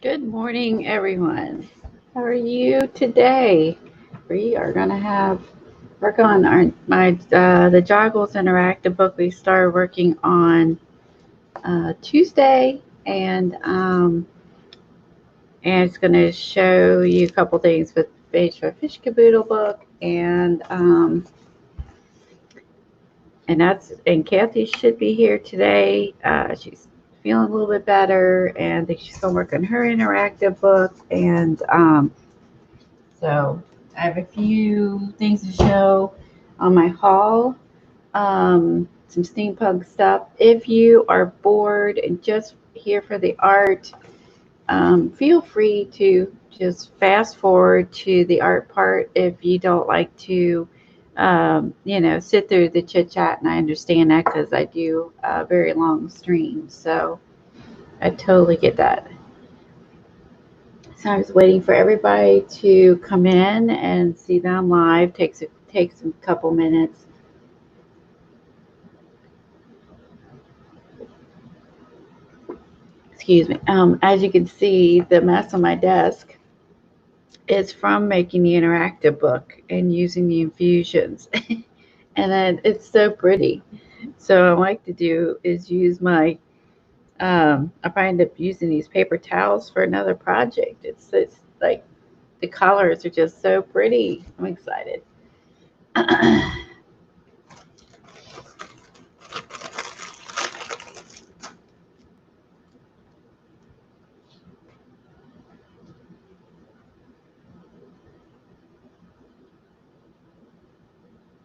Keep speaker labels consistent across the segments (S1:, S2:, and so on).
S1: Good morning, everyone. How are you today? We are going to work on the Joggles interactive book we started working on Tuesday, and it's going to show you a couple things with Beige for Fish Caboodle book, and Kathy should be here today. She's feeling a little bit better, and I think she's going to work on her interactive book. So I have a few things to show on my haul. Some steampunk stuff. If you are bored and just here for the art, feel free to just fast forward to the art part if you don't like to sit through the chit chat, and I understand that because I do a very long stream, so I totally get that. So I was waiting for everybody to come in and see them live. Takes a couple minutes. Excuse me. As you can see, the mess on my desk is from making the interactive book and using the infusions. And then it's so pretty. So what I like to do is use I end up using these paper towels for another project. It's like the colors are just so pretty. I'm excited.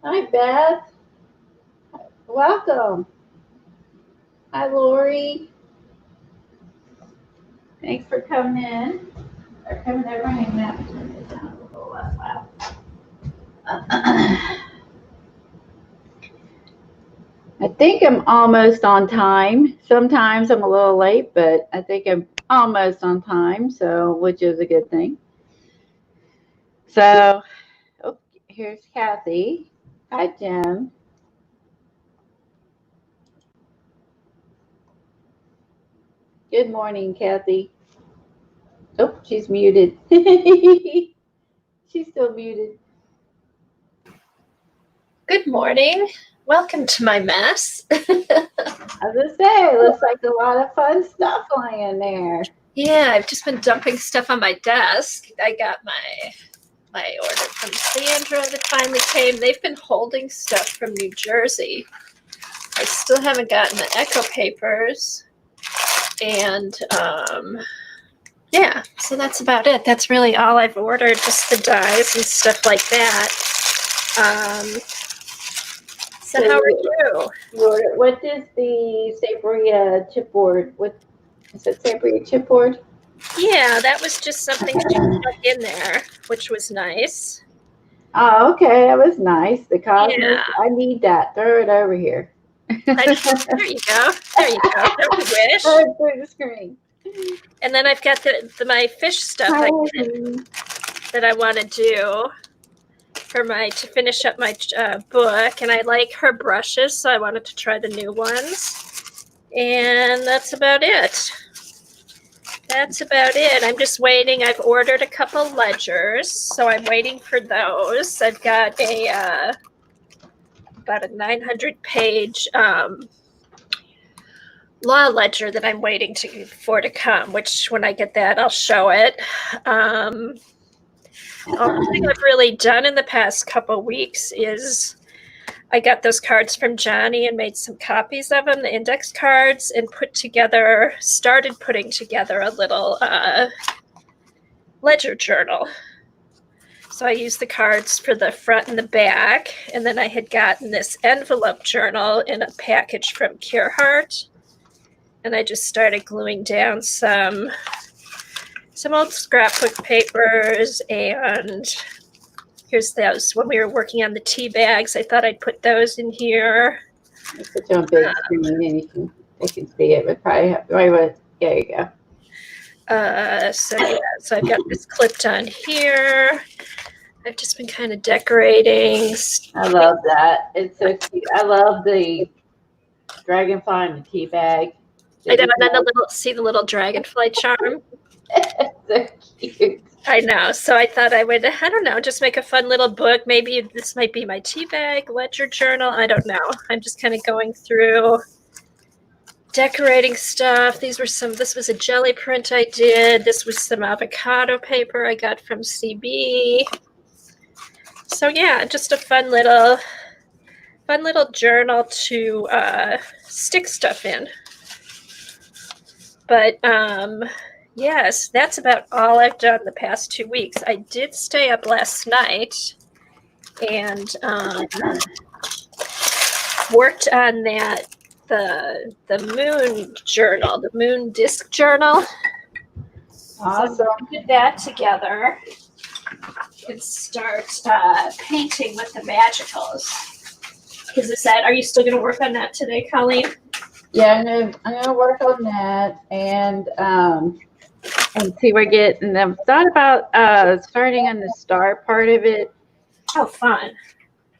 S1: Hi, Beth. Welcome. Hi, Lori. Thanks for coming in. Or coming over and hanging out. Turn this down a little less loud. I think I'm almost on time. Sometimes I'm a little late, but I think I'm almost on time, so which is a good thing. So, here's Kathy. Hi, Jim. Good morning, Kathy. Oh, she's muted. She's still muted.
S2: Good morning. Welcome to my mess.
S1: I was going to say, it looks like a lot of fun stuff laying there.
S2: Yeah, I've just been dumping stuff on my desk. I got my order from Sandra that finally came. They've been holding stuff from New Jersey. I still haven't gotten the Echo papers. And yeah, so that's about it. That's really all I've ordered, just the dies and stuff like that. So how are you?
S1: What is the Sabria chipboard? What is it? Sabria chipboard?
S2: Yeah, that was just something she stuck in there, which was nice.
S1: Oh, okay, that was nice. The Cosmos, yeah. I need that. Throw it over here.
S2: There you go. There you go. Don't you wish?
S1: Throw it through the screen.
S2: And then I've got my fish stuff that I want to do to finish up my book, and I like her brushes, so I wanted to try the new ones. And that's about it. I'm just waiting. I've ordered a couple ledgers, so I'm waiting for those. I've got about a 900-page law ledger that I'm waiting for to come, which when I get that, I'll show it. The only thing I've really done in the past couple weeks is I got those cards from Johnny and made some copies of them, the index cards, and started putting together a little ledger journal. So I used the cards for the front and the back, and then I had gotten this envelope journal in a package from Cure Heart, and I just started gluing down some old scrapbook papers, and here's those. When we were working on the tea bags, I thought I'd put those in here.
S1: It's such a big screen, and they can see it, but probably there you go.
S2: So I've got this clipped on here. I've just been kind of decorating.
S1: I love that. It's so cute. I love the dragonfly and the tea bag.
S2: I know, and then see the little dragonfly charm.
S1: So cute.
S2: I know. So I thought I would, I don't know, just make a fun little book. Maybe this might be my tea bag, ledger journal. I don't know. I'm just kind of going through decorating stuff. This was a jelly print I did. This was some avocado paper I got from CB. So yeah, just a fun little journal to stick stuff in. But yes, that's about all I've done the past 2 weeks. I did stay up last night and worked on the moon journal, the moon disc journal.
S1: Awesome.
S2: So we did that together and start painting with the magicals. Because it said, are you still going to work on that today, Colleen?
S1: Yeah, I'm gonna work on that and see where I get. And I've thought about starting on the star part of it.
S2: Oh, fun.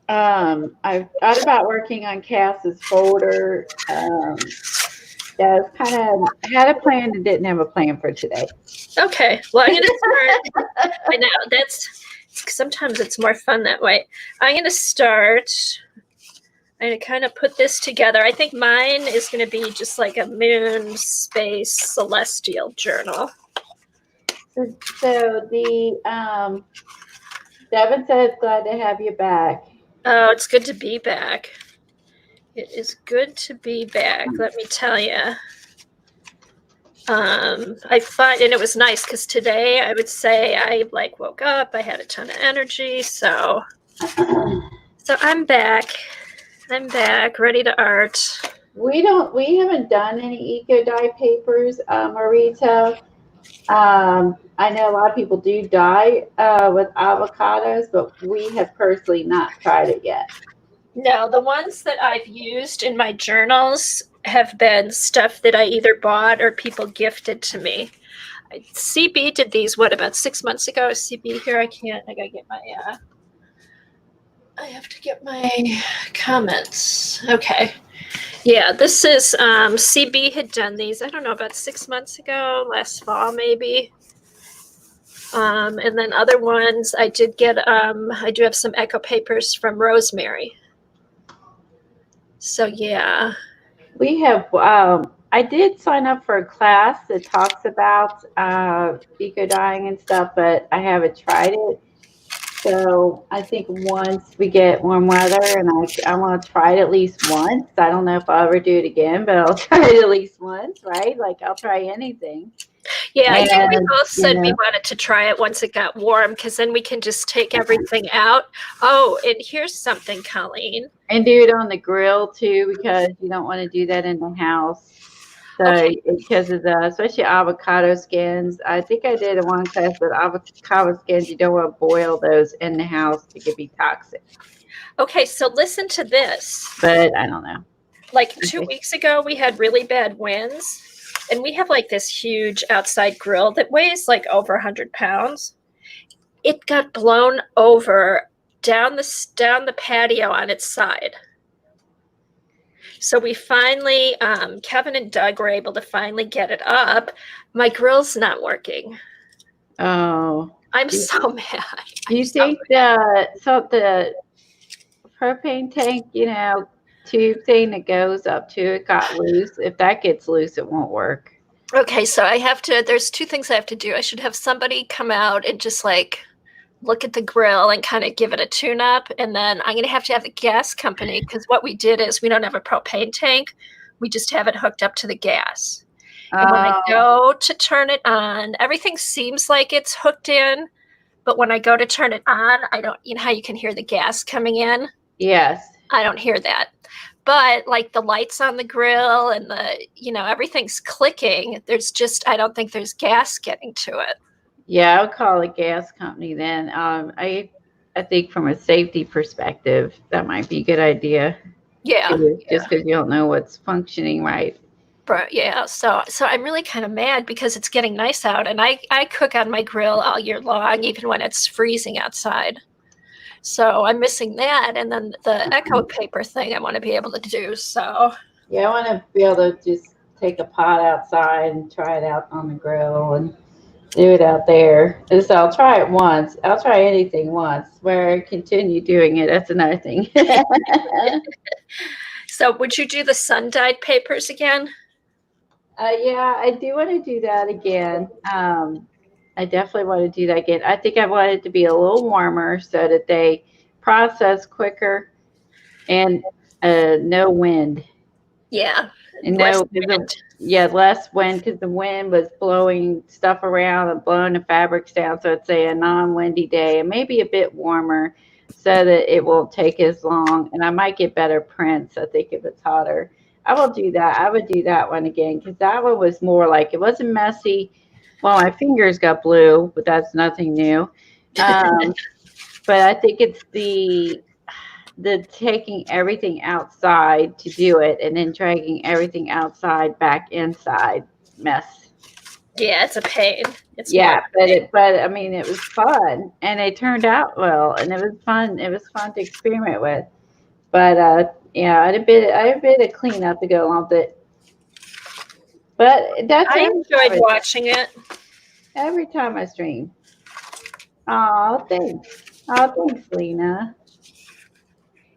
S1: I've thought about working on Cass's folder. Yeah, it's kind of, I had a plan and didn't have a plan for today.
S2: Okay, well, I'm going to start. I know, sometimes it's more fun that way. I'm going to start. I'm going to kind of put this together. I think mine is going to be just like a moon, space, celestial journal.
S1: So the Devin says glad to have you back.
S2: Oh, it's good to be back. It is good to be back, let me tell you. I find, and it was nice because today I would say I woke up, I had a ton of energy, so I'm back. I'm back, ready to art.
S1: We haven't done any eco dye papers, Marita. I know a lot of people do dye with avocados, but we have personally not tried it yet.
S2: No, the ones that I've used in my journals have been stuff that I either bought or people gifted to me. CB did these, about 6 months ago? CB here, I gotta get my, I have to get my comments. Okay. Yeah, this is, CB had done these, I don't know, about 6 months ago, last fall maybe. And then other ones, I did get, I do have some echo papers from Rosemary. So yeah.
S1: We have, I did sign up for a class that talks about eco dyeing and stuff, but I haven't tried it. So I think once we get warm weather and I want to try it at least once. I don't know if I'll ever do it again, but I'll try it at least once, right? Like I'll try anything.
S2: Yeah, I think we both said we wanted to try it once it got warm because then we can just take everything out. Oh, and here's something, Colleen.
S1: And do it on the grill too, because you don't want to do that in the house. So okay. Because of especially avocado skins. I think I did one class with avocado skins. You don't want to boil those in the house. It could be toxic.
S2: Okay, so listen to this.
S1: But I don't know.
S2: Like 2 weeks ago, we had really bad winds. And we have this huge outside grill that weighs over 100 pounds. It got blown over down the patio on its side. So we finally, Kevin and Doug were able to finally get it up. My grill's not working.
S1: Oh.
S2: I'm so mad.
S1: Do you think the propane tank, tube thing that goes up to it got loose? If that gets loose, it won't work.
S2: Okay, so there's 2 things I have to do. I should have somebody come out and just look at the grill and kind of give it a tune up. And then I'm going to have the gas company, because what we did is we don't have a propane tank. We just have it hooked up to the gas. And when I go to turn it on, everything seems like it's hooked in. But when I go to turn it on, I don't, how you can hear the gas coming in?
S1: Yes.
S2: I don't hear that. But the lights on the grill and everything's clicking. I don't think there's gas getting to it.
S1: Yeah, I'll call a gas company then. I think from a safety perspective, that might be a good idea.
S2: Yeah.
S1: Just because you don't know what's functioning right.
S2: But yeah, so I'm really kind of mad because it's getting nice out, and I cook on my grill all year long, even when it's freezing outside. So I'm missing that, and then the echo paper thing I want to be able to do. So
S1: yeah, I want to be able to just take a pot outside and try it out on the grill and do it out there. And so I'll try it once. I'll try anything once. Where I continue doing it, that's another thing.
S2: So would you do the sun-dyed papers again?
S1: Yeah, I do want to do that again. I definitely want to do that again. I think I want it to be a little warmer so that they process quicker and no wind.
S2: Yeah,
S1: And
S2: less
S1: no,
S2: wind.
S1: yeah, less wind because the wind was blowing stuff around and blowing the fabrics down. So it's a non-windy day and maybe a bit warmer so that it won't take as long. And I might get better prints, I think, if it's hotter. I will do that. I would do that one again because that one was more like it wasn't messy. Well, my fingers got blue, but that's nothing new. Um, but I think it's the taking everything outside to do it and then dragging everything outside back inside mess.
S2: Yeah, it's a pain. It's more
S1: Yeah,
S2: of a pain.
S1: but I mean it was fun and it turned out well and it was fun. It was fun to experiment with. But yeah, I had a bit of cleanup to go along with it. But that's
S2: I enjoyed watching it.
S1: every time I stream. Oh, thanks. Oh, thanks, Lena.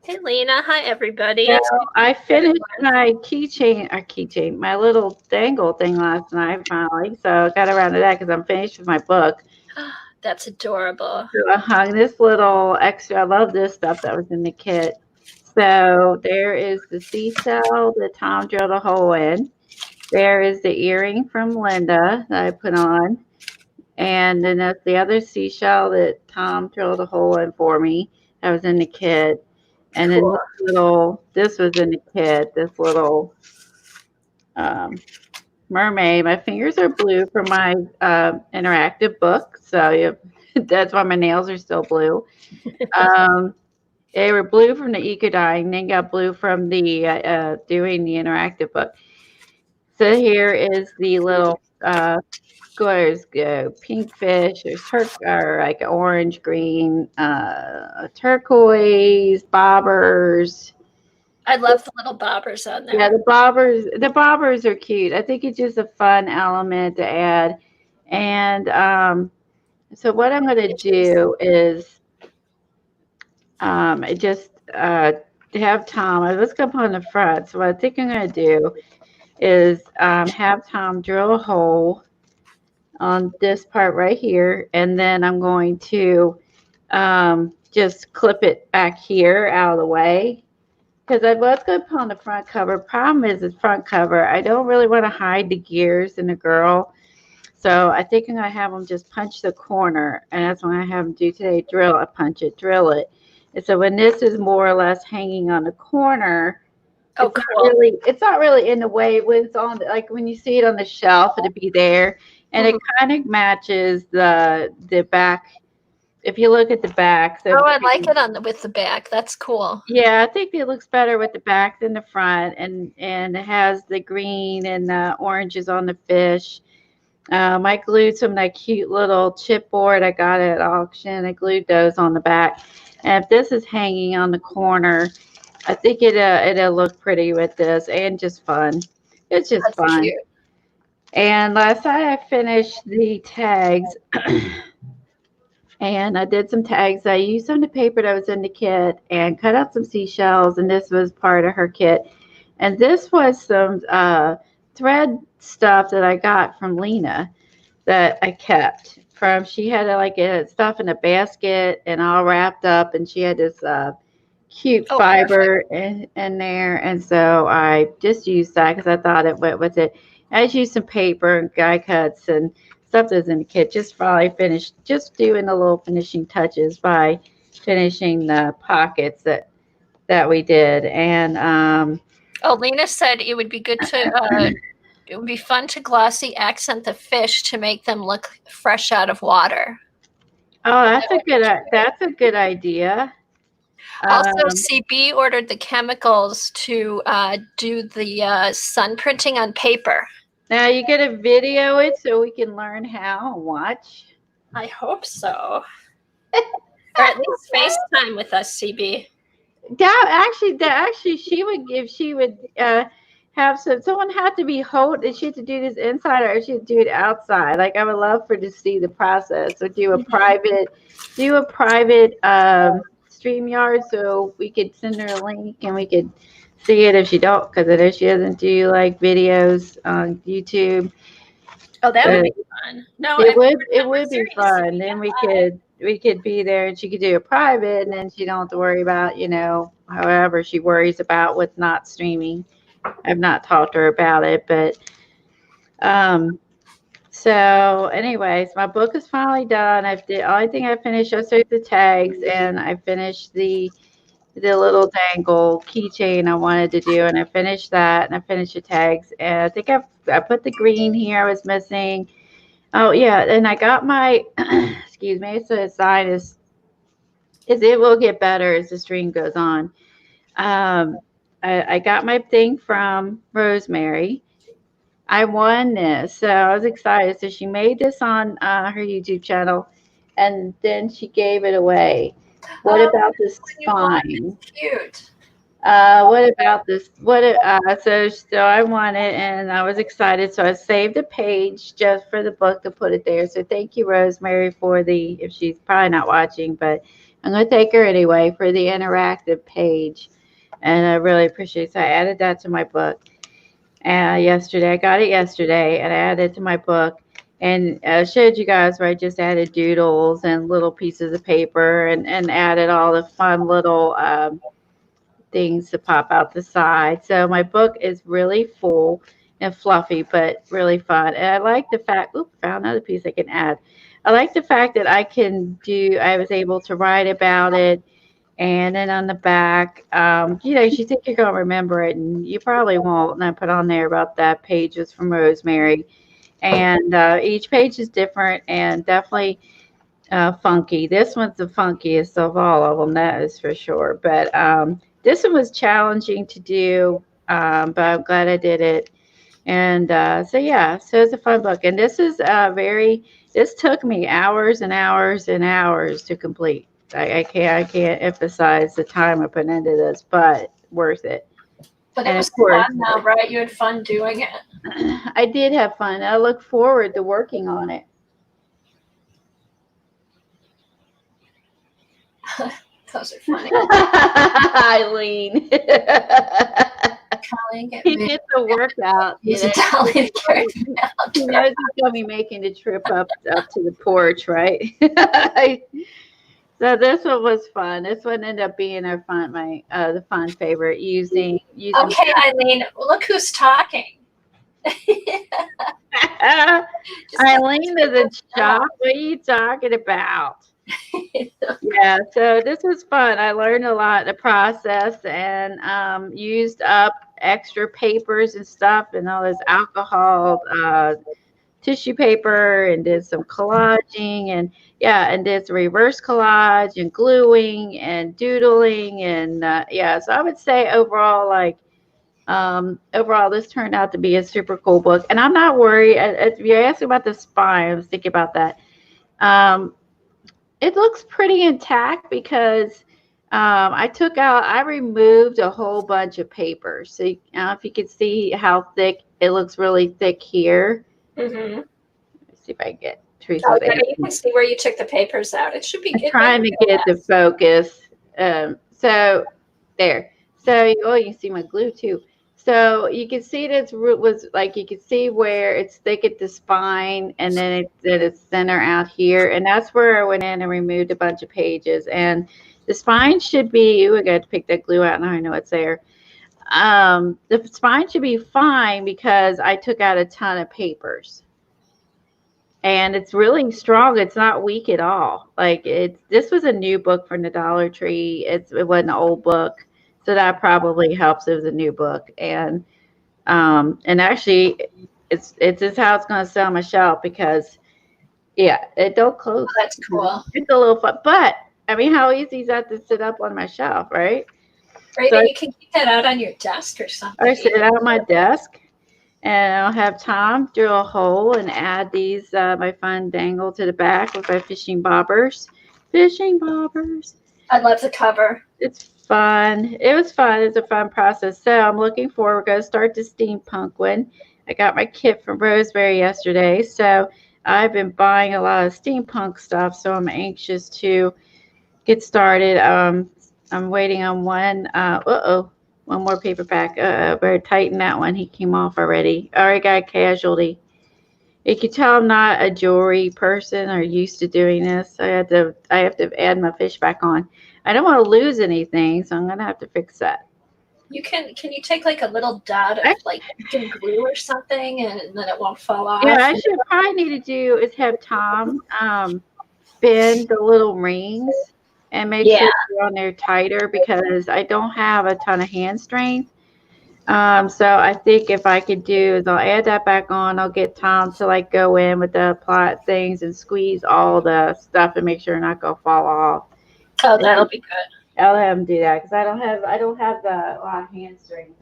S2: Hey, Lena. Hi, everybody.
S1: So
S2: It's good to
S1: I
S2: see
S1: finished
S2: everyone.
S1: my keychain, my little dangle thing last night finally. So I got around to that because I'm finished with my book.
S2: That's adorable.
S1: So I hung this little extra. I love this stuff that was in the kit. So there is the seashell that Tom drilled a hole in. There is the earring from Linda that I put on. And then that's the other seashell that Tom drilled a hole in for me. That was in the kit. And then
S2: Cool.
S1: this was in the kit, this little um, mermaid. My fingers are blue from my interactive book. So that's why my nails are still blue. Um, they were blue from the eco dyeing, then got blue from the doing the interactive book. So here is the little there's pink fish, there's or like orange, green, turquoise, bobbers.
S2: I love the little bobbers on
S1: Yeah,
S2: there.
S1: the bobbers are cute. I think it's just a fun element to add. And so what I'm going to do is just have Tom. Let's go up on the front. So what I think I'm going to do is have Tom drill a hole on this part right here, and then I'm going to just clip it back here out of the way because I was going to put on the front cover. Problem is, the front cover, I don't really want to hide the gears in the girl. So I think I'm going to have them just punch the corner. And that's what I have them do today. Drill it, punch it, drill it. And so when this is more or less hanging on the corner,
S2: Oh, cool.
S1: it's not really in the way when it's on, like when you see it on the shelf, it'll be there. And it
S2: Mhm.
S1: kind of matches the back. If you look at the back, so
S2: Oh, I like it on with the back. That's cool.
S1: yeah, I think it looks better with the back than the front, and it has the green and the oranges on the fish. I glued some of that cute little chipboard I got at auction. I glued those on the back, and if this is hanging on the corner, I think it'll look pretty with this and just fun. It's just
S2: That's
S1: fun.
S2: cute.
S1: And last night I finished the tags. And I did some tags. I used some of the paper that was in the kit and cut out some seashells, and this was part of her kit. And this was some thread stuff that I got from Lena that I kept from. She had like stuff in a basket and all wrapped up, and she had this cute
S2: Oh, perfect.
S1: fiber in there. And so I just used that because I thought it went with it. I just used some paper and guy cuts and stuff that's in the kit. Just probably finished, just doing the little finishing touches by finishing the pockets that we did. And
S2: Oh, Lena said it would be good to, it would be fun to glossy accent the fish to make them look fresh out of water.
S1: oh,
S2: That would be cute.
S1: that's a good idea.
S2: Also,
S1: Um,
S2: CB ordered the chemicals to do the sun printing on paper.
S1: Now you got to video it so we can learn how and watch.
S2: I hope so. Or at least FaceTime with us, CB.
S1: That actually, she would give. She would. have someone had to be did she have to do this inside or she had to do it outside? Like I would love for to see the process or do a private StreamYard so we could send her a link and we could see it if she don't, because I know she doesn't do like videos on YouTube.
S2: Oh, that would
S1: But
S2: be fun. No, I'm
S1: it would be
S2: serious.
S1: fun. Then we could be there and she could do a private and then she don't have to worry about, however she worries about with not streaming. I've not talked to her about it, but um so anyways, my book is finally done. The only thing I finished yesterday the tags, and I finished the little dangle keychain I wanted to do, and I finished that, and I finished the tags, and I think I put the green here I was missing. Oh yeah, and I got my excuse me, so the sign is it will get better as the stream goes on. Um, I got my thing from Rosemary. I won this, so I was excited. So she made this on her YouTube channel, and then she gave it away. What about the spine?
S2: Cute.
S1: What about this? So I won it, and I was excited. So I saved a page just for the book to put it there. So thank you, Rosemary, for if she's probably not watching, but I'm going to take her anyway for the interactive page, and I really appreciate it. So I added that to my book. Yesterday. I got it yesterday and I added it to my book and showed you guys where I just added doodles and little pieces of paper and added all the fun little things to pop out the side. So my book is really full and fluffy, but really fun. And I like the fact, found another piece I can add. I like the fact that I was able to write about it. And then on the back, you think you're going to remember it, and you probably won't. And I put on there about that page was from Rosemary. And each page is different and definitely funky. This one's the funkiest of all of them, that is for sure. But this one was challenging to do, but I'm glad I did it. And so it's a fun book. And this is this took me hours and hours and hours to complete. I can't emphasize the time I put into this, but worth it.
S2: But it was fun now, right? You had fun doing it.
S1: I did have fun. I look forward to working on it.
S2: Those are funny.
S1: Eileen. He gets a workout.
S2: He's Italian.
S1: He knows he's going to be making the trip up to the porch, right? So this one was fun. This one ended up being the fun favorite using.
S2: Okay, Eileen, look who's talking.
S1: Eileen doesn't shop. What are you talking about? Yeah, so this was fun. I learned a lot in the process and used up extra papers and stuff and all this alcohol tissue paper and did some collaging and did some reverse collage and gluing and doodling and so I would say overall this turned out to be a super cool book, and I'm not worried. If you're asking about the spine, I was thinking about that. It looks pretty intact because I removed a whole bunch of paper. So if you can see how thick, it looks really thick here.
S2: Mm-hmm.
S1: Let's see if I can get Teresa.
S2: Oh, yeah, you can see where you took the papers out. It should be good.
S1: Trying to get the focus. So there. So you can see my glue too. So you can see that you can see where it's thick at the spine and then it's center out here. And that's where I went in and removed a bunch of pages. And the spine should be, I got to pick that glue out. Now I know it's there. The spine should be fine because I took out a ton of papers. And it's really strong. It's not weak at all. This was a new book from the Dollar Tree. It wasn't an old book. So that probably helps. It was a new book, and actually, it's just how it's going to sell on my shelf because, it don't close.
S2: Oh, that's cool.
S1: It's a little fun, but I mean, how easy is that to sit up on my shelf, right?
S2: Right, so you can keep that out on your desk or something.
S1: I sit it out on my desk, and I'll have Tom drill a hole and add these my fun dangle to the back with my fishing bobbers. Fishing bobbers.
S2: I love the cover.
S1: It's fun. It was fun. It's a fun process. So I'm looking forward. We're going to start the steampunk one. I got my kit from Rosemary yesterday. So I've been buying a lot of steampunk stuff. So I'm anxious to get started. I'm waiting on one. One more paperback. Better tighten that one. He came off already. Already got a casualty. You can tell I'm not a jewelry person or used to doing this. I have to add my fish back on. I don't want to lose anything, so I'm gonna have to fix that.
S2: You can you take like a little dot of like glue or something, and then it won't fall off?
S1: Yeah, I should probably need to do is have Tom bend the little rings and make sure they're on there tighter because I don't have a ton of hand strength. So I think if I could do is I'll add that back on. I'll get Tom to like go in with the plot things and squeeze all the stuff and make sure not gonna fall off.
S2: Oh, that'll be good.
S1: I'll have him do that because I don't have the lot of hand strength.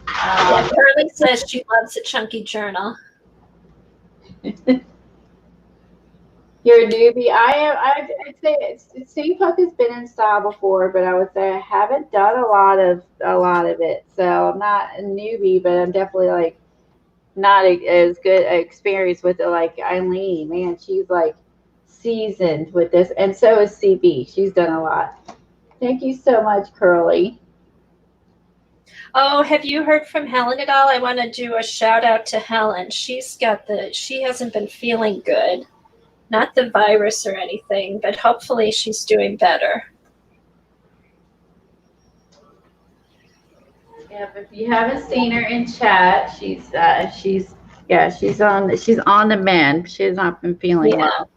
S2: Yeah, Curly says she loves a chunky journal.
S1: You're a newbie. I'd say steampunk has been in style before, but I would say I haven't done a lot of it. So I'm not a newbie, but I'm definitely like not as good experience with it like Eileen. Man, she's like seasoned with this, and so is CB. She's done a lot. Thank you so much, Curly.
S2: Oh, have you heard from Helen at all? I want to do a shout out to Helen. She hasn't been feeling good. Not the virus or anything, but hopefully she's doing better.
S1: Yeah, if you haven't seen her in chat, she's on the mend. She has not been feeling well.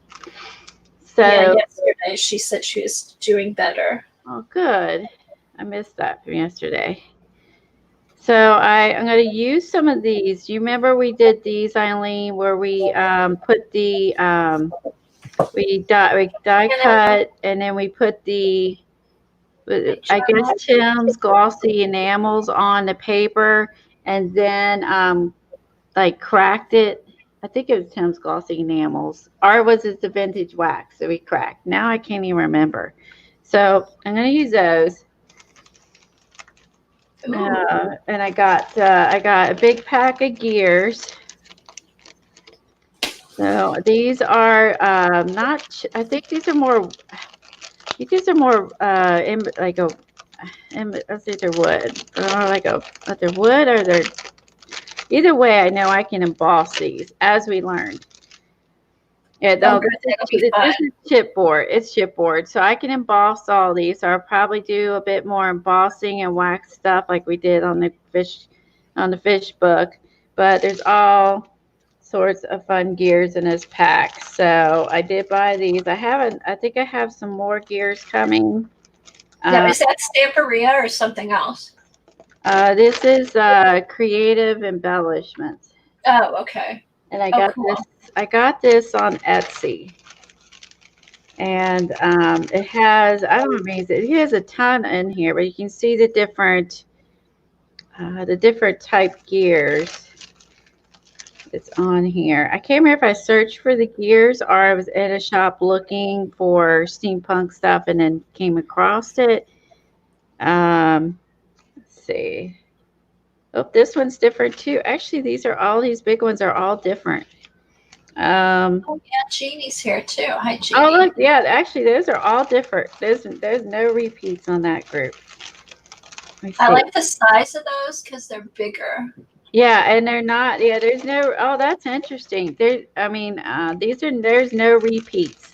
S1: So
S2: yesterday she said she was doing better.
S1: Oh, good. I missed that from yesterday. So I'm going to use some of these. You remember we did these, Eileen, where we put the we die cut, and then we put the I guess Tim's glossy enamels on the paper, and then like cracked it. I think it was Tim's glossy enamels. Or was it the vintage wax that we cracked? Now I can't even remember. So I'm going to use those. And I got a big pack of gears. So these are not. I think these are more. These are more like a. Let's see, they're wood. Or like a. Are they wood or they're. Either way, I know I can emboss these as we learned. Yeah, no, this is chipboard. It's chipboard, so I can emboss all these. So I'll probably do a bit more embossing and wax stuff like we did on the fish book. But there's all sorts of fun gears in this pack. So I did buy these. I think I have some more gears coming.
S2: Now, is that Stamperia or something else?
S1: This is Creative Embellishments.
S2: Oh, okay.
S1: And I got this. I got this on Etsy, and it has. I don't know. It has a ton in here, but you can see the different type gears that's on here. I can't remember if I searched for the gears or I was at a shop looking for steampunk stuff and then came across it. Let's see. Oh, this one's different too. Actually, these big ones are all different.
S2: Oh yeah, Jeannie's here too. Hi, Jeannie.
S1: Oh look, yeah, actually those are all different. There's no repeats on that group.
S2: I like the size of those because they're bigger.
S1: Yeah, and they're not. Yeah, there's no. Oh, that's interesting. There's no repeats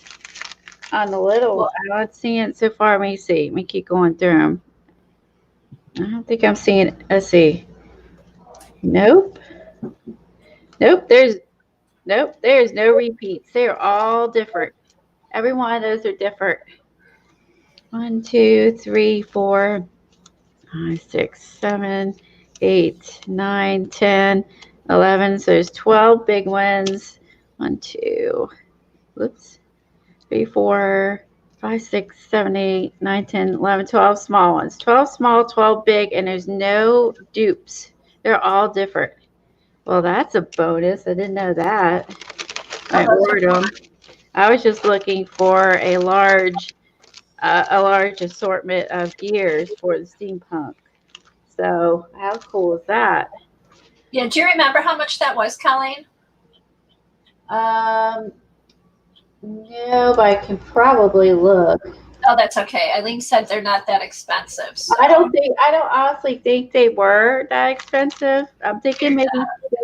S1: on the little. I'm not seeing so far. Let me see. Let me keep going through them. I don't think I'm seeing. Let's see. Nope. There's no repeats. They're all different. Every one of those are different. 1, 2, 3, 4, 5, 6, 7, 8, 9, 10, 11. So there's 12 big ones. 1, 2, 3, 4, 5, 6, 7, 8, 9, 10, 11, 12 small ones. 12 small, 12 big, and there's no dupes. They're all different. Well, that's a bonus. I didn't know that. I ordered them. I was just looking for a large a large assortment of gears for the steampunk. So how cool is that?
S2: Yeah, do you remember how much that was, Colleen?
S1: Um, no, but I can probably look.
S2: Oh, that's okay. Eileen said they're not that expensive. So.
S1: I don't honestly think they were that expensive. I'm thinking maybe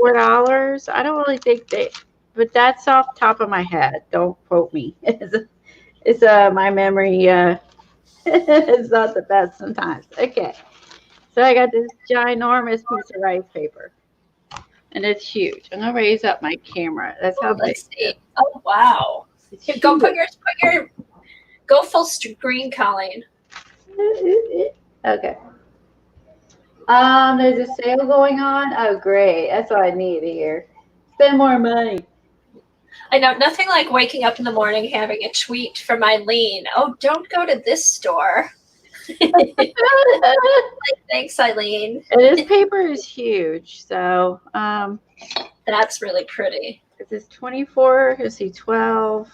S1: $4. I don't really think but that's off the top of my head. Don't quote me. It's my memory is not the best sometimes. Okay. So I got this ginormous piece of rice paper. And it's huge. I'm gonna raise up my camera. That's how big
S2: Let's see. Oh wow. Here, go put your go full screen, Colleen.
S1: Okay. There's a sale going on. Oh, great. That's what I need to hear. Spend more money.
S2: I know nothing like waking up in the morning having a tweet from Eileen. Oh, don't go to this store. Thanks, Eileen.
S1: And this paper is huge. So
S2: that's really pretty.
S1: This is 24. Let's see, 12.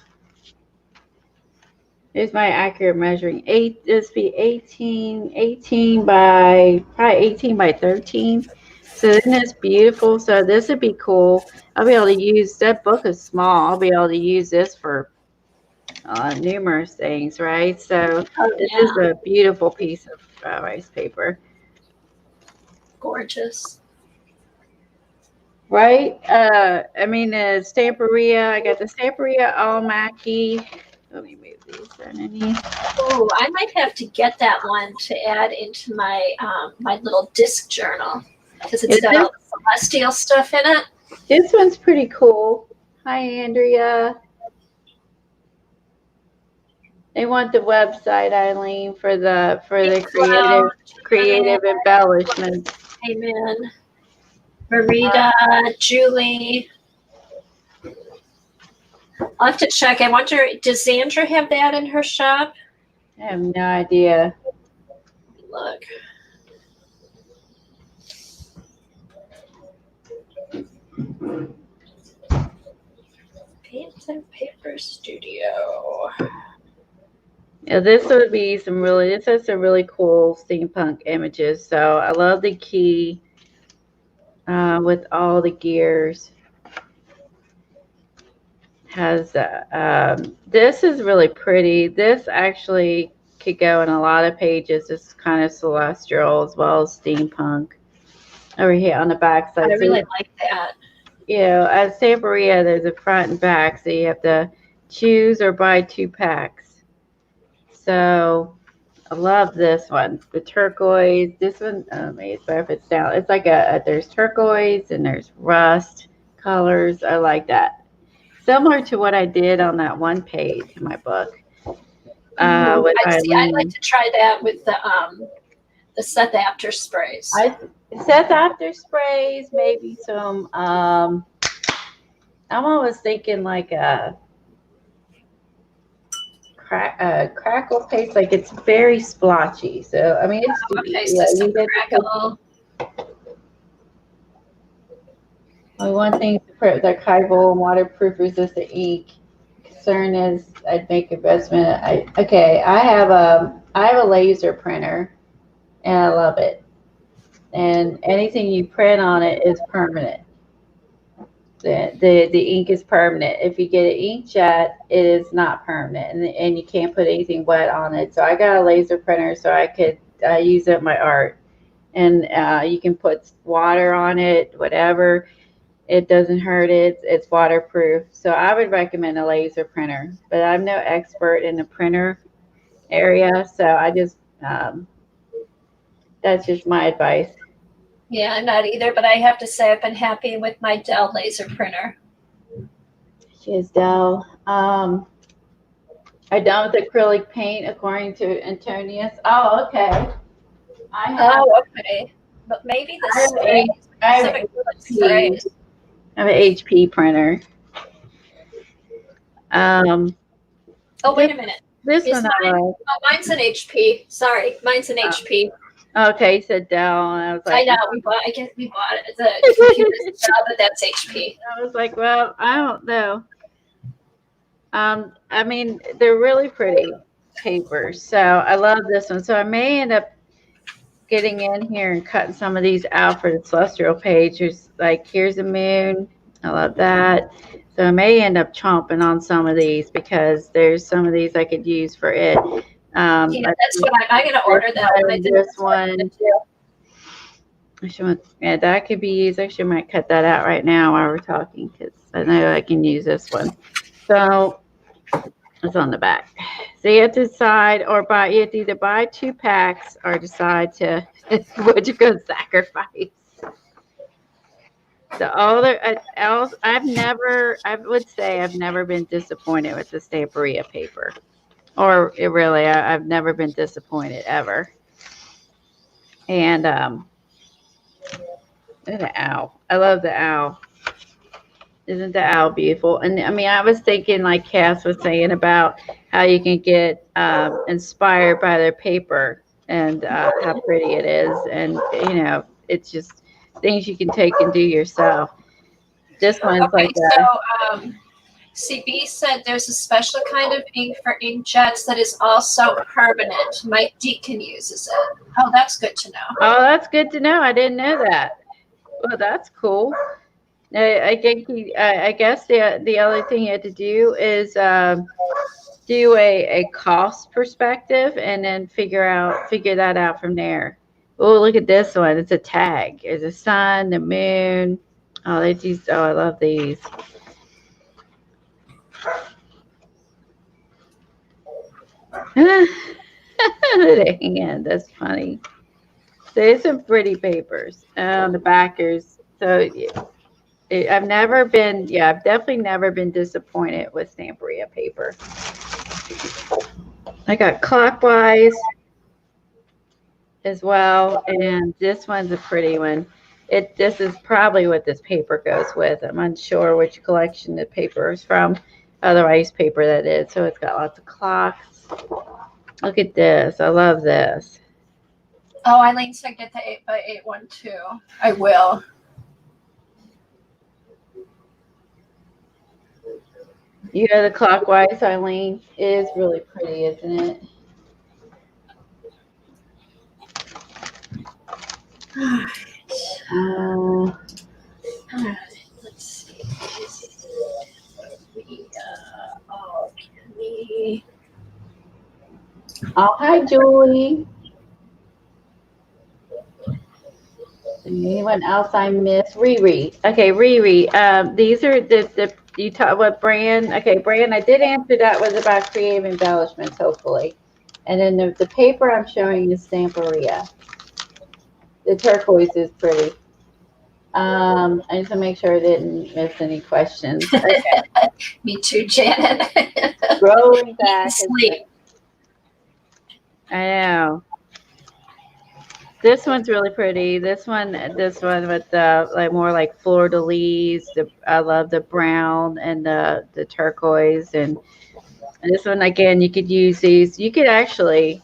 S1: Here's my accurate measuring. This be 18 by probably 18 by 13. So isn't this beautiful? So this would be cool. I'll be able to use that book is small. I'll be able to use this for numerous things, right? So this is a beautiful piece of rice paper.
S2: Gorgeous.
S1: Right? I mean, Stamperia. I got the Stamperia Almanac. Let me move these underneath.
S2: Oh, I might have to get that one to add into my my little disc journal because it's got all the Celestial stuff in it.
S1: This one's pretty cool. Hi, Andrea. They want the website, Eileen, for the creative embellishments.
S2: Amen. Marita, Julie. I'll have to check. I wonder, does Sandra have that in her shop?
S1: I have no idea.
S2: Look. Paint and Paper Studio.
S1: Yeah, this would be this has some really cool steampunk images. So I love the key with all the gears. Has this is really pretty. This actually could go in a lot of pages. It's kind of celestial as well as steampunk. Over here on the back side.
S2: I really like that.
S1: You know, at Stamperia, there's a front and back, so you have to choose or buy 2 packs. So I love this one, the turquoise. This one, it's better if it's down. It's like there's turquoise and there's rust colors. I like that. Similar to what I did on that one page in my book.
S2: I'd like to try that with the Seth After sprays.
S1: Seth After sprays, maybe some. I'm always thinking like a crackle paste. Like it's very splotchy. So I mean, it's
S2: some crackle.
S1: Only one thing the archival and waterproof resistant ink. Concern is I'd make investment. I have a laser printer, and I love it. And anything you print on it is permanent. The ink is permanent. If you get an inkjet, it is not permanent, and you can't put anything wet on it. So I got a laser printer so I could use it in my art, and you can put water on it, whatever. It doesn't hurt it. It's waterproof. So I would recommend a laser printer, but I'm no expert in the printer area, so I just that's just my advice.
S2: Yeah, I'm not either, but I have to say I've been happy with my Dell laser printer.
S1: She is Dell. I'm done with acrylic paint, according to Antonius. Oh, okay.
S2: Okay. But maybe the sprays.
S1: I have an HP printer.
S2: Wait a minute.
S1: This one
S2: mine's an HP. Sorry, mine's an HP.
S1: Okay, you said Dell, and I was like,
S2: I know we bought it. The computer's Dell, but that's HP.
S1: I was like, well, I don't know. I mean, they're really pretty. papers. So I love this one. So I may end up getting in here and cutting some of these out for the Celestial page. There's like, here's a moon. I love that. So I may end up chomping on some of these because there's some of these I could use for it.
S2: Yeah, that's what I'm going to order that one. I think
S1: this one. Yeah, that could be used. Actually, I might cut that out right now while we're talking because I know I can use this one. So it's on the back. So you have to decide, or you have to either buy 2 packs or decide to what you're going to sacrifice. So I would say I've never been disappointed with the Stamperia paper, or I've never been disappointed ever. And the owl, I love the owl. Isn't the owl beautiful? And I mean, I was thinking, like Cass was saying, about how you can get inspired by their paper and how pretty it is, and it's just things you can take and do yourself. This one's
S2: okay, so CB said there's a special kind of ink for inkjets that is also permanent. Mike Deacon uses it. Oh, that's good to know.
S1: Oh, that's good to know. I didn't know that. Well, that's cool. I guess the other thing you had to do is do a cost perspective and then figure that out from there. Oh, look at this one. It's a tag. There's a sun, the moon. Oh, I love these. The hand, that's funny. So there's some pretty papers on the backers. So I've definitely never been disappointed with Stamperia paper. I got clockwise as well, and this one's a pretty one. This is probably what this paper goes with. I'm unsure which collection the paper is from, otherwise paper that is. So it's got lots of clocks. Look at this. I love this.
S2: Oh, Eileen said get the 8x8 one too. I will.
S1: You have the clockwise, Eileen. It is really pretty, isn't it?
S2: Let's see.
S1: Oh, hi, Julie. Anyone else I missed? Riri. Okay, Riri. These are you talk what brand? Okay, brand. I did answer that was about creative embellishments, hopefully. And then the paper I'm showing is Stamperia. The turquoise is pretty. I just want to make sure I didn't miss any questions. Okay.
S2: Me too, Janet.
S1: Rolling back.
S2: Sleep.
S1: I know. This one's really pretty. This one with the more like fleur de lis. I love the brown and the turquoise, and this one again. You could use these. You could actually,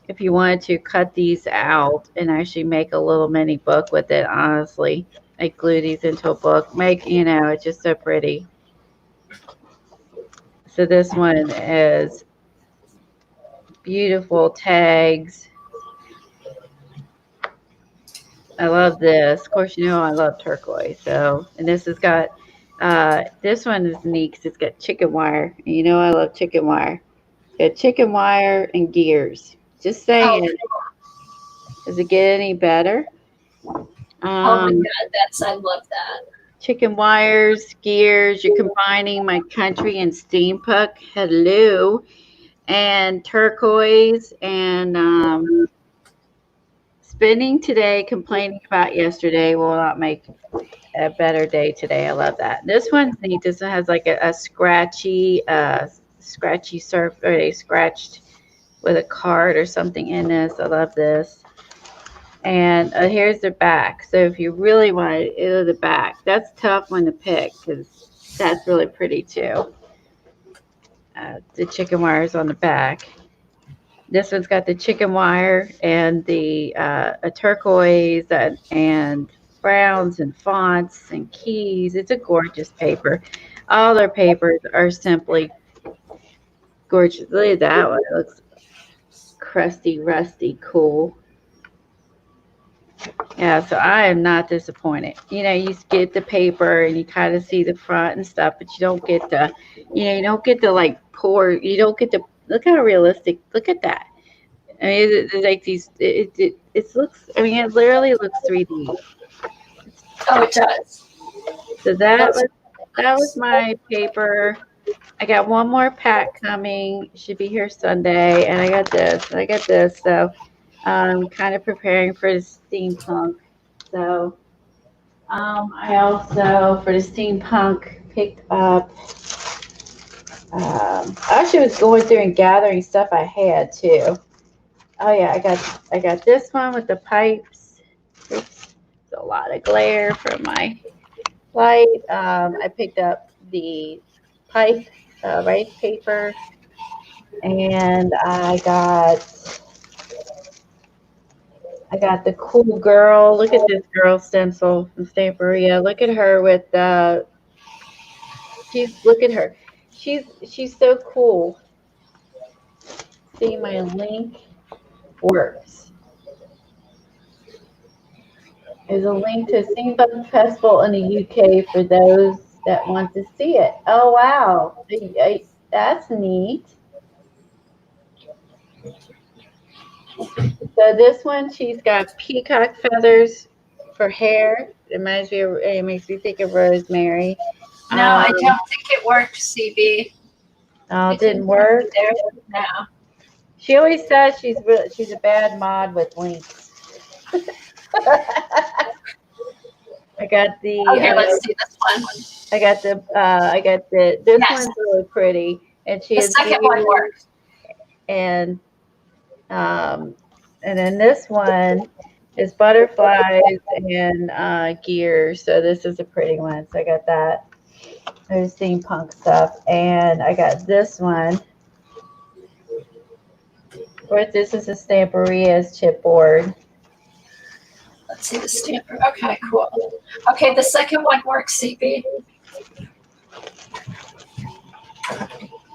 S1: if you wanted to, cut these out and actually make a little mini book with it. Honestly, like glue these into a book. It's just so pretty. So this one is beautiful tags. I love this. Of course, I love turquoise. So, and this has got, this one is neat because it's got chicken wire. And I love chicken wire. It's got chicken wire and gears. Just saying. Does it get any better?
S2: Oh my God, I love that.
S1: Chicken wires, gears. You're combining my country and steampunk. Hello. And turquoise and spending today complaining about yesterday will not make a better day today. I love that. This one's neat. This one has like a scratchy surf, or they scratched with a card or something in this. I love this. And here's the back. So if you really want it, the back. That's a tough one to pick because that's really pretty too. The chicken wires on the back. This one's got the chicken wire and the a turquoise and browns and fonts and keys. It's a gorgeous paper. All their papers are simply Gorgeous. Look at that one. It looks crusty, rusty, cool. Yeah, so I am not disappointed. You get the paper and you kind of see the front and stuff, but you don't get the, you don't get the like pour. You don't get the look how realistic. Look at that. I mean, it's like these. It looks. I mean, it literally looks 3D.
S2: Oh, it does.
S1: So
S2: Those are
S1: that was
S2: nice.
S1: my paper. I got one more pack coming. Should be here Sunday, and I got this. And I got this. So I'm kind of preparing for the steampunk. So I also for the steampunk picked up. I actually was going through and gathering stuff I had too. Oh yeah, I got this one with the pipes. Oops, there's a lot of glare from my light. I picked up the pipe rice paper, and I got the cool girl. Look at this girl stencil from Stamperia. Look at her with look at her. She's so cool. See, my link works. There's a link to a steampunk festival in the UK for those that want to see it. Oh wow, that's neat. So this one, she's got peacock feathers for hair. It makes me think of Rosemary.
S2: No, I don't think it worked, CB.
S1: Oh, it didn't work.
S2: No.
S1: She always says she's a bad mod with links. I got the.
S2: Okay, let's see this one.
S1: I got the. This
S2: Yes.
S1: one's really pretty, and she
S2: The
S1: has
S2: second one works.
S1: and then this one is butterflies and gears. So this is a pretty one. So I got that. There's steampunk stuff, and I got this one. This is a Stamperia's chipboard.
S2: Let's see the stamper. Okay, cool. Okay, the second one works, CB.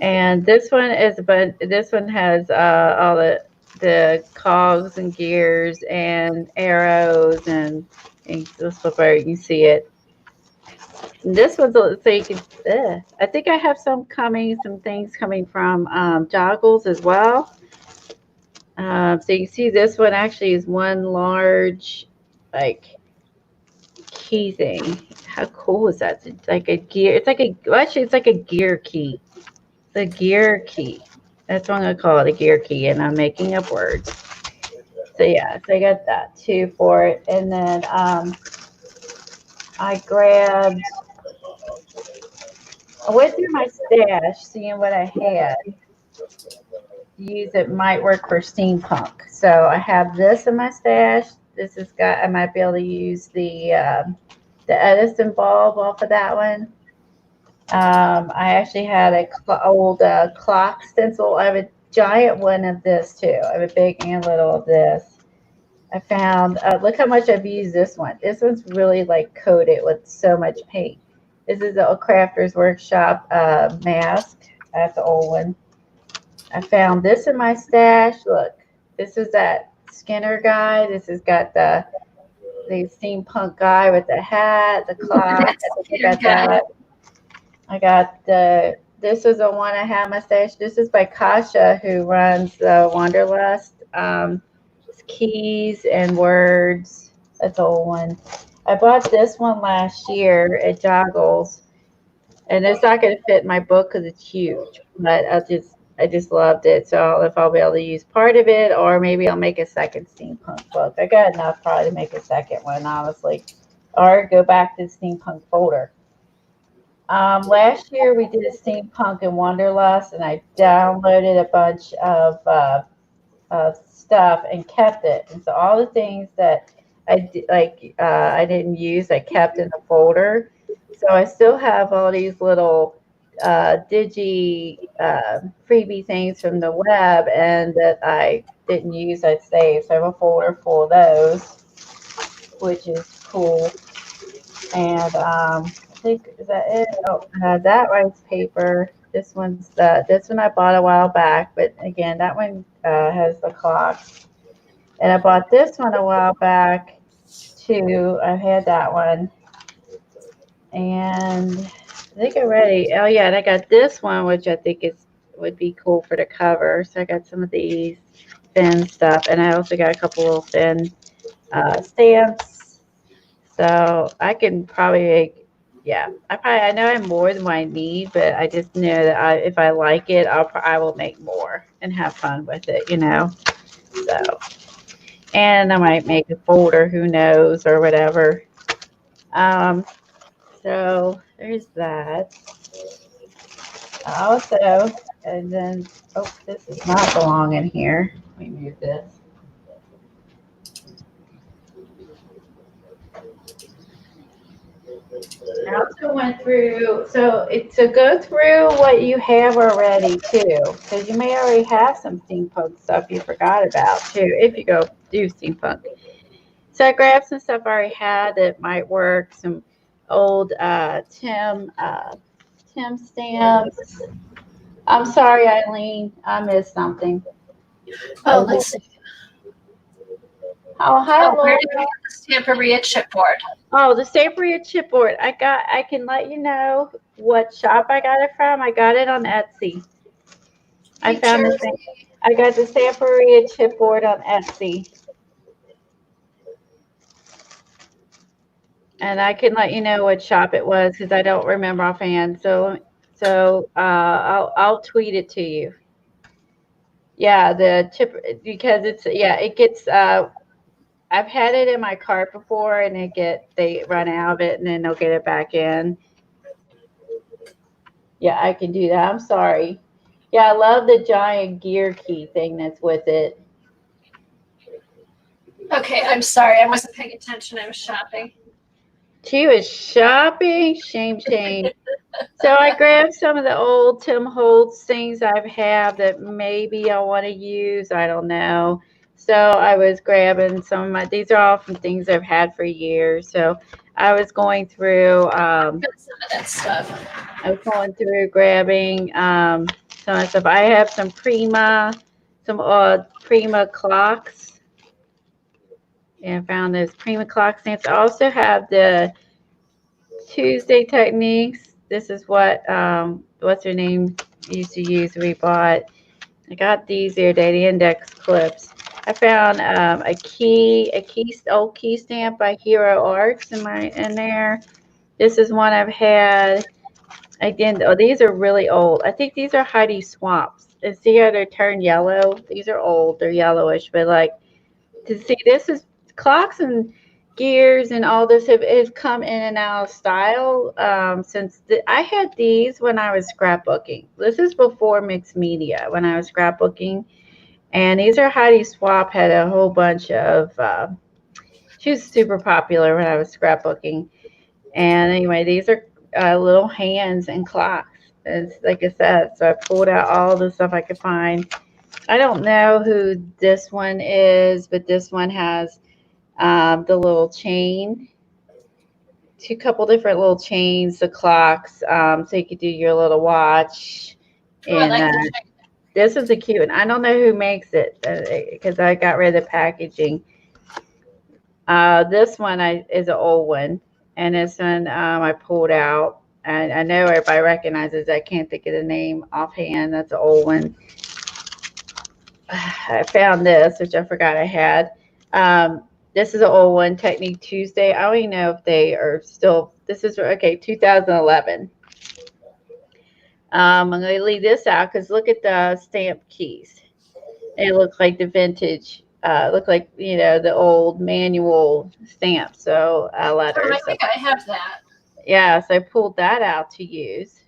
S1: And this one has all the cogs and gears and arrows and this flip over, you can see it. And this one's so you can. I think I have some things coming from Joggles as well. So you can see this one actually is one large like key thing. How cool is that? It's like a gear. It's like it's like a gear key. The gear key. That's what I'm gonna call it, a gear key, and I'm making up words. So yeah, so I got that too for it, and then I went through my stash, seeing what I had. Use it might work for steampunk. So I have this in my stash. This has got. I might be able to use the Edison bulb off of that one. I actually had an old clock stencil. I have a giant one of this too. I have a big and little of this. I found, look how much I've used this one. This one's really like coated with so much paint. This is a Crafter's Workshop mask. That's the old one. I found this in my stash. Look, this is that Skinner guy. This has got the steampunk guy with the hat, the clock. I got this is the one I have in my stash. This is by Kasha, who runs the Wanderlust. It's keys and words. That's the old one. I bought this one last year at Joggles, and it's not going to fit in my book because it's huge. But I just loved it. So I don't know if I'll be able to use part of it, or maybe I'll make a second steampunk book. I got enough probably to make a second one, honestly, or go back to the steampunk folder. Last year we did a steampunk and Wanderlust, and I downloaded a bunch of stuff and kept it. And so all the things that I didn't use, I kept in the folder. So I still have all these little digi freebie things from the web, and that I didn't use, I saved. So I have a folder full of those, which is cool. And I think, is that it? Oh, that rice paper. This one I bought a while back, but again, that one has the clock. And I bought this one a while back too. I had that one. And I think I'm ready. Oh yeah, and I got this one, which I think would be cool for the cover. So I got some of these thin stuff, and I also got a couple little thin stamps. So I can probably make, yeah. I know I have more than what I need, but I just know that if I like it, I will make more and have fun with it, you know. So, and I might make a folder, who knows, or whatever. Um, so there's that. Also, and then, oh, this does not belong in here. Let me move this. I also went through, so go through what you have already too, because you may already have some steampunk stuff you forgot about too, if you go do steampunk. So I grabbed some stuff I already had that might work, some old Tim stamps. I'm sorry, Eileen, I missed something.
S2: Oh, let's see.
S1: Oh, hi,
S2: Oh, where
S1: Laura.
S2: did we get the Stamperia chipboard?
S1: Oh, the Celestrial chipboard. I can let you know what shop I got it from. I got it on Etsy. I found the thing. I got the Celestrial chipboard on Etsy. And I can let you know what shop it was because I don't remember offhand. I'll tweet it to you. Yeah, the chip, because it gets I've had it in my cart before and they run out of it and then they'll get it back in. Yeah, I can do that. I'm sorry. Yeah, I love the giant gear key thing that's with it.
S2: Okay, I'm sorry. I wasn't paying attention. I was shopping.
S1: She was shopping. Shame, shame. So I grabbed some of the old Tim Holtz things I've had that maybe I want to use. I don't know. So I was grabbing some of these are all from things I've had for years. So I was going through
S2: Some of that stuff.
S1: I was going through grabbing some of the stuff. I have some Prima clocks. And I found those Prima clock stamps. I also have the Tuesday techniques. This is what's her name used to use. We bought. I got these the other day, the index clips. I found old key stamp by Hero Arts in there. This is one I've had. Again, oh, these are really old. I think these are Heidi Swamps. And see how they're turned yellow? These are old. They're yellowish, but like to see this is clocks and gears and all this have come in and out of style since I had these when I was scrapbooking. This is before mixed media when I was scrapbooking, and these are Heidi Swap had a whole bunch of. She was super popular when I was scrapbooking, and anyway, these are little hands and clocks. It's like I said, so I pulled out all the stuff I could find. I don't know who this one is, but this one has the little chain, two couple different little chains, the clocks, so you could do your little watch.
S2: Oh, I
S1: And
S2: like the chain.
S1: this is a cute one. I don't know who makes it because I got rid of the packaging. This one is an old one, and this one I pulled out. And I know everybody recognizes. I can't think of the name offhand. That's an old one. I found this, which I forgot I had. This is an old one, Technique Tuesday. I don't even know if they are still. This is okay, 2011. I'm going to leave this out because look at the stamp keys. They look like the vintage. Look like the old manual stamp. So letters.
S2: I think I have that.
S1: Yeah, so I pulled that out to use.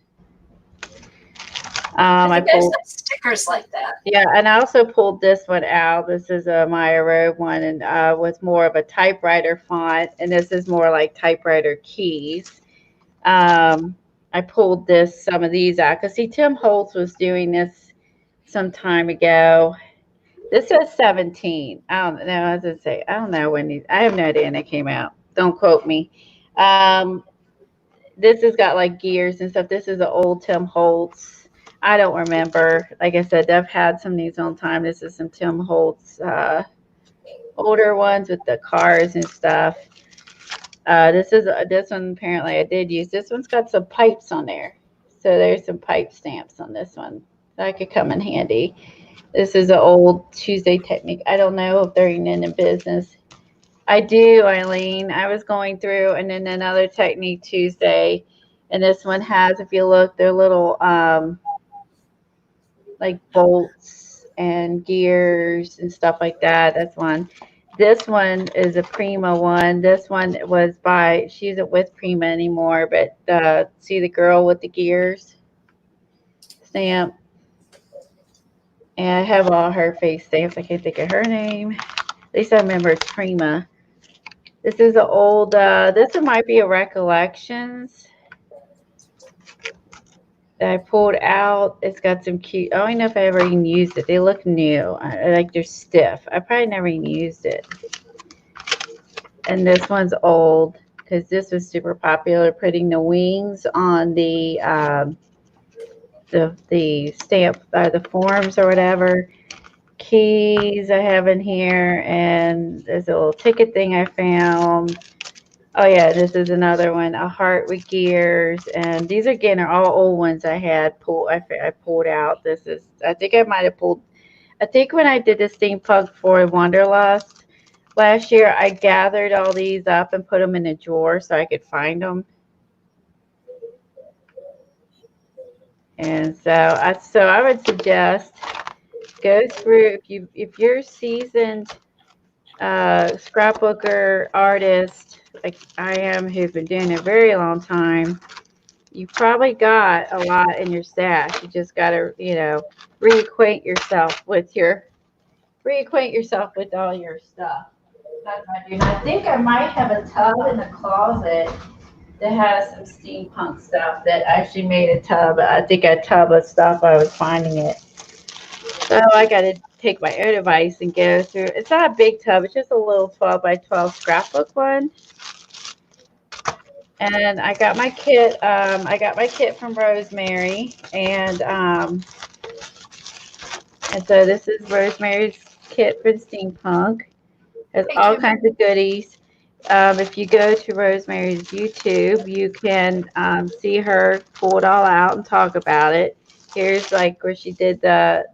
S2: I think there's stickers like that.
S1: Yeah, and I also pulled this one out. This is a Maya Road one, and with more of a typewriter font, and this is more like typewriter keys. I pulled some of these out because see, Tim Holtz was doing this some time ago. This says 17. I don't know. As I say, I don't know when these. I have no idea when they came out. Don't quote me. This has got like gears and stuff. This is an old Tim Holtz. I don't remember. Like I said, I've had some of these on time. This is some Tim Holtz older ones with the cars and stuff. This one apparently I did use. This one's got some pipes on there. So there's some pipe stamps on this one. That could come in handy. This is an old Tuesday technique. I don't know if they're even in the business. I do, Eileen. I was going through, and then another technique Tuesday, and this one has, if you look, they're little like bolts and gears and stuff like that. That's one. This one is a Prima one. This one was by, she isn't with Prima anymore, but see the girl with the gears stamp. And I have all her face stamps. I can't think of her name. At least I remember it's Prima. This is an old, this one might be a Recollections that I pulled out. It's got some cute, I don't know if I ever even used it. They look new. Like they're stiff. I probably never even used it. And this one's old because this was super popular, putting the wings on the stamp, the forms or whatever. Keys I have in here, and there's a little ticket thing I found. Oh yeah, this is another one, a heart with gears, and these again are all old ones I had pulled. I pulled out. This is, I think I might have pulled. I think when I did the steampunk for Wanderlust last year, I gathered all these up and put them in a drawer so I could find them. And so I would suggest go through, if you're seasoned scrapbooker artist like I am, who's been doing it a very long time, you probably got a lot in your stash. You just got to, reacquaint yourself with all your stuff. That's what I do. And I think I might have a tub in the closet that has some steampunk stuff that actually made a tub. I think a tub of stuff, I was finding it. So I got to take my own device and go through. It's not a big tub. It's just a little 12 by 12 scrapbook one. And I got my kit. I got my kit from Rosemary, and so this is Rosemary's kit for steampunk. Has all kinds of goodies. If you go to Rosemary's YouTube, you can see her pull it all out and talk about it. Here's like where she did the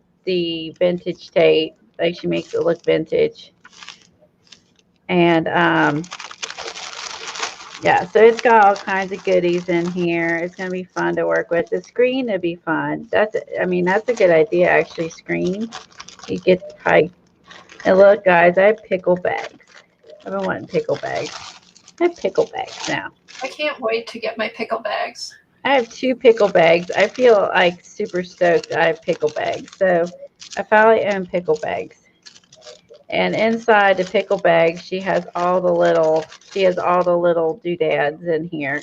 S1: vintage tape. Like she makes it look vintage. And yeah, so it's got all kinds of goodies in here. It's gonna be fun to work with. The screen would be fun. That's a good idea actually. Screen. You get the pipe. And look, guys, I have pickle bags. I've been wanting pickle bags. I have pickle bags now.
S2: I can't wait to get my pickle bags.
S1: I have 2 pickle bags. I feel like super stoked I have pickle bags. So I finally own pickle bags. And inside the pickle bag, she has all the little doodads in here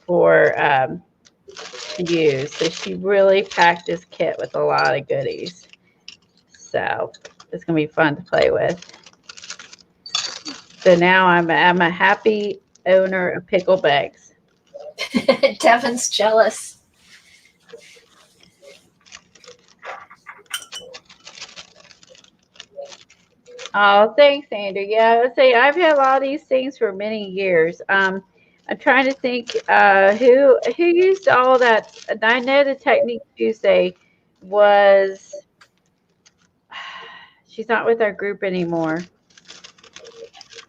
S1: for to use. So she really packed this kit with a lot of goodies. So it's gonna be fun to play with. So now I'm a happy owner of pickle bags.
S2: Devin's jealous.
S1: Oh, thanks, Andrew. Yeah, I would say I've had a lot of these things for many years. I'm trying to think who used all that. I know the Technique Tuesday was. She's not with our group anymore.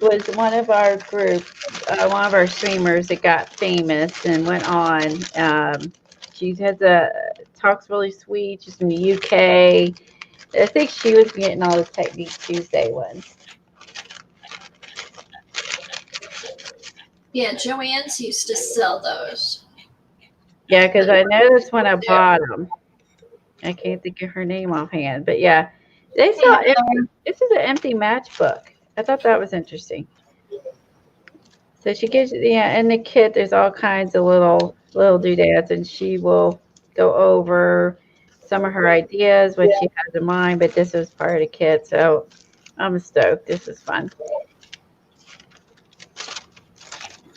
S1: Was one of our group, one of our streamers that got famous and went on. She talks really sweet. She's from the UK. I think she was getting all the Technique Tuesday ones.
S2: Yeah, Joanne's used to sell those.
S1: Yeah, because I know that's when I bought them. I can't think of her name offhand, but yeah, they sell. This is an empty matchbook. I thought that was interesting. So she gives, in the kit, there's all kinds of little doodads, and she will go over some of her ideas, what she has in mind, but this was part of the kit, so I'm stoked. This is fun.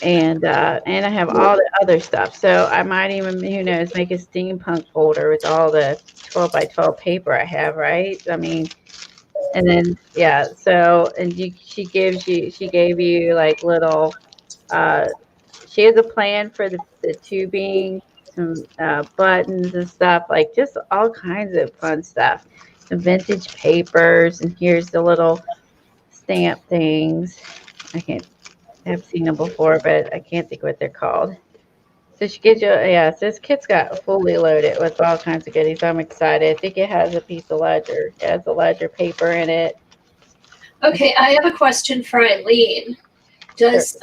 S1: and I have all the other stuff. So I might even, who knows, make a steampunk folder with all the 12 by 12 paper I have, right? I mean, and then yeah, so and she gave you like little uh she has a plan for the tubing, some buttons and stuff, like just all kinds of fun stuff. Some vintage papers, and here's the little stamp things. I can't I've seen them before, but I can't think what they're called. So she gives you, yeah, so this kit's got fully loaded with all kinds of goodies. I'm excited. I think it has a piece of ledger. It has a ledger paper in it.
S2: Okay, I have a question for Eileen.
S1: Sure.
S2: Does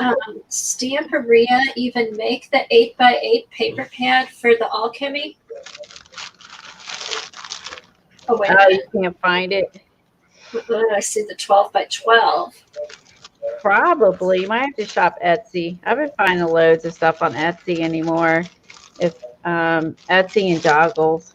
S2: Stamperia even make the 8x8 paper pad for the alchemy? Oh, wait a
S1: Oh, you
S2: minute.
S1: can't find it?
S2: I see the 12 by 12.
S1: Probably. You might have to shop Etsy. I've been finding loads of stuff on Etsy anymore. If Etsy and Joggles.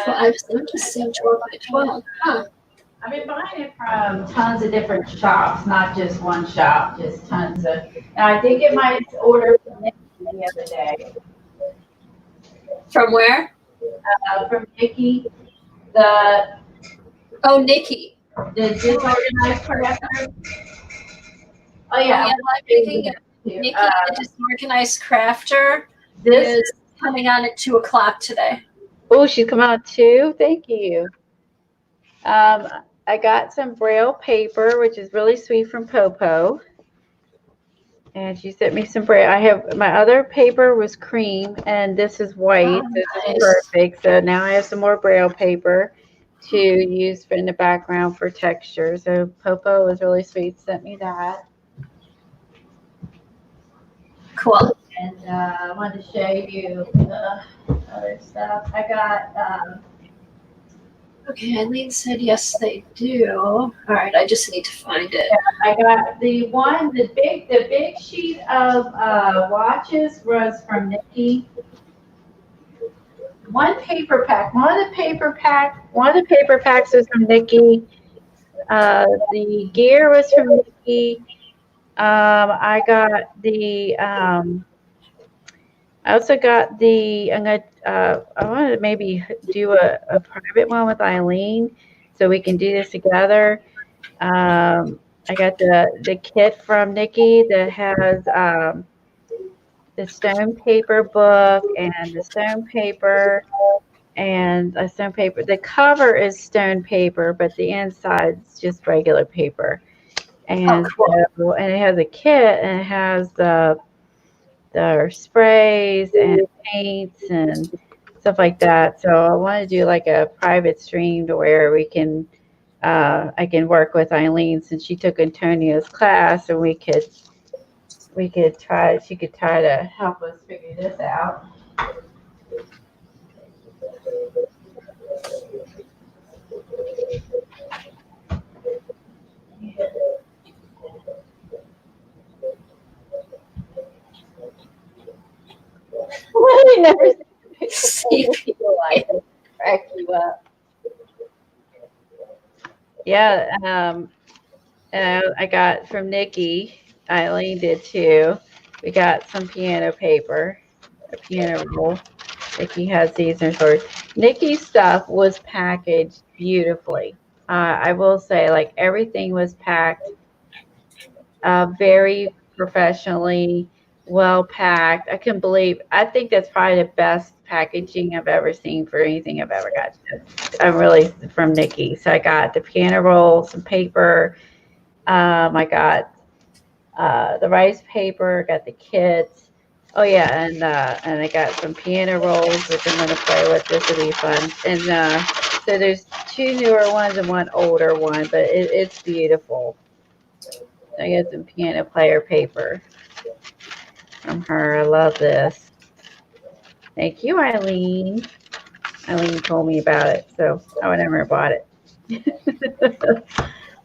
S2: I'm just seeing 12 by 12. Huh.
S1: I've been buying it from tons of different shops, not just one shop, just tons of. And I think it might order from Nikki the other day.
S2: From where?
S1: From Nikki, the
S2: Nikki.
S1: the disorganized crafter. Oh
S2: Yeah,
S1: yeah,
S2: I'm thinking Nikki, the disorganized crafter,
S1: this
S2: is coming on at 2 o'clock today.
S1: Oh, she's come out too. Thank you. I got some Braille paper, which is really sweet from Popo. And she sent me some Braille. I have my other paper was cream, and this is white.
S2: Oh,
S1: This
S2: nice.
S1: is perfect. So now I have some more Braille paper to use in the background for texture. So Popo was really sweet. Sent me that.
S2: Cool.
S1: And I wanted to show you the other stuff. I got.
S2: Okay, Eileen said yes, they do. All right, I just need to find it.
S1: I got the big sheet of watches was from Nikki. One of the paper packs was from Nikki. The gear was from Nikki. I got the I also got the I want to maybe do a private one with Eileen so we can do this together. I got the kit from Nikki that has the stone paper book and the stone paper and a stone paper. The cover is stone paper, but the inside's just regular paper. And
S2: cool.
S1: and it has a kit, and it has the sprays and paints and stuff like that. So I want to do like a private stream to where we can I can work with Eileen since she took Antonio's class, and she could try to help us figure this out. I never seen people like this crack you up. Yeah, and I got from Nikki. Eileen did too. We got some piano paper, a piano roll. Nikki has these in her stores. Nikki's stuff was packaged beautifully. I will say, like everything was packed very professionally, well packed. I think that's probably the best packaging I've ever seen for anything I've ever got. I'm really from Nikki. So I got the piano roll, some paper. I got the rice paper, got the kits. Oh yeah, and I got some piano rolls, which I'm going to play with. This will be fun. And so there's 2 newer ones and 1 older one, but it's beautiful. I got some piano player paper from her. I love this. Thank you, Eileen. Eileen told me about it, so I would never bought it.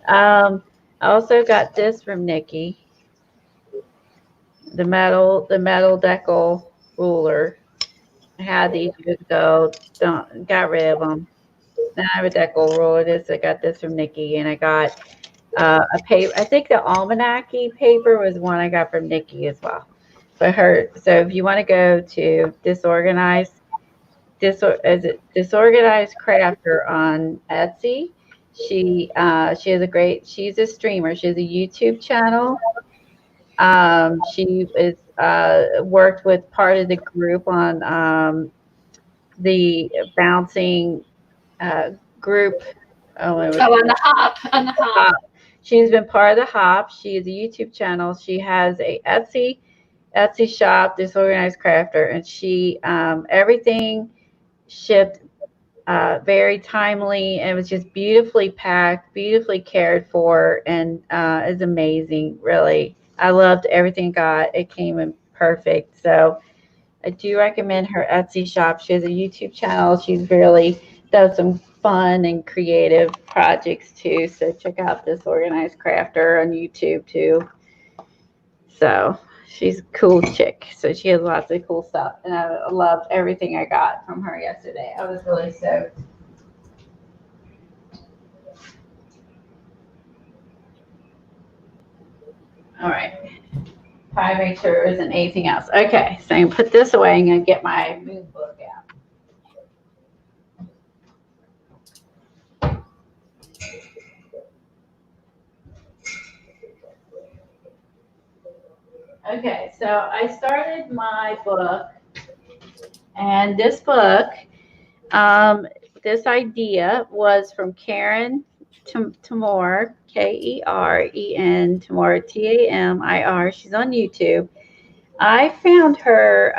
S1: I also got this from Nikki. The metal decal ruler. I had these years ago. Don't got rid of them. Now I have a decal roller. I got this from Nikki, and I got a paper. I think the almanac-y paper was one I got from Nikki as well. So if you want to go to disorganized crafter on Etsy, she has a great. She's a streamer. She has a YouTube channel. She is worked with part of the group on the bouncing group. Oh, what was
S2: Oh,
S1: it?
S2: on the hop, on the hop.
S1: She's been part of the Hop. She has a YouTube channel. She has a Etsy shop, Disorganized Crafter, and she everything shipped very timely. And it was just beautifully packed, beautifully cared for, and is amazing. Really, I loved everything. Got it came in perfect. So I do recommend her Etsy shop. She has a YouTube channel. She's really does some fun and creative projects too. So check out this organized crafter on YouTube too. So she's a cool chick. So she has lots of cool stuff. And I loved everything I got from her yesterday. I was really stoked. All right. Try to make sure there isn't anything else. Okay, so I'm gonna put this away. I'm gonna get my moon book out. Okay, so I started my book, and this book, um, this idea was from Keren Tamir, Keren Tamir, Tamir. She's on YouTube. I found her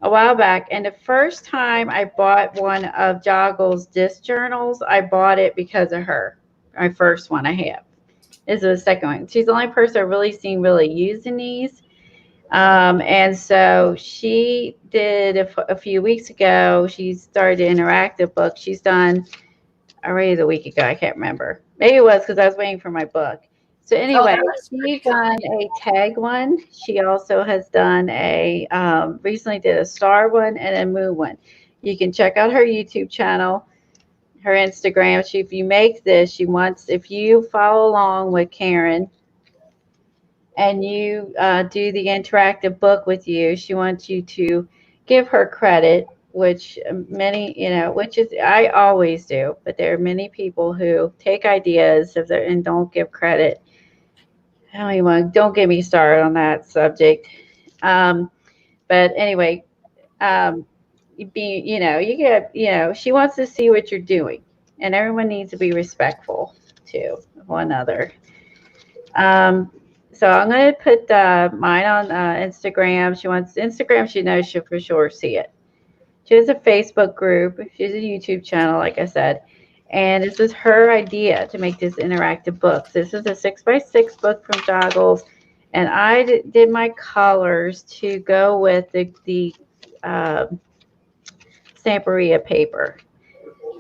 S1: a while back, and the first time I bought one of Joggles' disc journals, I bought it because of her. My first one I have. This is the second one. She's the only person I've really seen really using these. And so she did a few weeks ago, she started an interactive book. She's done already a week ago. I can't remember. Maybe it was because I was waiting for my book. So
S2: Oh,
S1: anyway,
S2: that was
S1: she's
S2: pretty cool.
S1: done a tag one. She also has done a recently did a star one and a moon one. You can check out her YouTube channel, her Instagram. If you make this, if you follow along with Keren and you do the interactive book with you, she wants you to give her credit, which many, which is I always do, but there are many people who take ideas and don't give credit. I don't even don't get me started on that subject. Um, but anyway, um, she wants to see what you're doing, and everyone needs to be respectful to one another. Um, so I'm going to put mine on Instagram. She wants Instagram. She knows she'll for sure see it. She has a Facebook group. She has a YouTube channel, like I said. And this is her idea to make this interactive book. This is a 6x6 book from Joggles. And I did my colors to go with the Stamperia paper.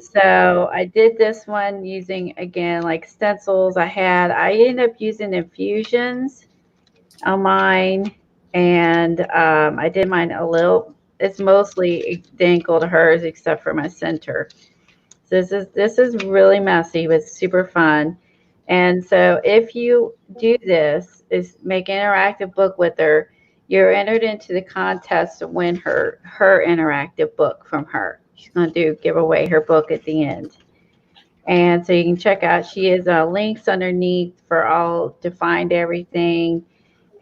S1: So I did this one using, again, like stencils I ended up using infusions on mine, and I did mine a little. It's mostly identical to hers except for my center. So this is really messy, but super fun. And so if you do this, is make an interactive book with her, you're entered into the contest to win her interactive book from her. She's going to give away her book at the end. And so you can check out, she has links underneath for all to find everything,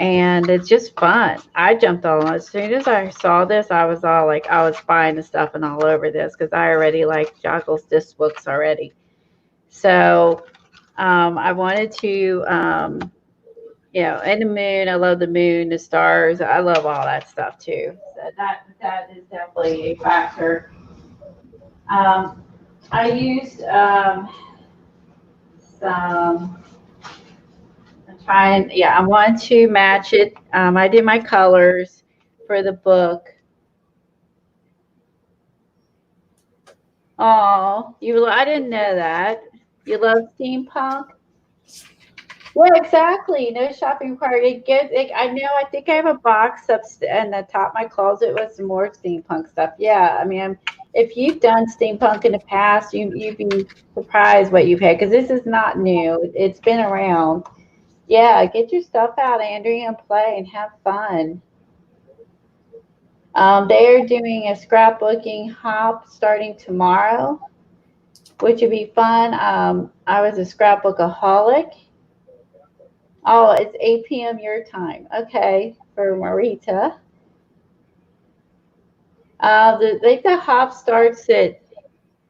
S1: and it's just fun. I jumped all on. As soon as I saw this, I was all like, I was buying the stuff and all over this because I already like Joggles disc books already. So I wanted to, and the moon. I love the moon, the stars. I love all that stuff too. So that is definitely a factor. Um, I used some. I want to match it. I did my colors for the book. Oh, I didn't know that. You love steampunk? Yeah, exactly. No shopping required. I know. I think I have a box up in the top of my closet with some more steampunk stuff. Yeah, I mean, if you've done steampunk in the past, you'd be surprised what you've had because this is not new. It's been around. Yeah, get your stuff out, Andrea, and play and have fun. They are doing a scrapbooking hop starting tomorrow, which would be fun. I was a scrapbookaholic. Oh, it's 8 p.m. your time. Okay, for Marita. The hop starts at,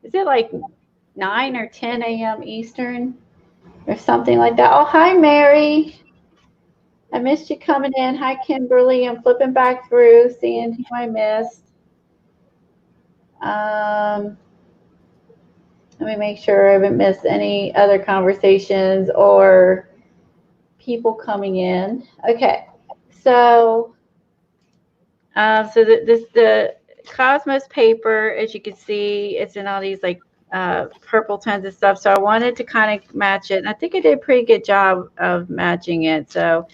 S1: is it like 9 or 10 a.m. Eastern or something like that? Oh, hi, Mary. I missed you coming in. Hi, Kimberly. I'm flipping back through, seeing who I missed. Um, Let me make sure I haven't missed any other conversations or people coming in. Okay, so the Cosmos paper, as you can see, it's in all these like purple tons of stuff. So I wanted to kind of match it. And I think I did a pretty good job of matching it. So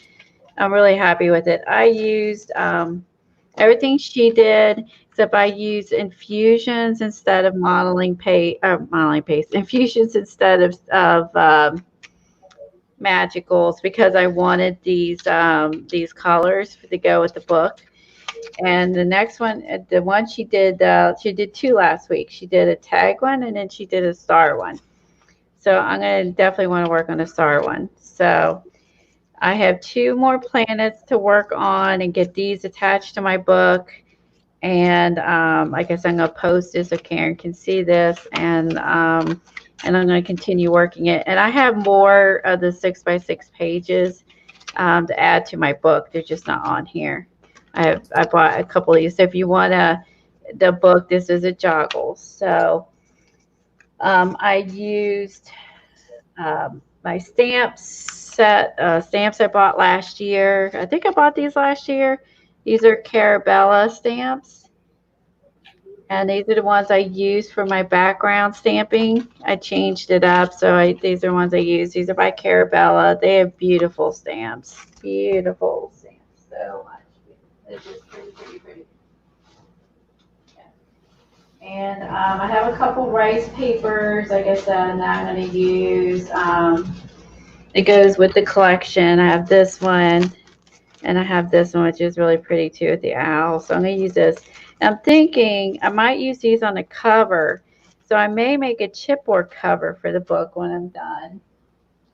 S1: I'm really happy with it. I used everything she did, except I used infusions instead of modeling paste, infusions instead of magicals because I wanted these colors to go with the book. And the next one, the one she did two last week. She did a tag one and then she did a star one. So I'm going to definitely want to work on a star one. So I have two more planets to work on and get these attached to my book. And I guess I'm going to post this so Karen can see this. And I'm going to continue working it. And I have more of the 6x6 pages to add to my book. They're just not on here. I bought a couple of these. So if you want the book, this is a Joggles. So I used my stamps I bought last year. I think I bought these last year. These are Carabella stamps. And these are the ones I use for my background stamping. I changed it up, so these are ones I use. These are by Carabella. They have beautiful stamps. Beautiful stamps. So much. It's just pretty, pretty, pretty. And I have a couple rice papers, like I said, that I'm going to use. It goes with the collection. I have this one, and I have this one, which is really pretty too, with the owl. So I'm going to use this. And I'm thinking I might use these on the cover. So I may make a chipboard cover for the book when I'm done.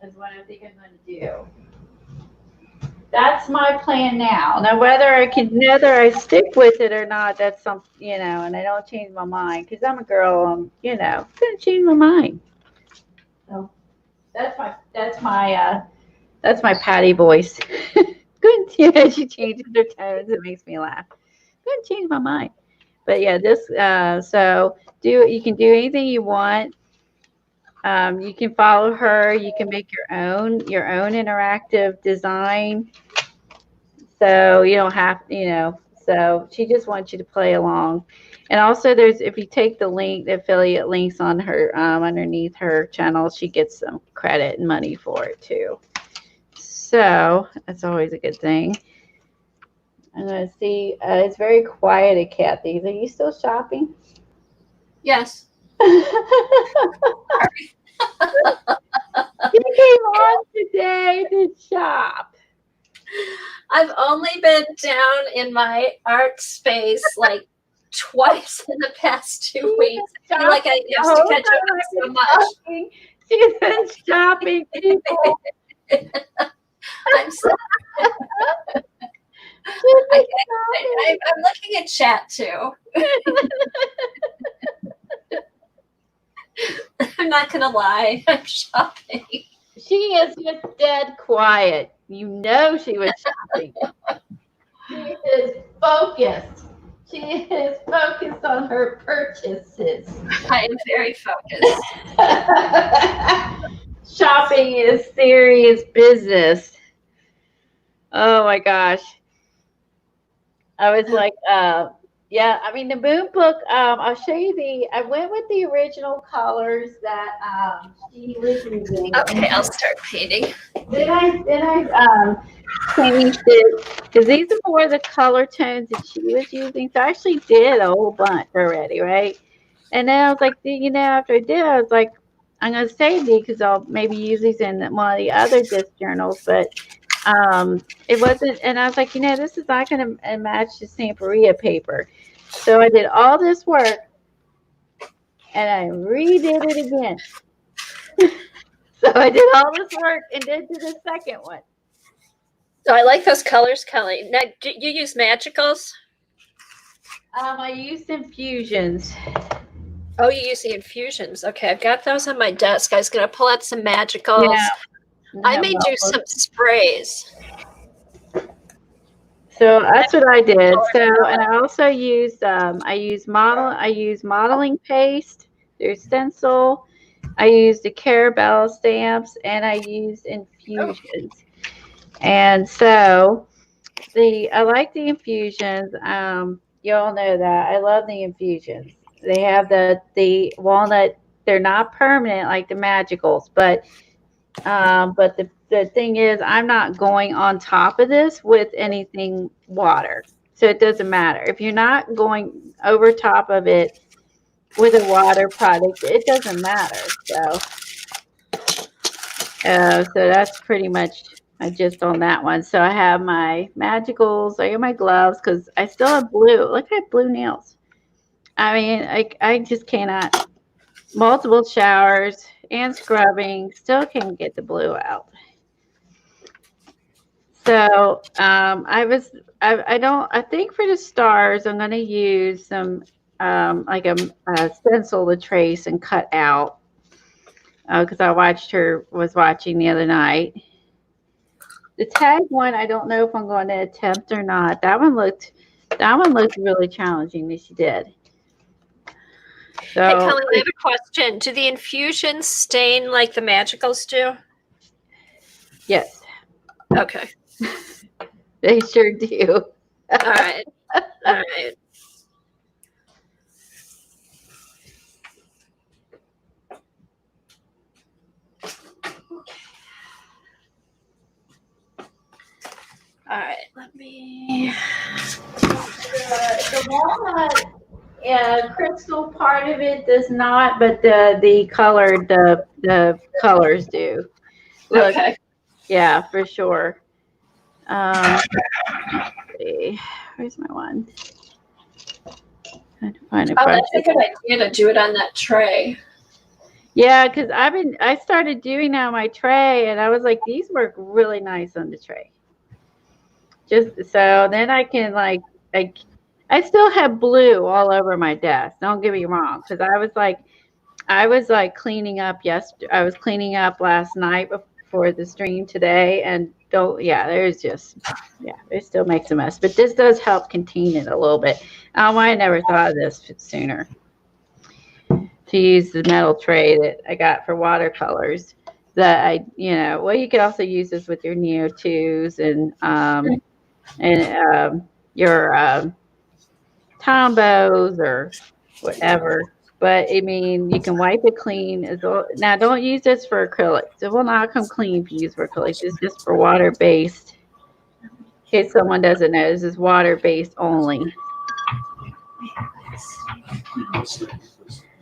S1: Is what I think I'm going to do. That's my plan now. Now, whether I stick with it or not, that's something, and I don't change my mind because I'm a girl. I'm going to change my mind. So that's my Patty voice. Good. Yeah, she changes her tones. It makes me laugh. Couldn't change my mind. But yeah, so you can do anything you want. You can follow her. You can make your own interactive design. So you don't have, so she just wants you to play along. And also if you take the affiliate links on her, underneath her channel, she gets some credit and money for it too. So that's always a good thing. I'm going to see. It's very quiet at Kathy's. Are you still shopping?
S2: Yes.
S1: You came on today to shop.
S2: I've only been down in my art space like twice in the past 2 weeks. I feel like I used to catch up so much.
S1: She's been shopping, people.
S2: I'm sorry. I'm looking at chat too. I'm not gonna lie, I'm shopping.
S1: She is just dead quiet. You know she was shopping. She is focused. She is focused on her purchases.
S2: I am very focused.
S1: Shopping is serious business. Oh my gosh. I was like, Yeah, I mean the moon book. I'll show you the. I went with the original colors that she was using,
S2: Okay, I'll start painting.
S1: then I changed it because these are more the color tones that she was using. So I actually did a whole bunch already, right? And then I was like, after I did, I was like, I'm gonna save these because I'll maybe use these in one of the other disc journals, but it wasn't. And I was like, this is not gonna match the Samperia paper. So I did all this work and I redid it again. So I did all this work and then did the second one.
S2: So I like those colors, Kelly. Now, do you use magicals?
S1: I used infusions.
S2: Oh, you use the infusions. Okay, I've got those on my desk. I was going to pull out some magicals.
S1: Yeah.
S2: I may do some sprays.
S1: So that's what I did. So, and I also used I used modeling paste, there's stencil, I used the Carabelle stamps, and I used infusions. And so I like the infusions. You all know that I love the infusions. They have the walnut. They're not permanent like the magicals, but the thing is, I'm not going on top of this with anything water. So it doesn't matter. If you're not going over top of it with a water product, it doesn't matter. So that's pretty much just on that one. So I have my magicals. I got my gloves because I still have blue. Look, I have blue nails. I mean, I just cannot. Multiple showers and scrubbing still can't get the blue out. So I think for the stars I'm going to use some like a stencil to trace and cut out because I was watching the other night. The tag one I don't know if I'm going to attempt or not. That one looked really challenging that she did. So
S2: hey Kelly, I have a question. Do the infusions stain like the magicals do?
S1: yes.
S2: Okay.
S1: They sure do.
S2: All right. All right. All right, let me.
S1: The walnut crystal part of it does not, but the colored the colors do. Look,
S2: Okay.
S1: yeah, for sure. Let's see, where's my one? Trying to find a
S2: Oh,
S1: brush.
S2: that's a good idea to do it on that tray.
S1: Yeah, because I started doing that on my tray, and I was like, these work really nice on the tray. Just so then I can I still have blue all over my desk. Don't get me wrong, because I was like cleaning up yesterday. I was cleaning up last night before the stream today, and there's it still makes a mess. But this does help contain it a little bit. I never thought of this sooner. To use the metal tray that I got for watercolors. That you could also use this with your Neo 2s and your Tombos or whatever. But I mean, you can wipe it clean as well. Now, don't use this for acrylics. It will not come clean if you use for acrylics. It's just for water based. In case someone doesn't know, this is water based only.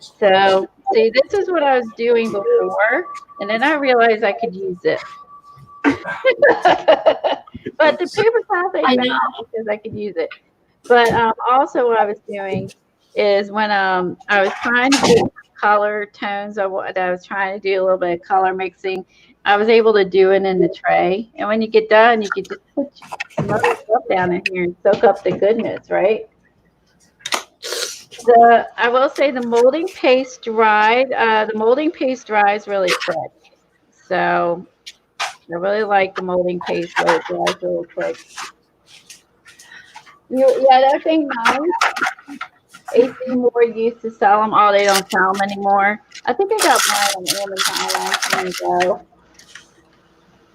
S1: So, see, this is what I was doing before, and then I realized I could use it. But the paper towels I know because I could use it. But also what I was doing is when I was trying to do color tones of what I was trying to do a little bit of color mixing, I was able to do it in the tray. And when you get done, you can just put some other stuff down in here and soak up the goodness, right? I will say the molding paste dried. The molding paste dries really quick. So I really like the molding paste that it dries really quick. That thing nice. AC Moore used to sell them. Oh, they don't sell them anymore. I think I got one on Amazon a long time ago.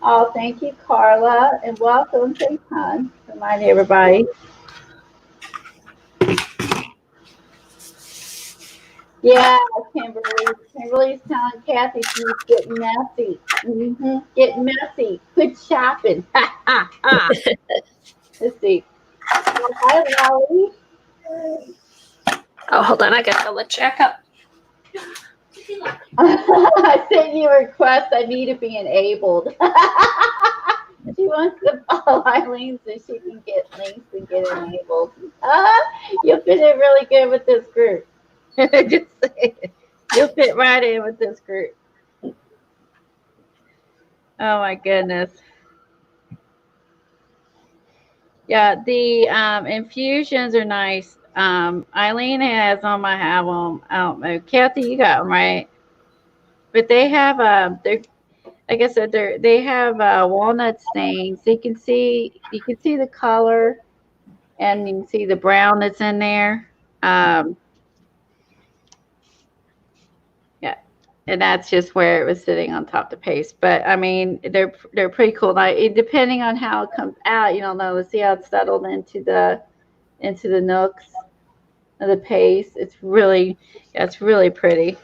S1: Oh, thank you, Carla, and welcome to Con. Remind everybody. Yeah, Kimberly's telling Kathy she needs to get messy. Get messy. Quit shopping. Ha ha ha. Let's see. Oh, hi, Lolly.
S2: Oh, hold on. I got to let Jack up.
S1: I sent you a request. I need to be enabled. She wants to follow Eileen so she can get links and get enabled. You'll fit in really good with this group. Just saying. You'll fit right in with this group. Oh my goodness. Yeah, the infusions are nice. Eileen has on my album. I don't know. Kathy, you got them right. But they have they're like I said, they have walnut stains. So you can see the color, and you can see the brown that's in there. Um, yeah, and that's just where it was sitting on top of the paste. But I mean, they're pretty cool. Like depending on how it comes out, you don't know. Let's see how it's settled into the nooks of the paste. It's really pretty.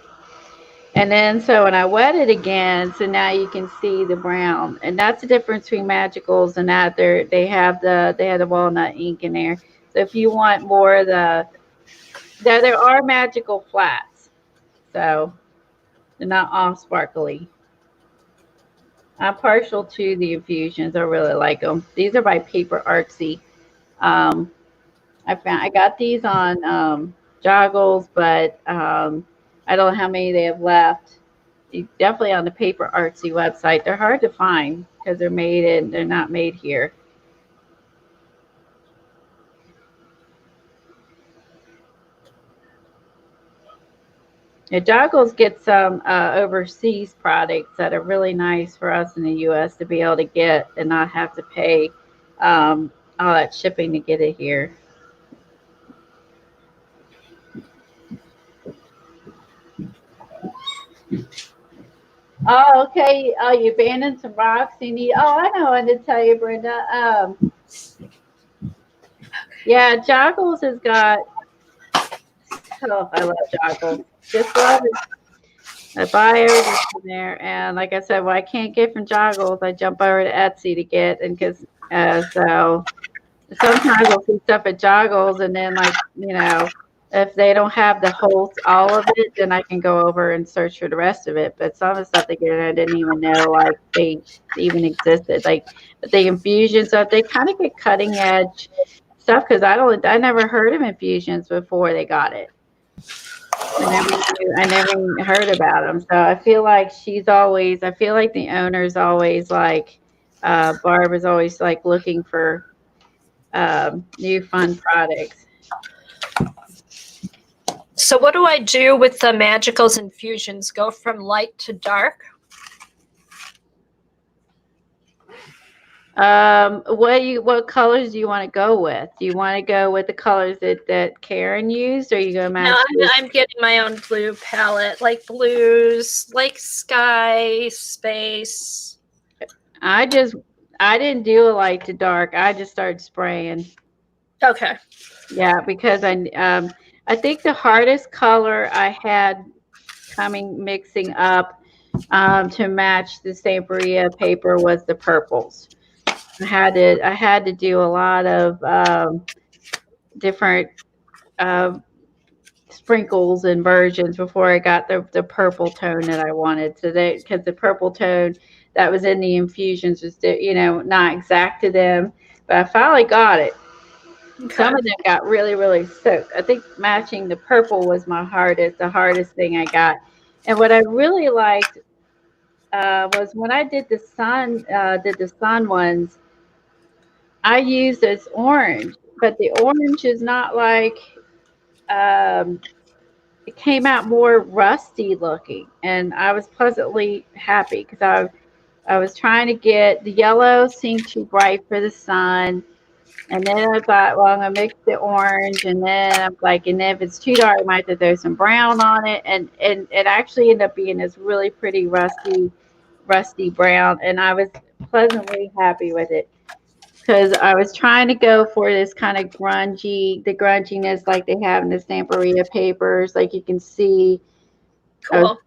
S1: And then so when I wet it again, so now you can see the brown, and that's the difference between magicals and that they have the walnut ink in there. So if you want more of there are magical flats, so they're not all sparkly. I'm partial to the infusions. I really like them. These are by Paper Artsy. Um, I got these on Joggles, but I don't know how many they have left. Definitely on the Paper Artsy website. They're hard to find because they're not made here. Yeah, Joggles gets some overseas products that are really nice for us in the U.S. to be able to get and not have to pay all that shipping to get it here. Oh, okay. Oh, you abandoned some rocks. You need. Oh, I know what to tell you, Brenda. Yeah, Joggles has got. Oh, I love Joggles. Just love it. I buy everything from there, and like I said, what I can't get from Joggles, I jump over to Etsy to get, and because so sometimes I'll see stuff at Joggles, and then if they don't have all of it, then I can go over and search for the rest of it. But some of the stuff they get, I didn't even know like they even existed. Like, but the infusion stuff, they kind of get cutting edge stuff because I never heard of infusions before they got it. I never heard about them. So I feel like I feel like the owner's always like, Barb is always like looking for new fun products.
S2: So what do I do with the magicals infusions? Go from light to dark?
S1: What colors do you want to go with? Do you want to go with the colors that Keren used, or you go match?
S2: No, I'm getting my own blue palette, like blues, like sky, space.
S1: I didn't do a light to dark. I just started spraying.
S2: Okay.
S1: Yeah, because I think the hardest color I had mixing up to match the Sampria paper was the purples. I had to do a lot of different uh, sprinkles and versions before I got the purple tone that I wanted. So because the purple tone that was in the infusions was not exact to them, but I finally got it.
S2: Okay.
S1: Some of them got really, really soaked. I think matching the purple was the hardest thing I got. And what I really liked was when I did the sun ones, I used this orange, but the orange is not like, it came out more rusty looking, and I was pleasantly happy because I was trying to get the yellow seemed too bright for the sun. And then I thought, well, I'm gonna mix the orange, and then I'm like, and then if it's too dark, I might have to throw some brown on it, and it actually ended up being this really pretty rusty brown, and I was pleasantly happy with it. because I was trying to go for this kind of the grunginess like they have in the Stamperia papers. Like you can see,
S2: Cool.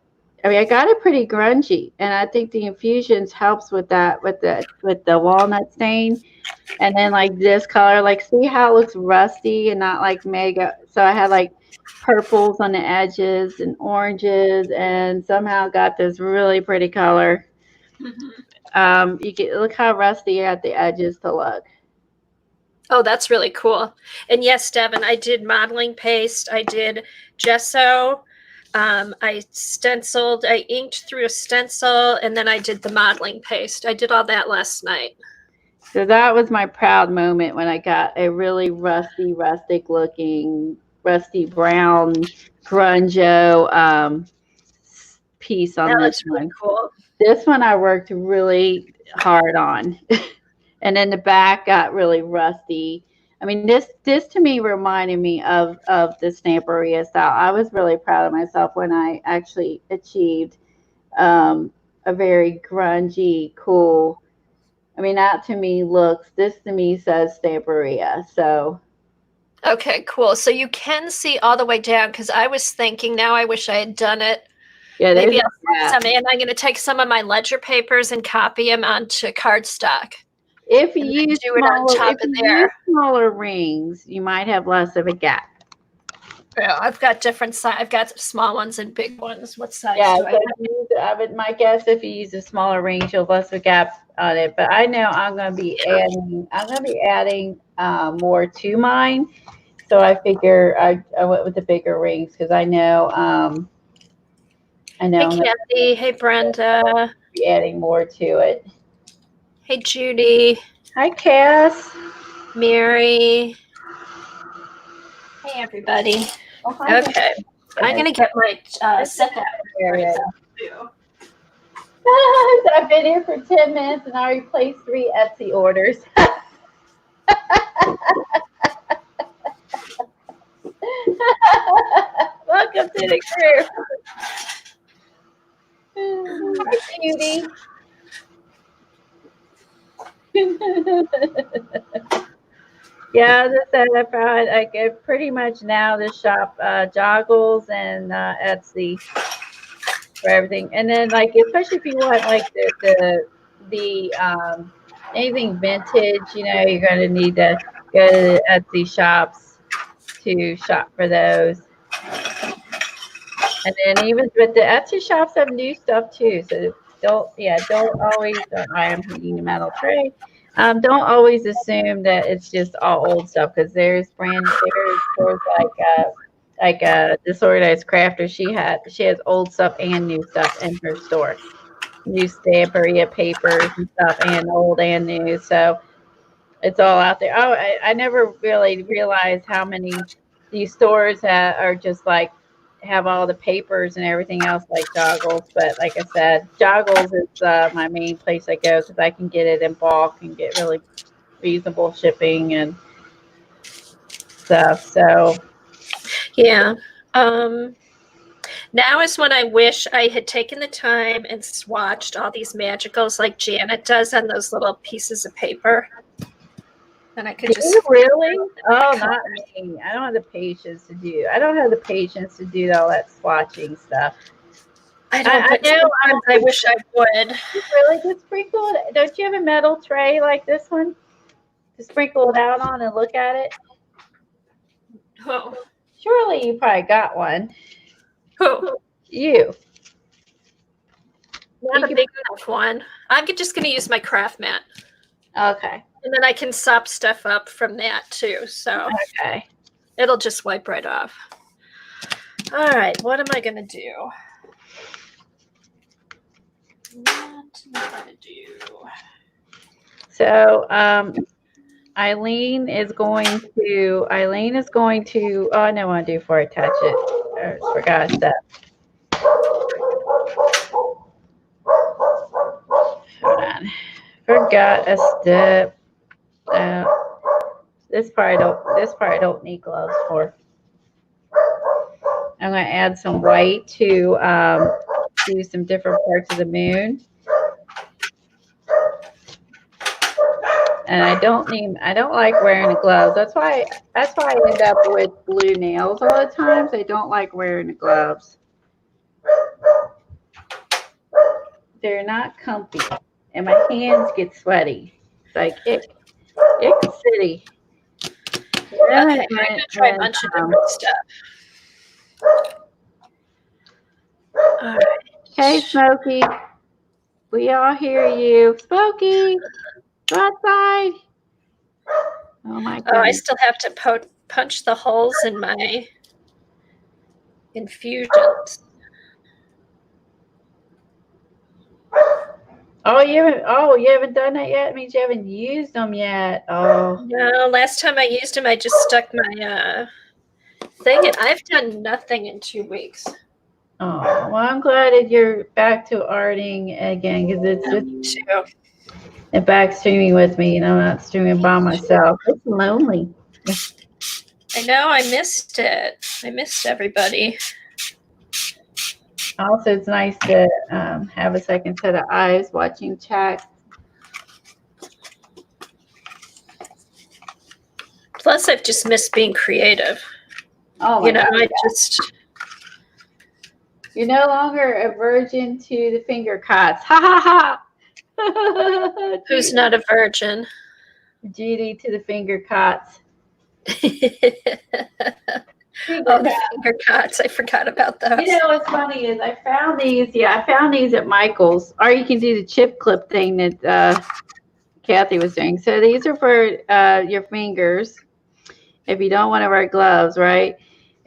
S1: I got it pretty grungy, and I think the infusions helps with that, with the walnut stain. And then like this color, like see how it looks rusty and not like mega. So I had like purples on the edges and oranges, and somehow got this really pretty color. You get look how rusty at the edges to look.
S2: Oh, that's really cool. And yes, Devin, I did modeling paste. I did gesso. I stenciled. I inked through a stencil, and then I did the modeling paste. I did all that last night.
S1: So that was my proud moment when I got a really rusty, rustic looking, rusty brown grunjo piece on
S2: That
S1: this
S2: looks really
S1: one.
S2: cool.
S1: This one I worked really hard on. And then the back got really rusty. I mean, this to me reminded me of the Stamperia style. I was really proud of myself when I actually achieved a very grungy, cool. I mean, that to me looks. This to me says Stamperia. So
S2: Okay, cool. So you can see all the way down because I was thinking now I wish I had done it.
S1: yeah, there's
S2: Maybe I'll put some, and I'm going to take some of my ledger papers and copy them onto cardstock.
S1: if you
S2: And
S1: use
S2: do it on
S1: smaller,
S2: top
S1: if
S2: of
S1: you
S2: there.
S1: use smaller rings, you might have less of a gap.
S2: Yeah, I've got different size. I've got small ones and big ones. What size
S1: Yeah,
S2: do
S1: so
S2: I have?
S1: my guess if you use a smaller rings, you'll less of a gap on it. But I know I'm gonna be adding more to mine. So I figure I went with the bigger rings because I know
S2: Hey,
S1: I'm gonna
S2: Kathy. Hey, Brenda.
S1: be adding more to it.
S2: Hey, Judy.
S1: Hi, Cass.
S2: Mary. Hey, everybody.
S1: Oh, hi.
S2: Okay. I'm going to get my set that
S1: Area.
S2: too.
S1: I've been here for 10 minutes and I already placed 3 Etsy orders. Welcome to the group. Hi, Judy. Yeah, as I said, I get pretty much now to shop Joggles and Etsy for everything. And then like especially if you want like the anything vintage, you're gonna need to go to the Etsy shops to shop for those. And then even but the Etsy shops have new stuff too. So don't always I am heating a metal tray. Don't always assume that it's just all old stuff because there's stores like Disorganized Crafter. She has old stuff and new stuff in her store. New Stamperia papers and stuff and old and new. So it's all out there. Oh, I never really realized how many these stores are just like have all the papers and everything else like Joggles. But like I said, Joggles is my main place I go because I can get it in bulk and get really reasonable shipping and stuff. So
S2: Yeah. Now is when I wish I had taken the time and swatched all these magicals like Janet does on those little pieces of paper. And I could
S1: do
S2: just
S1: you really? Oh, not me. I don't have the patience to do. I don't have the patience to do all that swatching stuff.
S2: I don't.
S1: I
S2: But
S1: know.
S2: sometimes I wish I would.
S1: Really just sprinkle it. Don't you have a metal tray like this one to sprinkle it out on and look at it?
S2: Oh.
S1: Surely you probably got one.
S2: Who?
S1: You.
S2: Not a big enough one. I'm just going to use my craft mat.
S1: Okay.
S2: And then I can sop stuff up from that too. So
S1: Okay.
S2: it'll just wipe right off. All right. What am I going to do? What am I going to do?
S1: So Eileen is going to oh I know what I do before I touch it. I forgot a step. Hold on. Forgot a step. This part I don't need gloves for. I'm going to add some white to do some different parts of the moon. and I don't like wearing the gloves. That's why I end up with blue nails all the times. I don't like wearing the gloves. They're not comfy, and my hands get sweaty. It's like ick city.
S2: Okay, I'm gonna try a bunch of different stuff. All right.
S1: Okay, Smokey. We all hear you. Smokey, go outside. Oh my God.
S2: Oh, I still have to punch the holes in my infusions.
S1: Oh, you haven't done that yet? It means you haven't used them yet. Oh.
S2: No, last time I used them, I just stuck my thing, and I've done nothing in 2 weeks.
S1: Oh, well, I'm glad that you're back to arting again, because it's just and back streaming with me, and I'm not streaming by myself. It's lonely.
S2: I know, I missed it. I missed everybody.
S1: Also, it's nice to have a second set of eyes watching chat.
S2: Plus, I've just missed being creative.
S1: Oh my God, you're no longer a virgin to the finger cuts. Ha ha ha.
S2: Who's not a virgin?
S1: Judy to the finger cuts.
S2: Oh, the finger cuts. I forgot about those.
S1: You know what's funny is I found these. Yeah, I found these at Michael's. Or you can do the chip clip thing that Kathy was doing. So these are for your fingers if you don't want to wear gloves, right?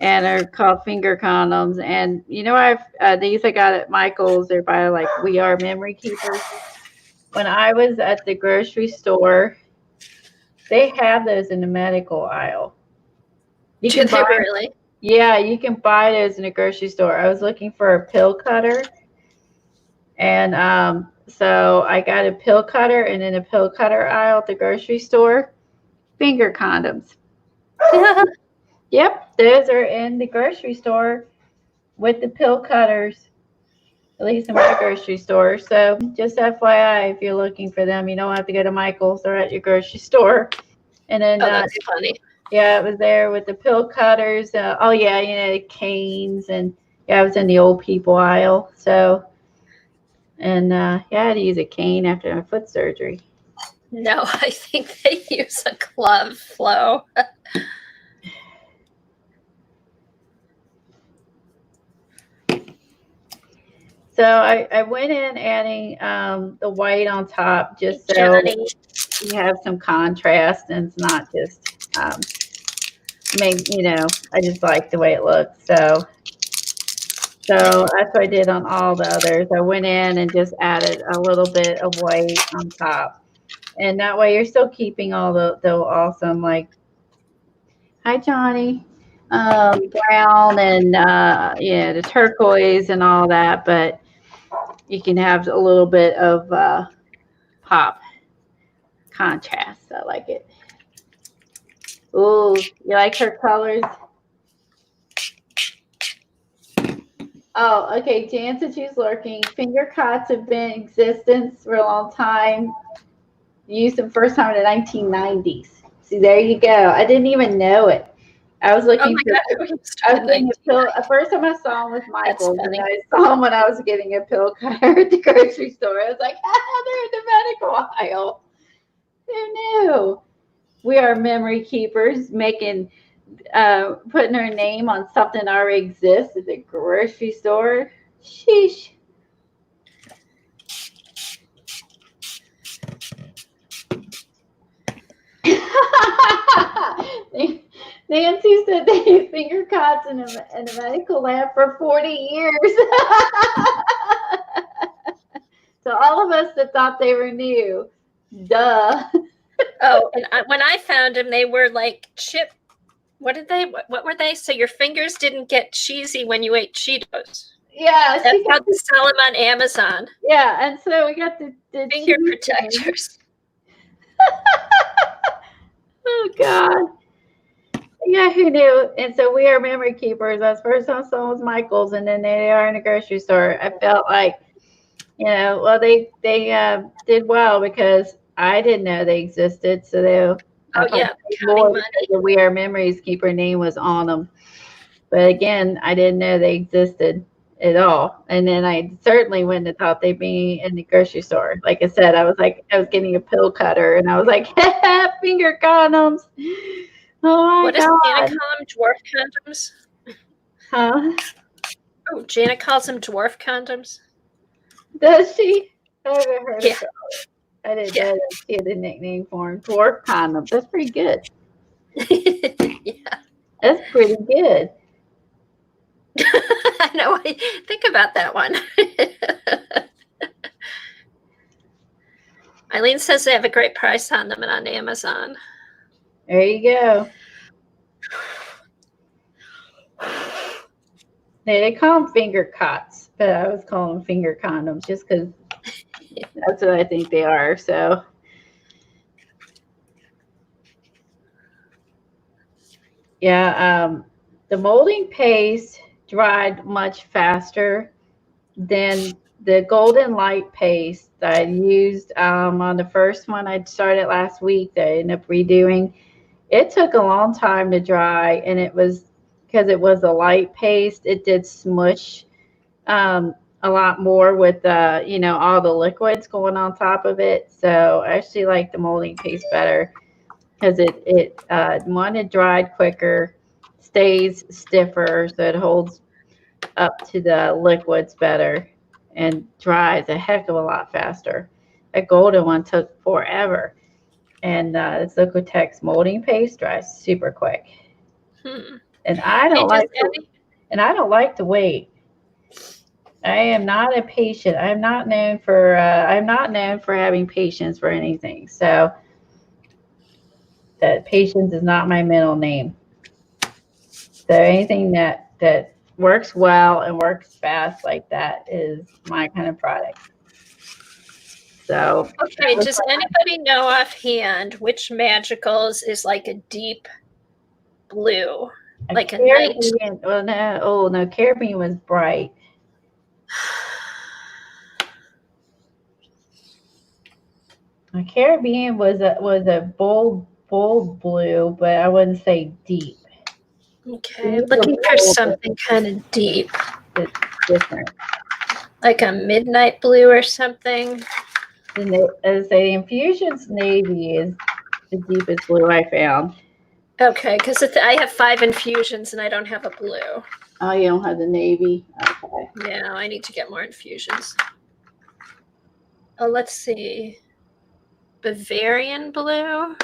S1: And they're called finger condoms. And you know, these I got at Michael's. They're by like We Are Memory Keepers. When I was at the grocery store, they have those in the medical aisle. You can buy,
S2: really?
S1: Yeah, you can buy those in a grocery store. I was looking for a pill cutter, and so I got a pill cutter, and in a pill cutter aisle at the grocery store, finger condoms. Yep, those are in the grocery store with the pill cutters, at least in my grocery store. So just FYI, if you're looking for them, you don't have to go to Michael's. They're at your grocery store. And then
S2: that's funny.
S1: Yeah, it was there with the pill cutters. Oh yeah, the canes, and yeah, I was in the old people aisle. So, and yeah, I had to use a cane after my foot surgery.
S2: No, I think they use a glove, Flo.
S1: So I went in adding the white on top just so you have some contrast and it's not just I just like the way it looks. So that's what I did on all the others. I went in and just added a little bit of white on top. And that way you're still keeping all the awesome, like, hi Johnny, brown and the turquoise and all that, but you can have a little bit of pop contrast. I like it. Ooh, you like her colors? Oh, okay. Jan said she's lurking. Finger cots have been in existence for a long time. Used them first time in the 1990s. See, there you go. I didn't even know it. I was looking I was getting a pill. The first time I saw him was Michael, and I saw him when I was getting a pill cutter at the grocery store. I was like, they're in the medical aisle. Who knew? We are memory keepers, putting our name on something that already exists at the grocery store. Sheesh. Nancy said they used finger cots in a medical lab for 40 years. So all of us that thought they were new, duh.
S2: Oh, and when I found them, they were like chip. What were they? So your fingers didn't get cheesy when you ate Cheetos.
S1: Yeah.
S2: That's how they sell them on Amazon.
S1: Yeah, and so we got the
S2: finger protectors.
S1: Oh, God. Yeah, who knew? And so we are memory keepers. That's first time I saw was Michael's, and then they are in a grocery store. I felt like, well, they did well because I didn't know they existed. So I
S2: Oh
S1: thought
S2: yeah, counting
S1: Lloyd,
S2: money.
S1: the We Are Memories Keeper name was on them. But again, I didn't know they existed at all. And then I certainly wouldn't have thought they'd be in the grocery store. Like I said, I was getting a pill cutter and I was like, finger condoms. Oh my
S2: What does Janet
S1: God.
S2: call them? Dwarf condoms?
S1: Huh?
S2: Oh, Janet calls them dwarf condoms.
S1: Does she? I haven't heard
S2: Yeah,
S1: her call it. I didn't
S2: yeah.
S1: know that she had a nickname for him. Dwarf condoms. That's pretty good.
S2: Yeah.
S1: That's pretty good.
S2: I know. Think about that one. Eileen says they have a great price on them and on Amazon.
S1: There you go. They call them finger cots, but I was calling them finger condoms just because that's what I think they are. So, yeah, the molding paste dried much faster than the golden light paste that I used on the first one I started last week that I ended up redoing. It took a long time to dry, and it was because it was a light paste. It did smush a lot more with all the liquids going on top of it. So I actually like the molding paste better because one, it dried quicker, stays stiffer, so it holds up to the liquids better, and dries a heck of a lot faster. That golden one took forever, and this Liquitex molding paste dries super quick.
S2: Hmm.
S1: And I
S2: Hey,
S1: don't like to wait. I am not a patient. I'm not known for having patience for anything. So that patience is not my middle name. So anything that works well and works fast like that is my kind of product. So
S2: Okay, does anybody know offhand which magicals is like a deep blue? Like a night.
S1: Caribbean. Well, no, oh no, Caribbean was bright. A Caribbean was a bold blue, but I wouldn't say deep.
S2: Okay, I'm looking for something kind of deep.
S1: It's different.
S2: Like a midnight blue or something.
S1: As I say, Infusion's navy is the deepest blue I found.
S2: Okay, because I have 5 infusions and I don't have a blue.
S1: Oh, you don't have the navy? Okay.
S2: Yeah, I need to get more infusions. Oh, let's see. Bavarian blue.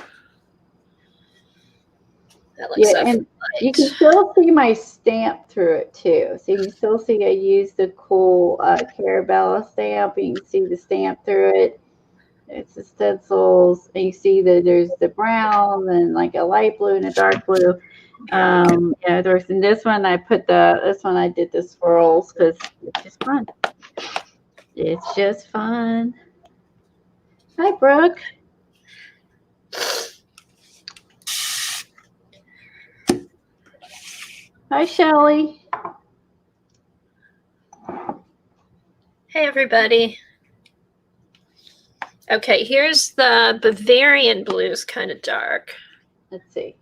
S2: That looks
S1: And
S2: light.
S1: you can still see my stamp through it too. So you can still see I used the cool Carabella stamp. You can see the stamp through it. It's the stencils. And you see that there's the brown and like a light blue and a dark blue. There's in this one I did the swirls because it's just fun. It's just fun. Hi, Brooke. Hi, Shelly.
S2: Hey, everybody. Okay, here's the Bavarian blues, kind of dark.
S1: Let's see.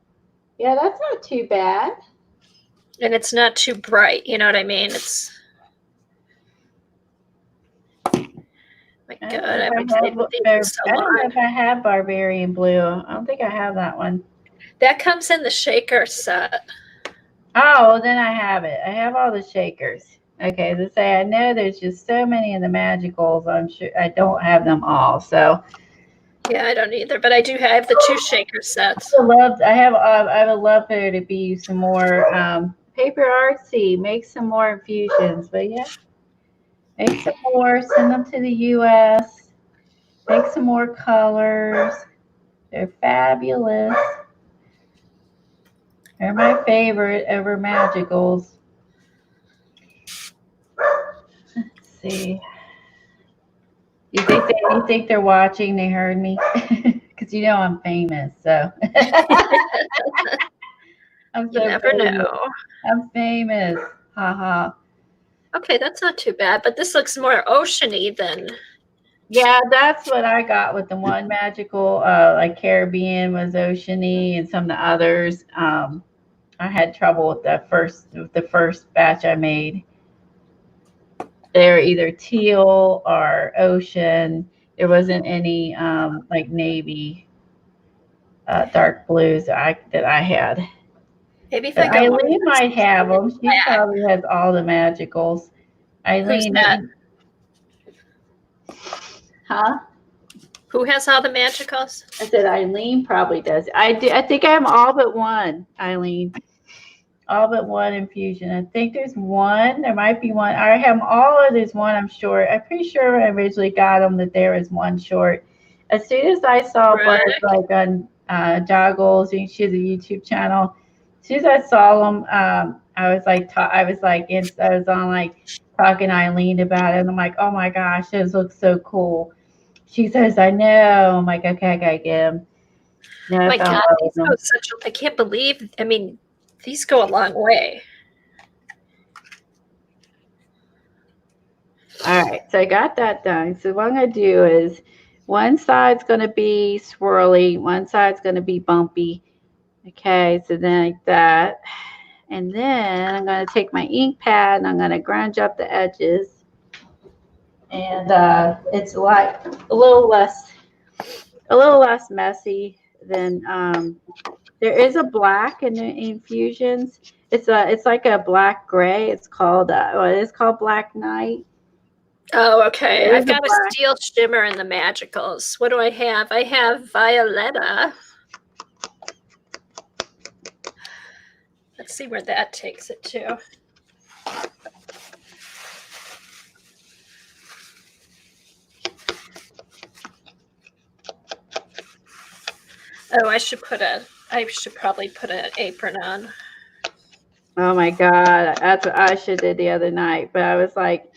S1: Yeah, that's not too bad.
S2: And it's not too bright, you know what I mean? It's... My God, I don't know
S1: if I have Bavarian blue. I don't think I have that one.
S2: That comes in the shaker set.
S1: Oh, then I have it. I have all the shakers. Okay, as I say, I know there's just so many in the magicals. I'm sure I don't have them all. So
S2: yeah, I don't either, but I do have the 2 shaker sets.
S1: I would love there to be some more paper artsy. Make some more infusions, but yeah, make some more. Send them to the U.S. Make some more colors. They're fabulous. They're my favorite over magicals. Let's see. You think they're watching? They heard me because I'm famous. So
S2: You never know.
S1: I'm famous. Haha.
S2: Okay, that's not too bad, but this looks more oceany than.
S1: Yeah, that's what I got with the one magical. Like Caribbean was oceany, and some of the others. I had trouble with the first batch I made. They were either teal or ocean. There wasn't any like navy, dark blues that I had.
S2: Maybe if I
S1: But
S2: go look
S1: Eileen
S2: at
S1: might have
S2: the
S1: them. She
S2: back.
S1: probably has all the magicals.
S2: Who's
S1: Eileen,
S2: that?
S1: huh?
S2: Who has all the magicals?
S1: I said Eileen probably does. I do. I think I have all but one, Eileen. All but one infusion. I think there's one. There might be one. I have them all, or there's one I'm short. I'm pretty sure when I originally got them that there was one short. As soon as I saw Buzz
S2: Right.
S1: like on Joggles, and she has a YouTube channel. As soon as I saw them, I was like, I was on like talking to Eileen about it, and I'm like, oh my gosh, those look so cool. She says, I know. I'm like, okay, I gotta get them. No, I
S2: My
S1: found
S2: God,
S1: all of
S2: these
S1: them.
S2: go I can't believe, I mean, these go a long way.
S1: All right, so I got that done. So what I'm going to do is one side's going to be swirly, one side's going to be bumpy. Okay, so then like that. And then I'm going to take my ink pad and I'm going to grunge up the edges. And it's like a little less messy than there is a black in the infusions. It's like a black gray. It's called it's called Black Night.
S2: Oh, okay.
S1: There
S2: I've
S1: is a
S2: got a
S1: black.
S2: steel shimmer in the magicals. What do I have? I have Violetta. Let's see where that takes it to. Oh, I should probably put an apron on.
S1: Oh my God, that's what I should did the other night. But I was like,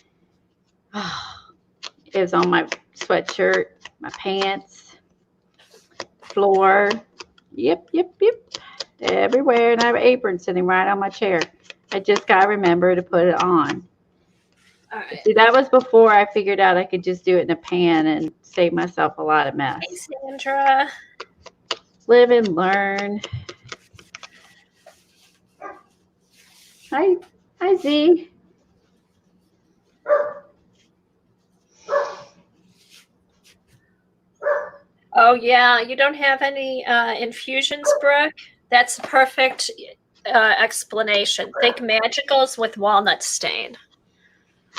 S1: it was on my sweatshirt, my pants, floor. Yep. Everywhere. And I have an apron sitting right on my chair. I just got to remember to put it on.
S2: All right.
S1: See, that was before I figured out I could just do it in a pan and save myself a lot of mess.
S2: Hey, Sandra.
S1: Live and learn. Hi, Z.
S2: Oh, yeah. You don't have any infusions, Brooke? That's a perfect explanation. Think magicals with walnut stain.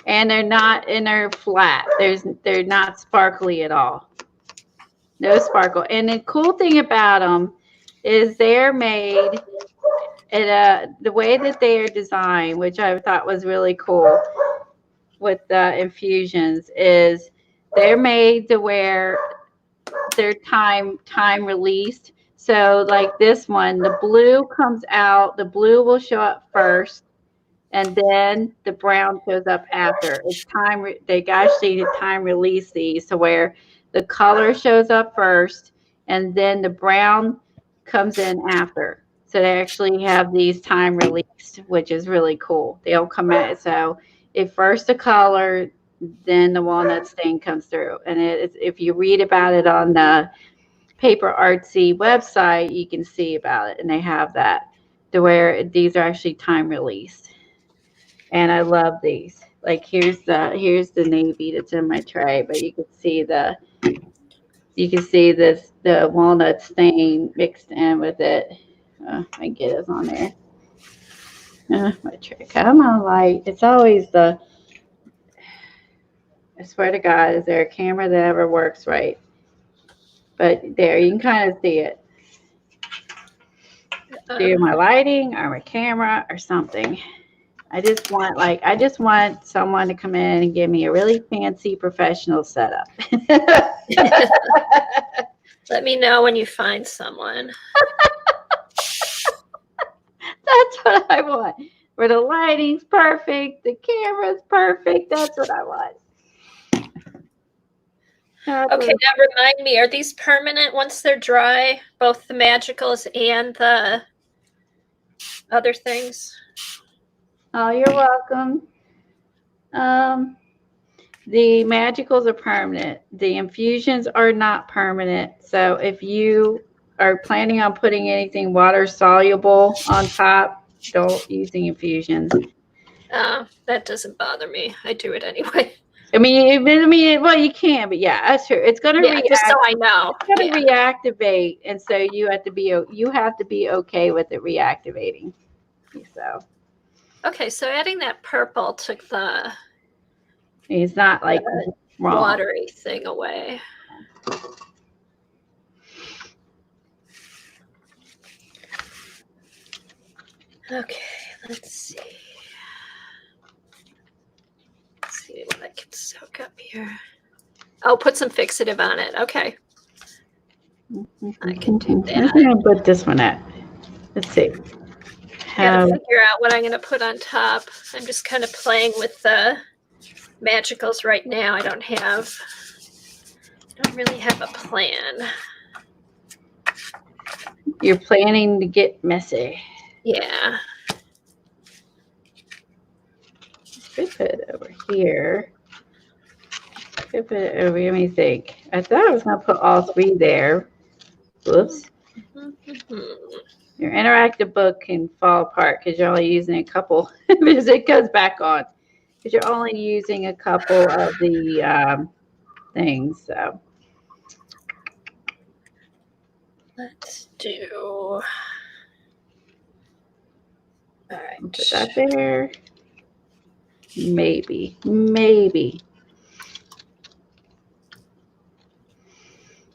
S1: And they're flat. They're not sparkly at all. No sparkle. And the cool thing about them is they're made the way that they are designed, which I thought was really cool with the infusions, is they're made to where they're time released. So like this one, the blue comes out, the blue will show up first, and then the brown shows up after. It's time. They actually time release these to where the color shows up first, and then the brown comes in after. So they actually have these time released, which is really cool. They'll come out. So if first the color, then the walnut stain comes through. And if you read about it on the Paper Artsy website, you can see about it, and they have that to where these are actually time released. And I love these. Like here's the navy that's in my tray, but you can see the walnut stain mixed in with it. I get it on there. My tray. Come on, light. It's always I swear to God, is there a camera that ever works right? But there, you can kind of see it. Do my lighting or my camera or something. I just want someone to come in and give me a really fancy professional setup.
S2: Let me know when you find someone.
S1: That's what I want. Where the lighting's perfect, the camera's perfect. That's what I want.
S2: Okay, now remind me, are these permanent once they're dry? Both the magicals and the other things?
S1: Oh, you're welcome. The magicals are permanent. The infusions are not permanent. So if you are planning on putting anything water soluble on top, don't use the infusions.
S2: That doesn't bother me. I do it anyway.
S1: Well, you can, but yeah, that's true. It's going to react.
S2: Just so I know.
S1: It's going to reactivate, and so you have to be okay with it reactivating. So.
S2: Okay, so adding that purple took the.
S1: It's not like wrong.
S2: Watery thing away. Okay, let's see. Let's see what I can soak up here. Oh, put some fixative on it. Okay. I can do that.
S1: I'm going to put this one at. Let's see.
S2: I gotta figure out what I'm going to put on top. I'm just kind of playing with the magicals right now. I don't really have a plan.
S1: You're planning to get messy.
S2: Yeah.
S1: Could put it over here. Could put it over here. Let me think. I thought I was going to put all three there. Whoops. Your interactive book can fall apart because you're only using a couple. Because it goes back on. Because you're only using a couple of the things. So
S2: let's do. All right.
S1: Put that there. Maybe.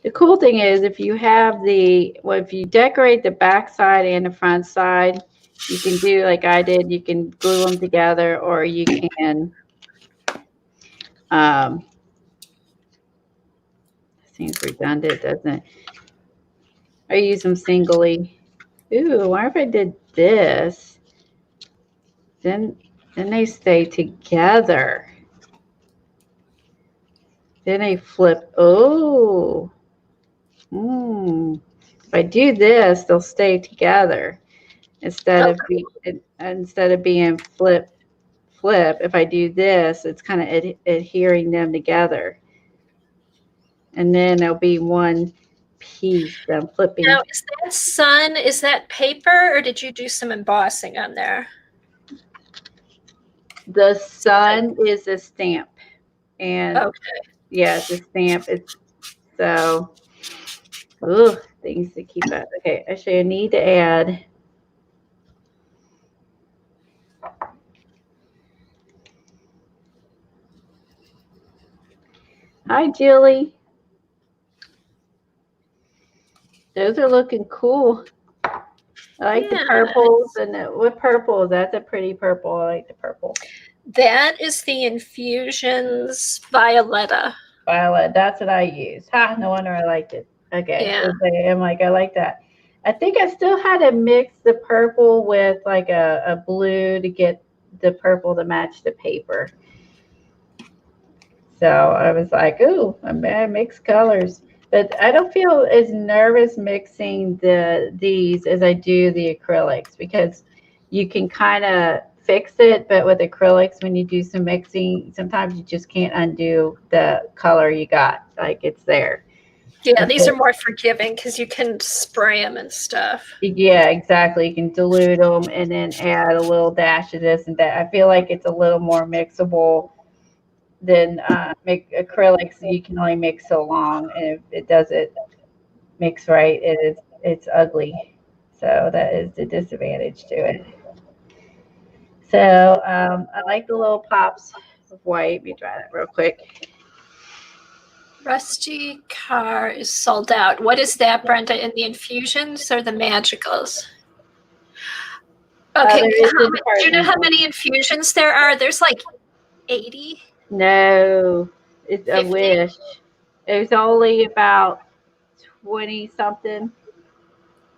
S1: The cool thing is if you decorate the back side and the front side, you can do like I did. You can glue them together, or you can. Seems redundant, doesn't it? I use them singly. Ooh, I wonder if I did this. Then they stay together. Then they flip. Oh. If I do this, they'll stay together instead of being flip. If I do this, it's kind of adhering them together, and then there'll be one piece that I'm flipping.
S2: Now, is that sun? Is that paper, or did you do some embossing on there?
S1: The sun is a stamp, and yeah, it's a stamp. It's so. Ooh, things to keep up. Okay, actually, I need to add. Hi, Jilly. Those are looking cool. I like the purples. And what purple? That's a pretty purple. I like the purple.
S2: That is the Infusion's Violetta.
S1: Violet. That's what I use. Ha, no wonder I liked it. Okay.
S2: Yeah.
S1: I'm like, I like that. I think I still had to mix the purple with like a blue to get the purple to match the paper. So I was like, ooh, I mix colors. But I don't feel as nervous mixing these as I do the acrylics, because you can kind of fix it. But with acrylics, when you do some mixing, sometimes you just can't undo the color you got. Like it's there.
S2: Yeah, these are more forgiving because you can spray them and stuff.
S1: Yeah, exactly. You can dilute them and then add a little dash of this and that. I feel like it's a little more mixable than make acrylics. You can only mix so long, and if it doesn't mix right, it's ugly. So that is the disadvantage to it. So I like the little pops of white. Let me try that real quick.
S2: Rusty Car is sold out. What is that, Brenda, in the Infusions or the Magicals? Okay, do you know how many Infusions there are? There's like 80.
S1: No, it's 50? A wish. There's only about 20 something.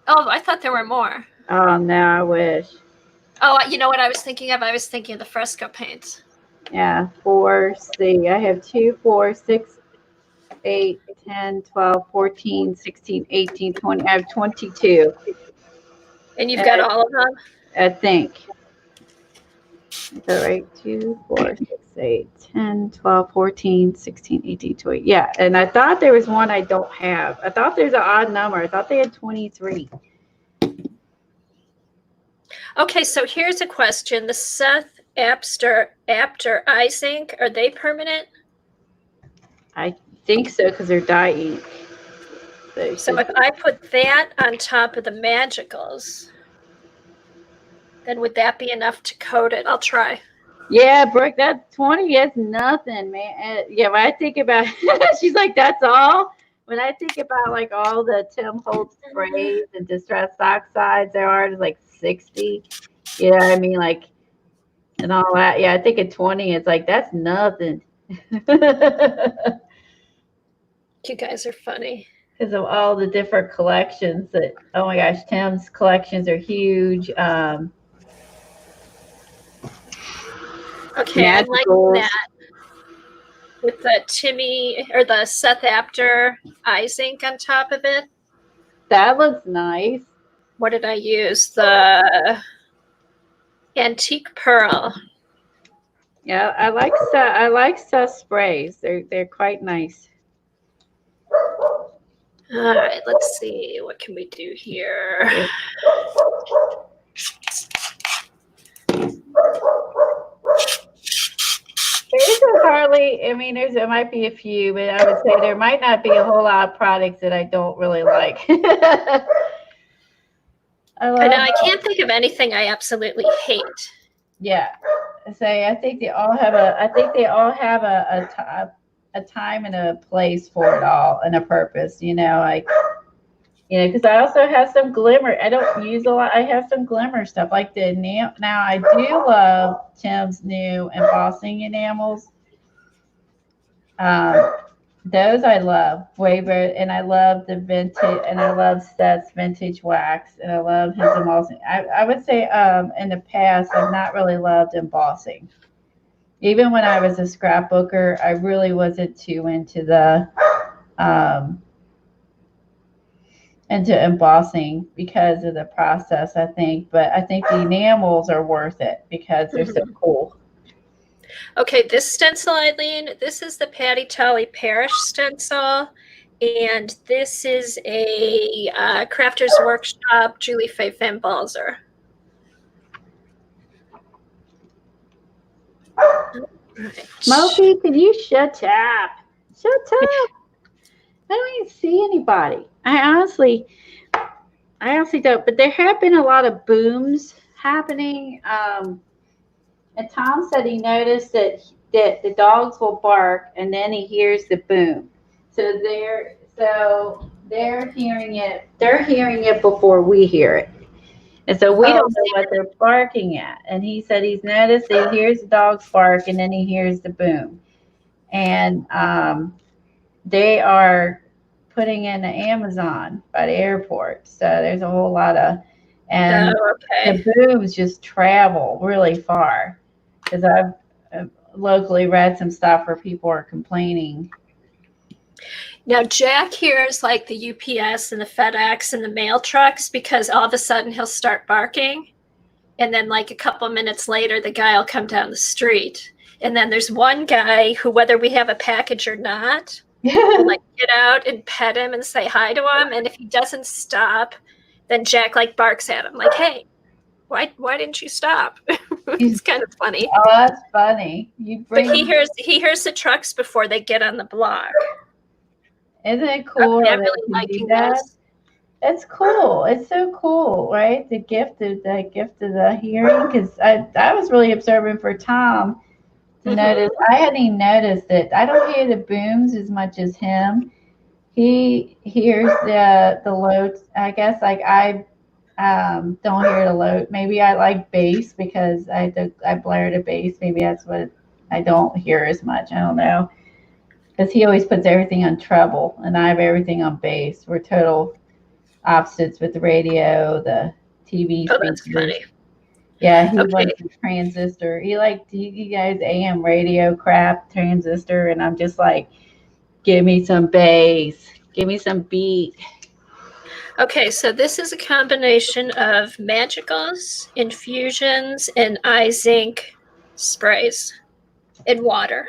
S2: Oh, I thought there were more.
S1: Oh no, I wish.
S2: Oh, you know what I was thinking of? I was thinking of the fresco paints.
S1: Yeah, 4. See, I have 2, 4, 6, 8, 10, 12, 14, 16, 18, 20. I have 22.
S2: And you've got all of them?
S1: I think. So right, 2, 4, 6, 8, 10, 12, 14, 16, 18, 20. Yeah, and I thought there was one I don't have. I thought there's an odd number. I thought they had 23.
S2: Okay, so here's a question. The Seth Apter eye zinc, are they permanent?
S1: I think so because they're dye ink.
S2: So if I put that on top of the magicals, then would that be enough to coat it? I'll try.
S1: Yeah, Brooke, that 20 is nothing, man. Yeah, when I think about she's like, that's all. When I think about like all the Tim Holtz sprays and distressed oxides there are, it's like 60. You know what I mean? Like, and all that. Yeah, I think at 20, it's like, that's nothing.
S2: You guys are funny.
S1: Because of all the different collections that, oh my gosh, Tim's collections are huge.
S2: Okay, I like that with the Timmy or the Seth Apter eye zinc on top of it.
S1: That looks nice.
S2: What did I use? The Antique Pearl.
S1: Yeah, I like Seth sprays. They're quite nice.
S2: All right, let's see. What can we do here?
S1: There's hardly, I mean, there might be a few, but I would say there might not be a whole lot of products that I don't really like.
S2: I can't think of anything I absolutely hate.
S1: Yeah. Say, I think they all have a time and a place for it all and a purpose, like, because I also have some glimmer. I don't use a lot. I have some glimmer stuff like the now I do love Tim's new embossing enamels. Those I love way better, and I love the vintage, and I love Seth's vintage wax, and I love his embossing. I would say in the past I've not really loved embossing. Even when I was a scrapbooker, I really wasn't too into the into embossing because of the process, I think. But I think the enamels are worth it because they're so cool.
S2: Okay, this stencil, Eileen, this is the Patty Tully Parish stencil. And this is a Crafter's Workshop Julie Faye Van Balzer.
S1: Right. Smokey, can you shut up? Shut up. I don't even see anybody. I honestly don't. But there have been a lot of booms happening. And Tom said he noticed that the dogs will bark and then he hears the boom. So they're hearing it. They're hearing it before we hear it. And so we don't know what they're barking at. And he said he's noticed that he hears the dogs bark and then he hears the boom. And they are putting in the Amazon by the airport. So there's a whole lot of, and the booms just travel really far. Because I've locally read some stuff where people are complaining.
S2: Now, Jack hears like the UPS and the FedEx and the mail trucks because all of a sudden he'll start barking. And then like a couple minutes later, the guy will come down the street. And then there's one guy who, whether we have a package or not, will like get out and pet him and say hi to him. And if he doesn't stop, then Jack like barks at him like, hey, why didn't you stop? It's kind of funny.
S1: Oh, that's funny.
S2: But he hears the trucks before they get on the block.
S1: Isn't it cool?
S2: I'm really liking this.
S1: It's cool. It's so cool, right? The gift of the hearing. Because I was really observing for Tom to notice. I hadn't even noticed it. I don't hear the booms as much as him. He hears the low. I guess like I don't hear the low. Maybe I like bass because I blare the bass. Maybe that's what I don't hear as much. I don't know. Because he always puts everything on treble, and I have everything on bass. We're total opposites with the radio, the TV.
S2: Oh, that's funny.
S1: Yeah, he likes the transistor. He liked you guys AM radio crap, transistor, and I'm just like, give me some bass, give me some beat.
S2: Okay, so this is a combination of magicals, infusions, and eye zinc sprays in water.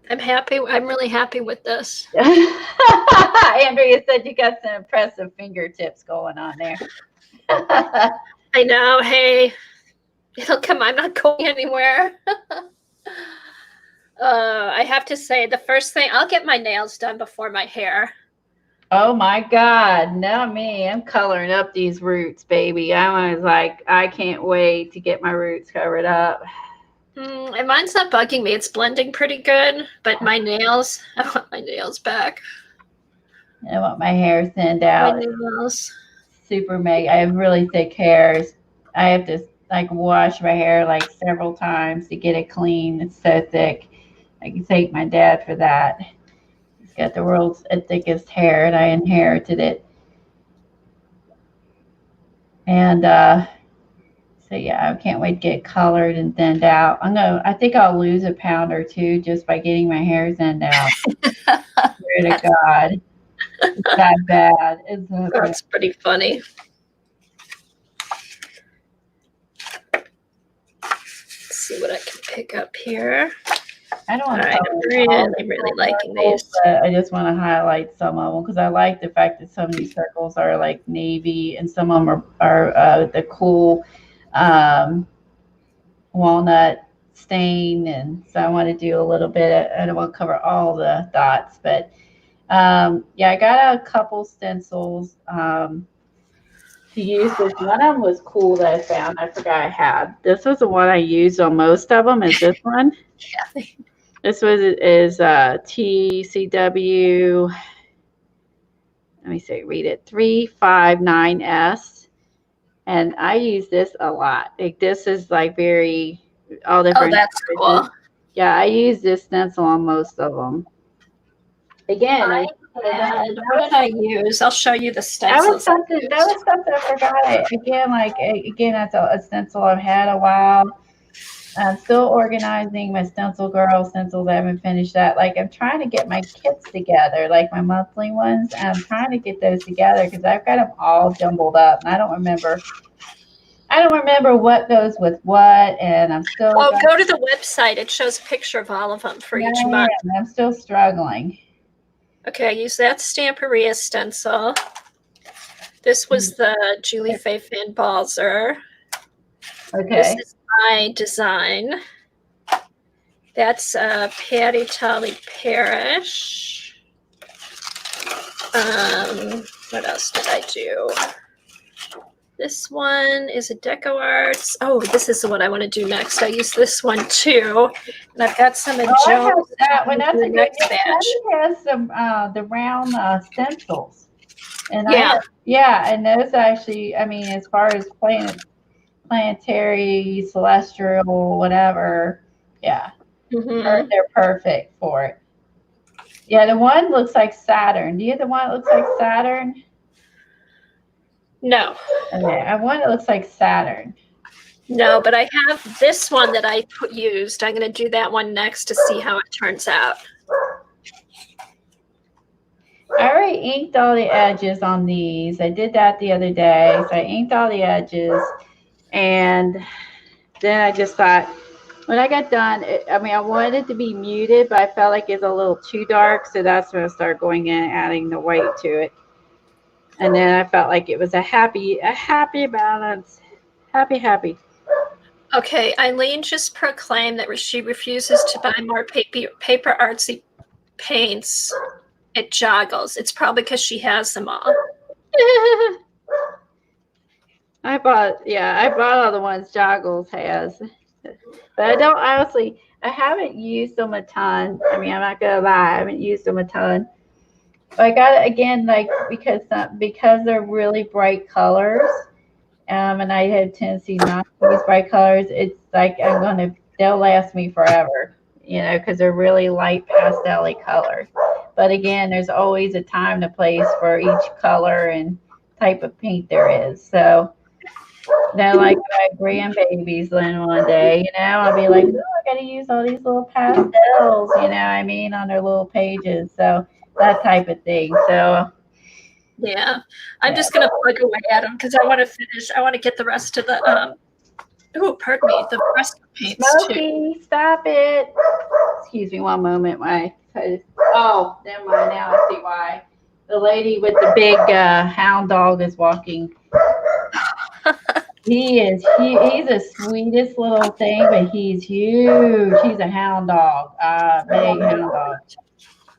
S2: I'm happy. I'm really happy with this.
S1: Andrea said you got some impressive fingertips going on there.
S2: I know. Hey, it'll come. I'm not going anywhere. I have to say, the first thing, I'll get my nails done before my hair.
S1: Oh my God, not me. I'm coloring up these roots, baby. I was like, I can't wait to get my roots covered up.
S2: And mine's not bugging me. It's blending pretty good, but my nails, I want my nails back.
S1: I want my hair thinned out.
S2: My nails.
S1: Super mega. I have really thick hairs. I have to like wash my hair like several times to get it clean. It's so thick. I can thank my dad for that. He's got the world's thickest hair, and I inherited it. And so yeah, I can't wait to get colored and thinned out. I think I'll lose a pound or two just by getting my hair thinned out. Swear to God. It's that bad. It's that bad.
S2: That's pretty funny. Let's see what I can pick up here.
S1: I don't want to.
S2: I'm really liking these.
S1: But I just want to highlight some of them because I like the fact that some of these circles are like navy and some of them are the cool walnut stain, and so I want to do a little bit. I don't want to cover all the dots, but yeah, I got a couple stencils to use. This one of them was cool that I found. I forgot I had. This was the one I used on most of them. Is this one?
S2: Yeah.
S1: This is TCW. Let me see. Read it. 359S. And I use this a lot. Like this is like very all different.
S2: Oh, that's cool.
S1: Yeah, I use this stencil on most of them. Again,
S2: what did I use? I'll show you the stencils.
S1: That was something I forgot. Again, that's a stencil I've had a while. I'm still organizing my stencils. I haven't finished that. Like I'm trying to get my kits together, like my monthly ones. And I'm trying to get those together because I've got them all jumbled up, and I don't remember what goes with what. And I'm still.
S2: Oh, go to the website. It shows a picture of all of them for each month.
S1: I'm still struggling.
S2: Okay, I use that Stamperia stencil. This was the Julie Faye Van Balzer.
S1: Okay.
S2: This is my design. That's Patty Tully Parrish. What else did I do? This one is a Deco Arts. Oh, this is the one I want to do next. I use this one too. And I've got some in Joggles.
S1: That one. That's a good batch. Has some the round stencils. And and those actually, I mean, as far as planetary, celestial, whatever, yeah, they're perfect for it. Yeah, the one looks like Saturn. Do you have the one that looks like Saturn?
S2: No.
S1: Okay, I want it looks like Saturn.
S2: No, but I have this one that I used. I'm going to do that one next to see how it turns out.
S1: I already inked all the edges on these. I did that the other day. So I inked all the edges. And then I just thought, when I got done, I wanted it to be muted, but I felt like it's a little too dark. So that's when I started going in and adding the white to it. And then I felt like it was a happy balance. Happy.
S2: Okay, Eileen just proclaimed that she refuses to buy more paper artsy paints at Joggles. It's probably because she has them all.
S1: I bought all the ones Joggles has. But I haven't used them a ton. I mean, I'm not going to lie. I haven't used them a ton. But I got it again, like, because they're really bright colors. And I have a tendency not to use bright colors. It's like they'll last me forever, because they're really light pastel-y colors. But again, there's always a time and a place for each color and type of paint there is. So then, like my grandbabies, then one day, I'll be like, oh, I got to use all these little pastels, on their little pages. So that type of thing. So.
S2: Yeah, I'm just going to plug away at them because I want to finish. I want to get the rest of the Oh, pardon me. The breast paints too.
S1: Smokey, stop it. Excuse me one moment. Oh, never mind. Now I see why. The lady with the big hound dog is walking. He's the sweetest little thing, but he's huge. He's a hound dog. Big hound dog.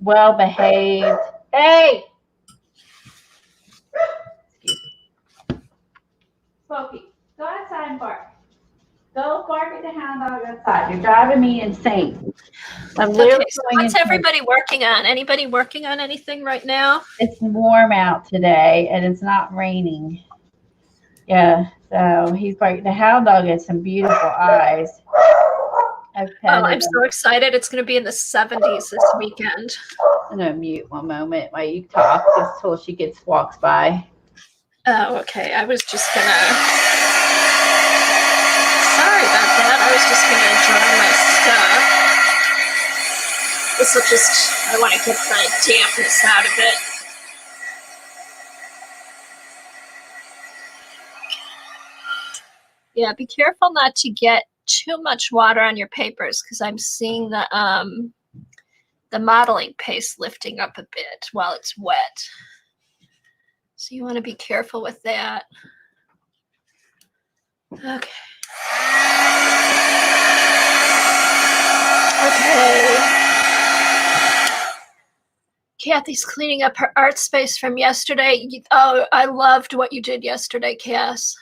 S1: Well behaved. Hey! Excuse me. Smokey, go outside and bark. Go bark at the hound dog outside. You're driving me insane. I'm literally
S2: so what's everybody working on? Anybody working on anything right now?
S1: It's warm out today, and it's not raining. Yeah, so he's barking. The hound dog has some beautiful eyes.
S2: I'm so excited. It's going to be in the 70s this weekend.
S1: I'm going to mute one moment while you talk just till she walks by.
S2: Oh, okay. I was just going to... Sorry about that. I was just going to dry my stuff. This will just... I want to get the dampness out of it. Yeah, be careful not to get too much water on your papers because I'm seeing the modeling paste lifting up a bit while it's wet. So you want to be careful with that. Okay. Kathy's cleaning up her art space from yesterday. Oh, I loved what you did yesterday, Cass.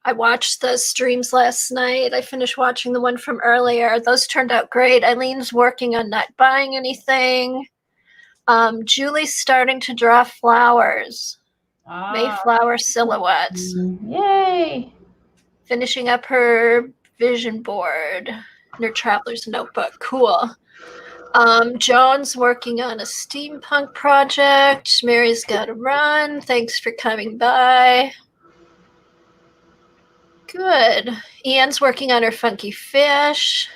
S2: I watched the streams last night. I finished watching the one from earlier. Those turned out great. Eileen's working on not buying anything. Julie's starting to draw flowers. Mayflower silhouettes.
S1: Yay!
S2: Finishing up her vision board and her traveler's notebook. Cool. Joan's working on a steampunk project. Mary's got to run. Thanks for coming by. Good. Ian's working on her funky fish.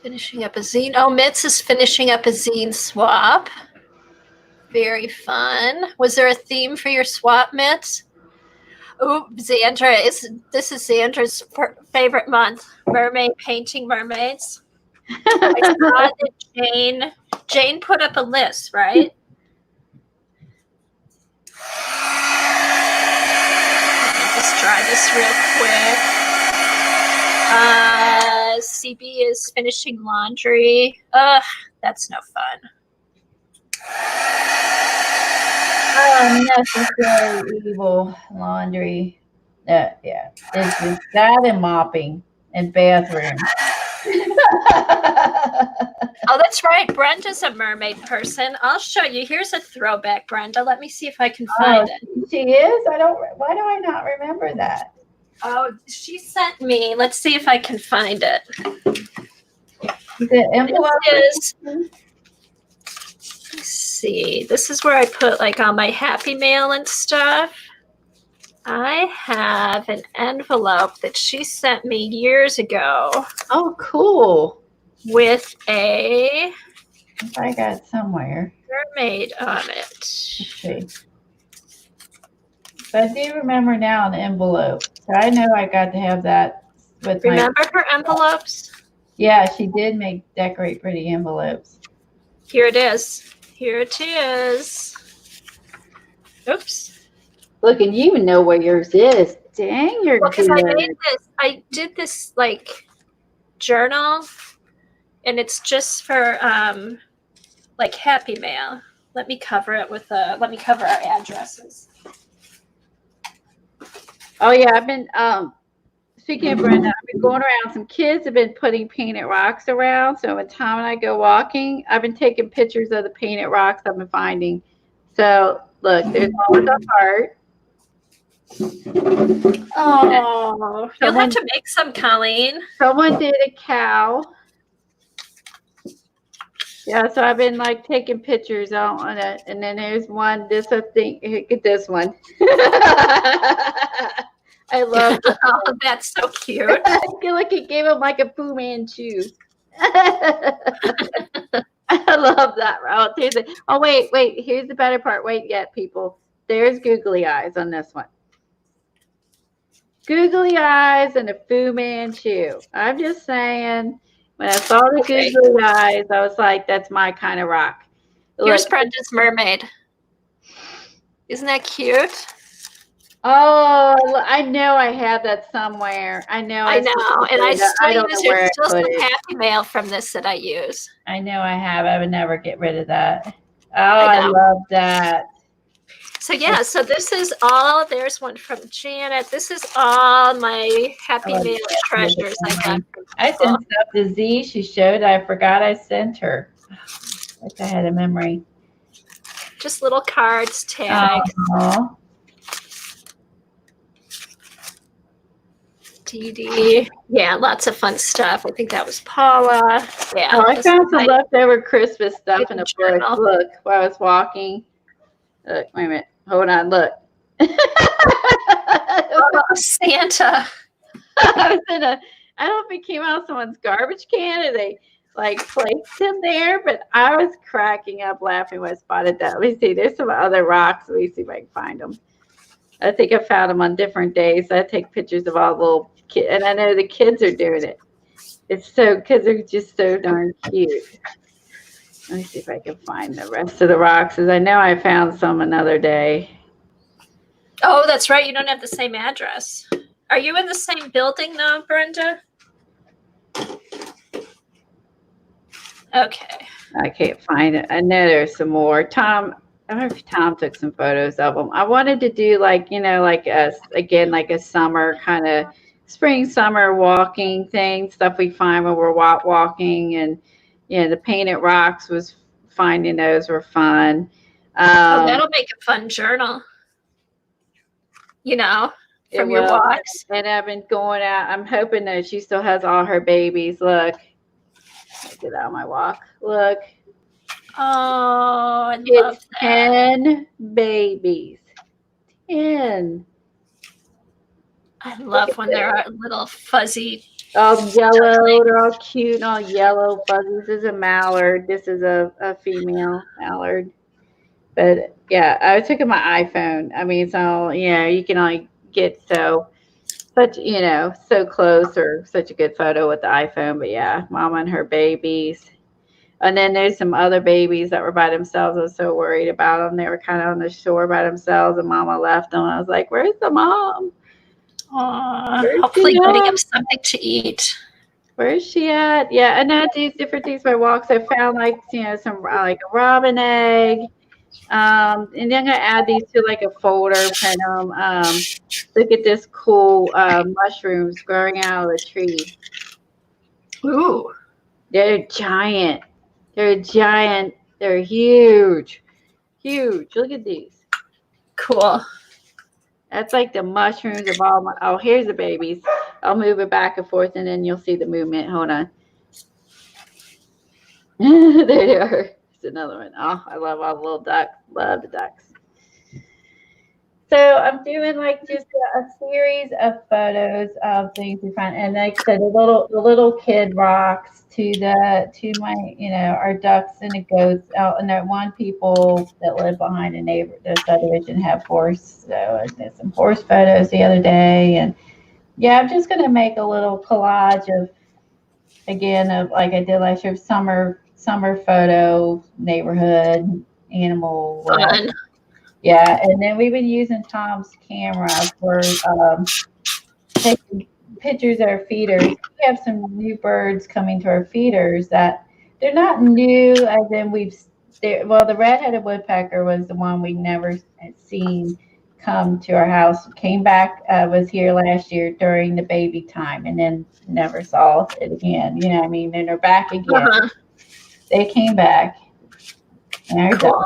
S2: Finishing up a zine. Oh, Mitz is finishing up a zine swap. Very fun. Was there a theme for your swap, Mitz? Oh, Xandra, this is Xandra's favorite month. Mermaid painting mermaids. I saw that Jane put up a list, right? Let's try this real quick. CB is finishing laundry. Ugh, that's no fun.
S1: Unnecessary evil laundry. Yeah, it's just that and mopping and bathroom.
S2: Oh, that's right. Brenda's a mermaid person. I'll show you. Here's a throwback, Brenda. Let me see if I can find it.
S1: She is? Why do I not remember that?
S2: Oh, she sent me. Let's see if I can find it.
S1: The envelope
S2: is. Let's see. This is where I put like all my happy mail and stuff. I have an envelope that she sent me years ago.
S1: Oh, cool.
S2: With a...
S1: I got it somewhere.
S2: Mermaid on it.
S1: Let's see. But I do remember now an envelope. So I know I got to have that with
S2: Remember her envelopes?
S1: Yeah, she did decorate pretty envelopes.
S2: Here it is. Here it is. Oops.
S1: Look, and you even know where yours is. Dang, you're good.
S2: Because I did this like journal, and it's just for like happy mail. Let me cover it with let me cover our addresses.
S1: Oh yeah, I've been speaking of Brenda, I've been going around. Some kids have been putting painted rocks around. So when Tom and I go walking, I've been taking pictures of the painted rocks I've been finding. So look, there's always a heart.
S2: Oh, you'll have to make some, Colleen.
S1: Someone did a cow. Yeah, so I've been like taking pictures on it, and then there's one. Look at this one. I love it.
S2: Oh, that's so cute.
S1: I feel like it gave him like a Fu Manchu. I love that. Oh, wait. Here's the better part. Wait yet, people. There's googly eyes on this one. Googly eyes and a Fu Manchu. I'm just saying, when I saw the
S2: Okay.
S1: googly eyes, I was like, that's my kind of rock.
S2: Here's
S1: Look.
S2: Brenda's mermaid. Isn't that cute?
S1: Oh, I know I have that somewhere. I know
S2: I know, and I still
S1: don't
S2: use.
S1: know where
S2: There's
S1: I
S2: still
S1: put
S2: some
S1: it.
S2: Happy Mail from this that I use.
S1: I know I have. I would never get rid of that. Oh,
S2: I
S1: I
S2: know.
S1: love that.
S2: So yeah, so this is all. There's one from Janet. This is all my Happy Mail treasures I got from
S1: I
S2: people.
S1: sent stuff to Z. She showed. I forgot I sent her. Wish I had a memory.
S2: Just little cards, tags.
S1: Oh,
S2: DD. Yeah, lots of fun stuff. I think that was Paula. Yeah.
S1: oh, I
S2: this
S1: found
S2: is
S1: some
S2: my
S1: leftover Christmas stuff in a bush.
S2: journal.
S1: Look, while I was walking. Look, wait a minute. Hold on. Look.
S2: Oh, Santa.
S1: I was in a. I don't know if it came out of someone's garbage can or they like placed him there, but I was cracking up laughing when I spotted that. Let me see. There's some other rocks. Let me see if I can find them. I think I found them on different days. I take pictures of all the little kids, and I know the kids are doing it. It's so kids are just so darn cute. Let me see if I can find the rest of the rocks, as I know I found some another day.
S2: Oh, that's right. You don't have the same address. Are you in the same building though, Brenda? Okay.
S1: I can't find it. I know there's some more. Tom, I don't know if Tom took some photos of them. I wanted to do like, like like a summer kind of spring, summer walking thing, stuff we find when we're walking. And, the painted rocks was finding those were fun.
S2: Oh, that'll make a fun journal. From your walks.
S1: And I've been going out. I'm hoping that she still has all her babies. Look. Get out of my walk. Look.
S2: Oh, I love that.
S1: 10 babies. 10.
S2: I love when there are little fuzzy.
S1: All yellow. They're all cute and all yellow fuzzy. This is a mallard. This is a female mallard. But yeah, I took it my iPhone. I mean, so you can only get so close or such a good photo with the iPhone. But yeah, mama and her babies. And then there's some other babies that were by themselves. I was so worried about them. They were kind of on the shore by themselves, and mama left them. I was like, where's the mom?
S2: Hopefully getting them something to eat.
S1: Where's she at? Yeah, and I do different things by walks. I found some like a robin egg. And then I'm gonna add these to like a folder, print them. Look at this cool mushrooms growing out of the tree.
S2: Ooh.
S1: They're giant. They're giant. They're huge. Huge. Look at these.
S2: Cool.
S1: That's like the mushrooms of all my. Oh, here's the babies. I'll move it back and forth, and then you'll see the movement. Hold on. There they are. There's another one. Oh, I love all the little ducks. Love the ducks. So I'm doing like just a series of photos of things we find, and like I said, the little kid rocks to my our ducks and the goats out, and there one people that live behind the subdivision have horse, so I did some horse photos the other day, and yeah, I'm just gonna make a little collage of like I did last year, summer photo, neighborhood, animal,
S2: Fun.
S1: Yeah, and then we've been using Tom's camera for taking pictures of our feeders. We have some new birds coming to our feeders that they're not new, as in the red-headed woodpecker was the one we never seen come to our house. Came back, was here last year during the baby time, and then never saw it again. You know what I mean? And they're back again. They came back. And
S2: cool.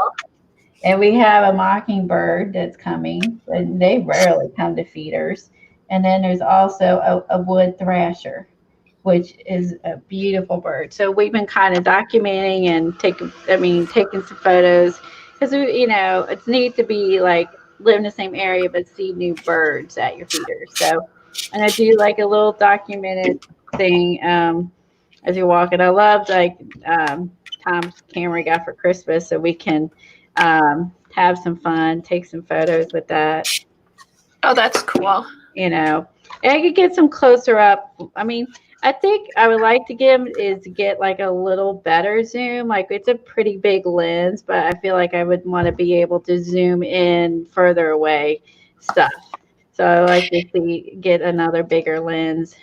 S1: And we have a mockingbird that's coming, and they rarely come to feeders. And then there's also a wood thrasher, which is a beautiful bird. So we've been kind of documenting and taking some photos because it's neat to be like live in the same area but see new birds at your feeders. So, and I do like a little documented thing as you're walking. I love like Tom's camera we got for Christmas, so we can have some fun, take some photos with that.
S2: Oh, that's cool.
S1: you know. And I could get some closer up. I mean, I think I would like to get like a little better zoom. Like it's a pretty big lens, but I feel like I would want to be able to zoom in further away stuff. So I like to get another bigger lens.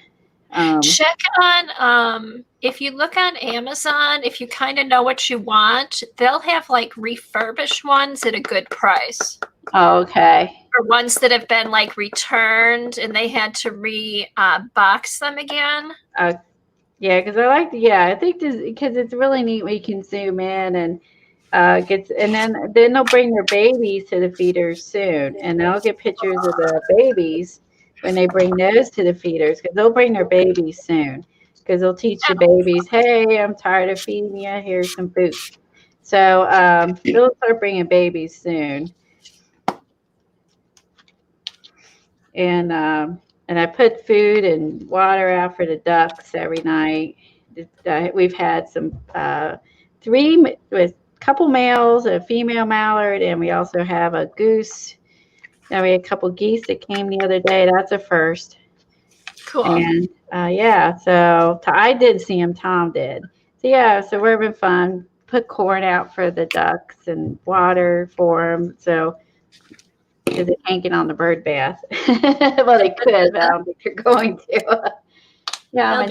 S2: Check on if you look on Amazon, if you kind of know what you want, they'll have like refurbished ones at a good price.
S1: Oh, okay.
S2: Or ones that have been like returned and they had to box them again.
S1: Yeah, because I think because it's really neat when you can zoom in and then they'll bring their babies to the feeders soon, and I'll get pictures of the babies when they bring those to the feeders, because they'll bring their babies soon, because they'll teach the babies, hey, I'm tired of feeding you, here's some food. So they'll start bringing babies soon. And I put food and water out for the ducks every night. We've had some three with couple males, a female mallard, and we also have a goose. Now we had a couple geese that came the other day. That's a first.
S2: Cool.
S1: And yeah, so I did see him. Tom did. So yeah, so we're having fun. Put corn out for the ducks and water for them. So because they can't get on the bird bath. Well, they could, but I don't think they're going to. Yeah,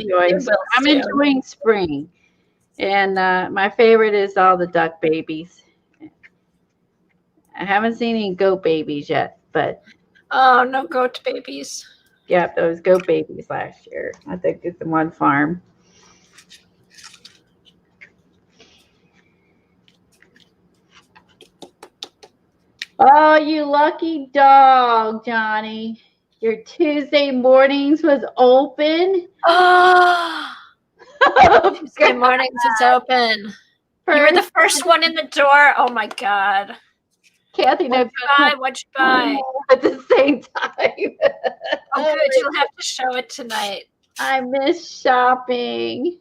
S1: I'm enjoying spring. And my favorite is all the duck babies. I haven't seen any goat babies yet, but.
S2: Oh, no goat babies.
S1: Yep, those goat babies last year. I think it's the one farm. Oh, you lucky dog, Johnny. Your Tuesday mornings was open.
S2: Oh, Tuesday mornings is open. You were the first one in the door. Oh my God.
S1: Kathy,
S2: what'd you buy?
S1: At the same time.
S2: Oh, good. You'll have to show it tonight.
S1: I miss shopping.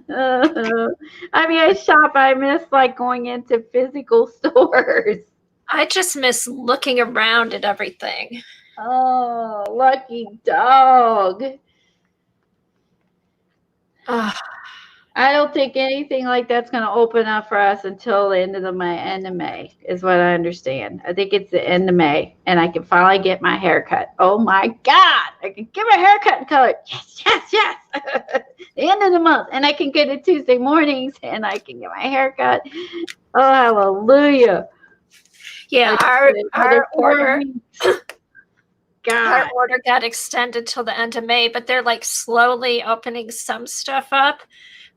S1: I mean, I shop. I miss like going into physical stores.
S2: I just miss looking around at everything.
S1: Oh, lucky dog. I don't think anything like that's going to open up for us until the end of May, is what I understand. I think it's the end of May, and I can finally get my hair cut. Oh my God, I can get my hair cut and color. Yes, yes, yes. The end of the month, and I can get it Tuesday mornings, and I can get my hair cut. Oh, hallelujah.
S2: Yeah, our order. Our order got extended till the end of May, but they're like slowly opening some stuff up.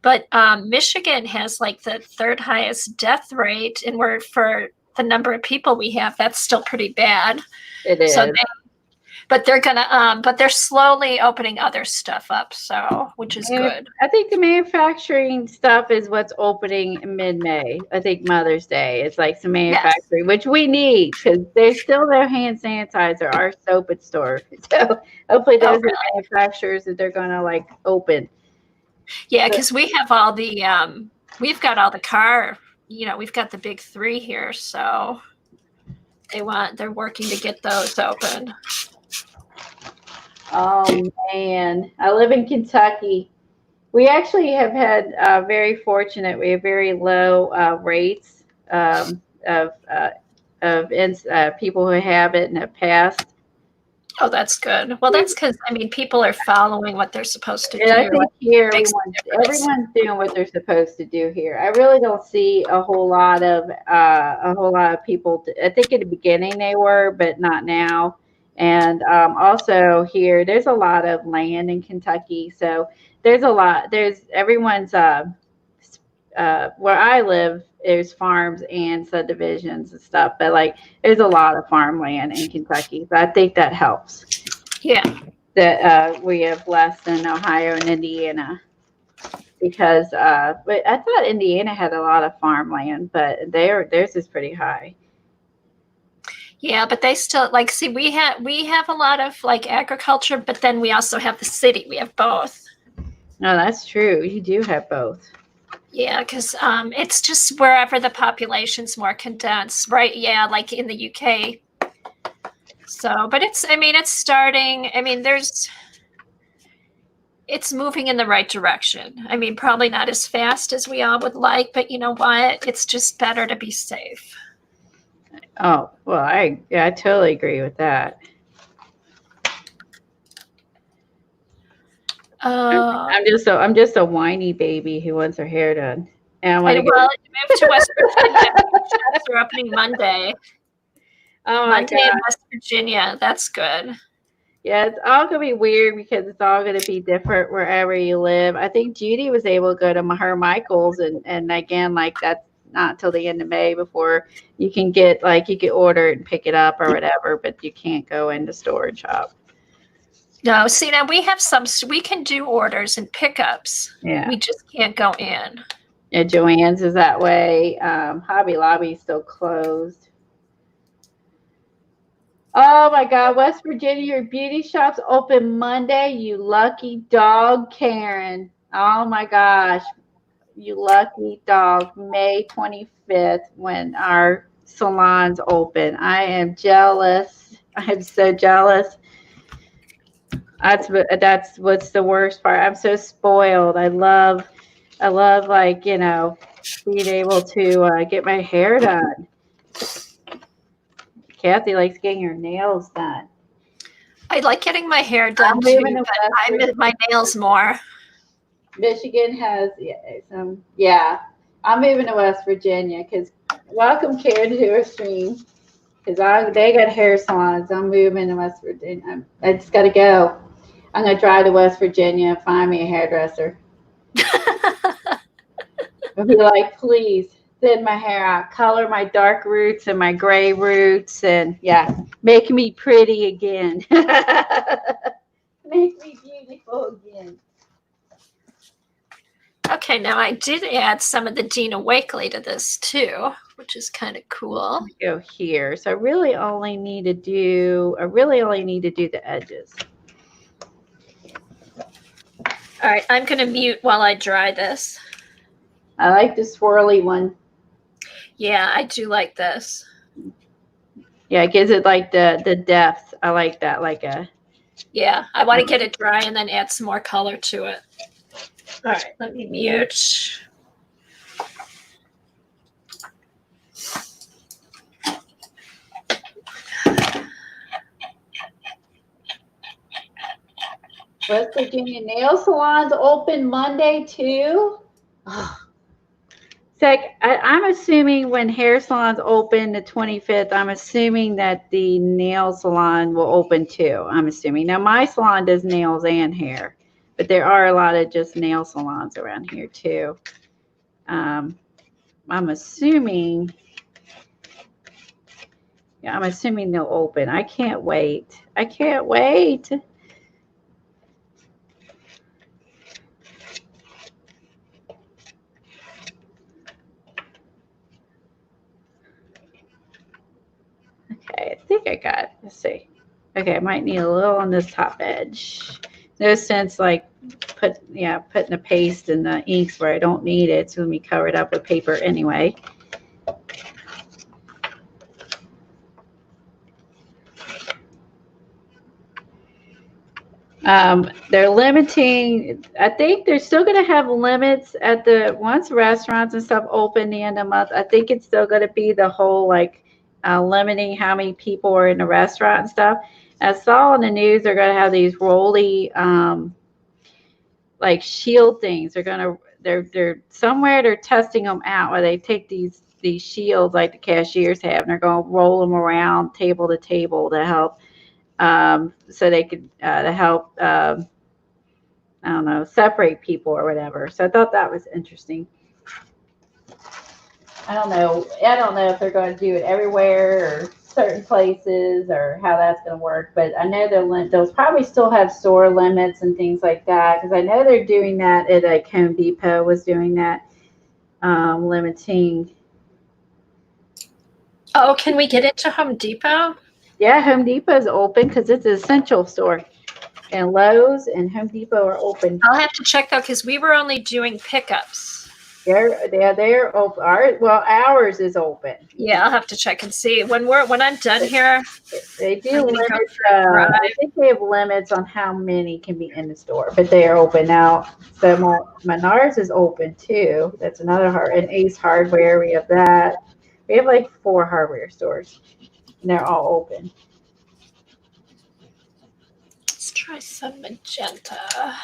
S2: But Michigan has like the third highest death rate, and for the number of people we have, that's still pretty bad.
S1: It is.
S2: So but they're slowly opening other stuff up, so which is good.
S1: I think the manufacturing stuff is what's opening in mid-May. I think Mother's Day is like some manufacturing, which we need, because there's still no hand sanitizer, our soap at store. So hopefully those are manufacturers that they're going to like open.
S2: Yeah, because we have all the we've got all the car. We've got the big three here, so they're working to get those open.
S1: Oh man, I live in Kentucky. We actually have had very fortunate. We have very low rates of people who have it and have passed.
S2: Oh, that's good. Well, that's because people are following what they're supposed to do.
S1: I think here everyone's doing what they're supposed to do here. I really don't see a whole lot of people. I think in the beginning they were, but not now. And also here, there's a lot of land in Kentucky. So everyone's, where I live, there's farms and subdivisions and stuff. But like, there's a lot of farmland in Kentucky. So I think that helps.
S2: Yeah.
S1: That we have less than Ohio and Indiana. Because but I thought Indiana had a lot of farmland, but theirs is pretty high.
S2: Yeah, but they still we have a lot of like agriculture, but then we also have the city. We have both.
S1: No, that's true. You do have both.
S2: Yeah, because it's just wherever the population's more condensed, right? Yeah, like in the UK, So, but it's starting. I mean, it's moving in the right direction. I mean, probably not as fast as we all would like, but you know what? It's just better to be safe.
S1: Oh, well, I totally agree with that. I'm just a whiny baby who wants her hair done. And I want to go.
S2: Well, you moved to West Virginia. Shops are opening Monday.
S1: Oh my
S2: Monday in
S1: God.
S2: West Virginia. That's good.
S1: Yeah, it's all gonna be weird because it's all gonna be different wherever you live. I think Judy was able to go to her Michael's, and again, like that's not till the end of May before you can get like you can order it and pick it up or whatever, but you can't go in the store and shop.
S2: No, see now we have we can do orders and pickups.
S1: Yeah.
S2: We just can't go in.
S1: Yeah, Joann's is that way. Hobby Lobby's still closed. Oh my God, West Virginia, your beauty shop's open Monday. You lucky dog, Karen. Oh my gosh, you lucky dog. May 25th when our salon's open. I am jealous. I am so jealous. That's what's the worst part. I'm so spoiled. I love like, you know, being able to get my hair done. Kathy likes getting her nails done.
S2: I like getting my hair done too, but I miss my nails more.
S1: Michigan has I'm moving to West Virginia because welcome Karen to our stream because they got hair salons. I'm moving to West Virginia. I just got to go. I'm gonna drive to West Virginia and find me a hairdresser. I'll be like, please thin my hair out, color my dark roots and my gray roots, and make me pretty again. Make me beautiful again.
S2: Okay, now I did add some of the Dina Wakley to this too, which is kind of cool.
S1: Go here. So I really only need to do the edges.
S2: All right, I'm going to mute while I dry this.
S1: I like the swirly one.
S2: Yeah, I do like this.
S1: Yeah, it gives it like the depth. I like that.
S2: Yeah, I want to get it dry and then add some more color to it. All right, let me mute.
S1: West Virginia nail salons open Monday too. Oh. So I'm assuming when hair salons open the 25th, I'm assuming that the nail salon will open too. I'm assuming. Now my salon does nails and hair, but there are a lot of just nail salons around here too. I'm assuming. Yeah, I'm assuming they'll open. I can't wait. I can't wait. Okay, I think I got it. Let's see. Okay, I might need a little on this top edge. No sense like putting the paste and the inks where I don't need it. So let me cover it up with paper anyway. They're limiting. I think they're still going to have limits at once restaurants and stuff open the end of the month. I think it's still going to be the whole limiting how many people are in the restaurant and stuff. I saw on the news they're going to have these rolly shield things. They're somewhere they're testing them out where they take these shields like the cashiers have and they're going to roll them around table to table to help so they could to help I don't know, separate people or whatever. So I thought that was interesting. I don't know if they're going to do it everywhere or certain places or how that's going to work, but I know they'll probably still have store limits and things like that because I know they're doing that at Home Depot was doing that, limiting.
S2: Oh, can we get into Home Depot?
S1: Yeah, Home Depot's open because it's an essential store. And Lowe's and Home Depot are open.
S2: I'll have to check though because we were only doing pickups.
S1: They're open. Ours is open.
S2: Yeah, I'll have to check and see when I'm done here.
S1: They do
S2: I'm gonna
S1: limit.
S2: go for a drive.
S1: I think they have limits on how many can be in the store, but they are open now. So Menards is open too. That's another and Ace Hardware. We have that. We have like 4 hardware stores, and they're all open.
S2: Let's try some magenta.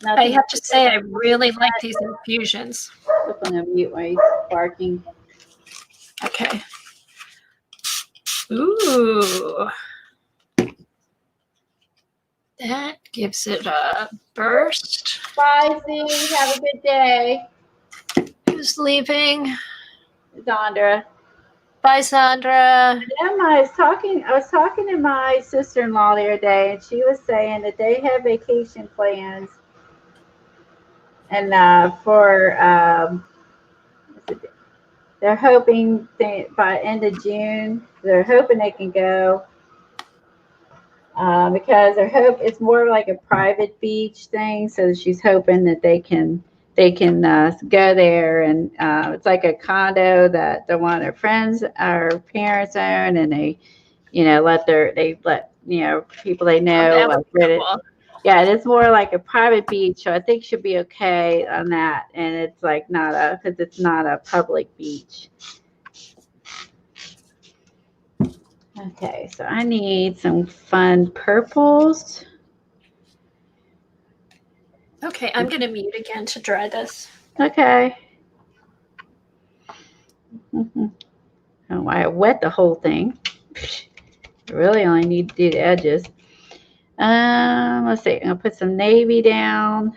S2: I have to say, I really like these infusions.
S1: Look on the mute while he's barking.
S2: Okay. Ooh. That gives it a burst.
S1: Bye, Z. Have a good day.
S2: Who's leaving?
S1: Sandra.
S2: Bye, Sandra.
S1: I was talking to my sister-in-law the other day, and she was saying that they have vacation plans, and they're hoping by end of June, they're hoping they can go because it's more like a private beach thing. So she's hoping that they can go there, and it's like a condo that one of their friends or parents own, and they let people they know rent it. Yeah, it's more like a private beach, so I think she'll be okay on that. And it's like because it's not a public beach. Okay, so I need some fun purples.
S2: Okay, I'm going to mute again to dry this.
S1: Okay. Oh, I wet the whole thing. I really only need to do the edges. Let's see. I'm going to put some navy down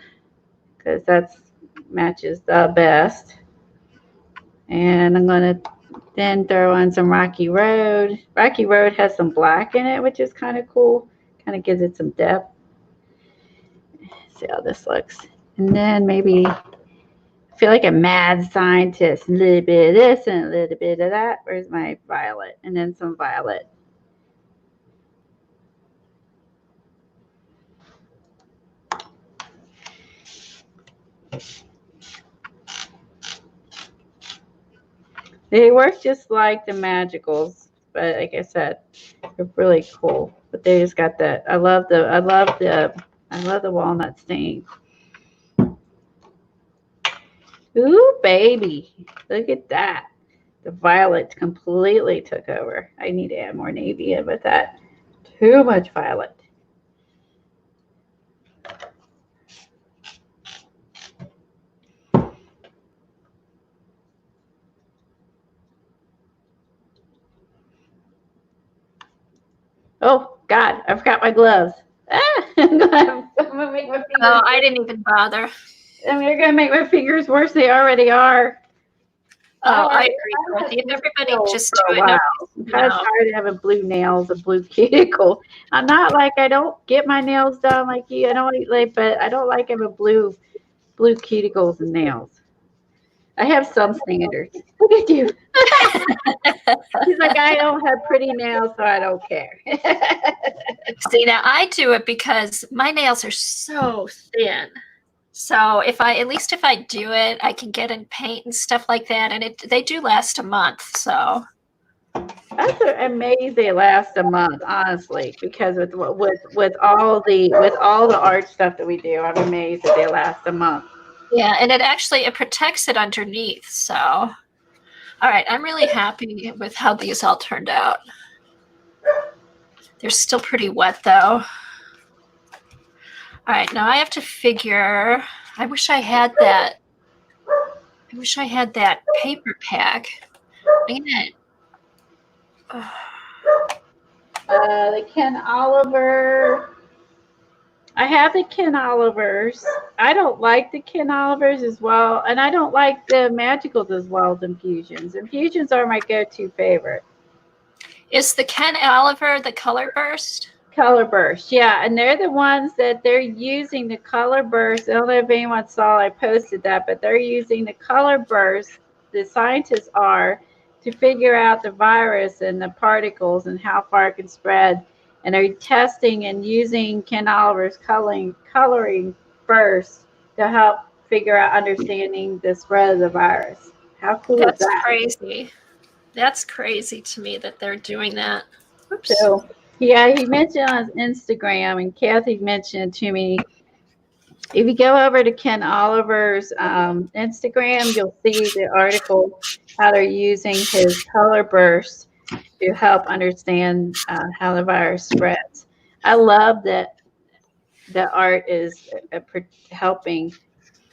S1: because that matches the best. And I'm going to then throw on some Rocky Road. Rocky Road has some black in it, which is kind of cool. Kind of gives it some depth. See how this looks. And then maybe I feel like a mad scientist. A little bit of this and a little bit of that. Where's my violet? And then some violet. They work just like the magicals, but like I said, they're really cool. But they just got that. I love the walnut stain. Ooh, baby, look at that. The violet completely took over. I need to add more navy in with that. Too much violet. Oh, God, I forgot my gloves. I'm gonna make my fingers.
S2: Oh, I didn't even bother.
S1: I mean, they're going to make my fingers worse. They already are.
S2: Oh, I agree with you. Everybody just do it.
S1: I'm kind of tired of having blue nails and blue cuticle. I'm not like I don't get my nails done like you. I don't but I don't like having blue cuticles and nails. I have some standards. Look at you. He's like, I don't have pretty nails, so I don't care.
S2: See, now I do it because my nails are so thin. So if I do it, I can get in paint and stuff like that, and they do last a month. So
S1: that's amazing. They last a month, honestly, because with all the art stuff that we do, I'm amazed that they last a month.
S2: Yeah, and it protects it underneath. So, all right, I'm really happy with how these all turned out. They're still pretty wet though. All right, now I have to figure. I wish I had that. I wish I had that paper pack. Dang it.
S1: The Ken Oliver. I have the Ken Olivers. I don't like the Ken Olivers as well, and I don't like the Magicals as well as Infusions. Infusions are my go-to favorite.
S2: Is the Ken Oliver the color burst?
S1: Color burst, yeah, and they're the ones that they're using the color burst. I don't know if anyone saw I posted that, but they're using the color burst. The scientists are to figure out the virus and the particles and how far it can spread, and they're testing and using Ken Oliver's coloring burst to help figure out understanding the spread of the virus. How cool is
S2: That's
S1: that?
S2: crazy. That's crazy to me that they're doing that. Oops.
S1: So yeah, he mentioned on his Instagram, and Kathy mentioned to me. If you go over to Ken Oliver's Instagram, you'll see the article how they're using his color bursts to help understand how the virus spreads. I love that the art is helping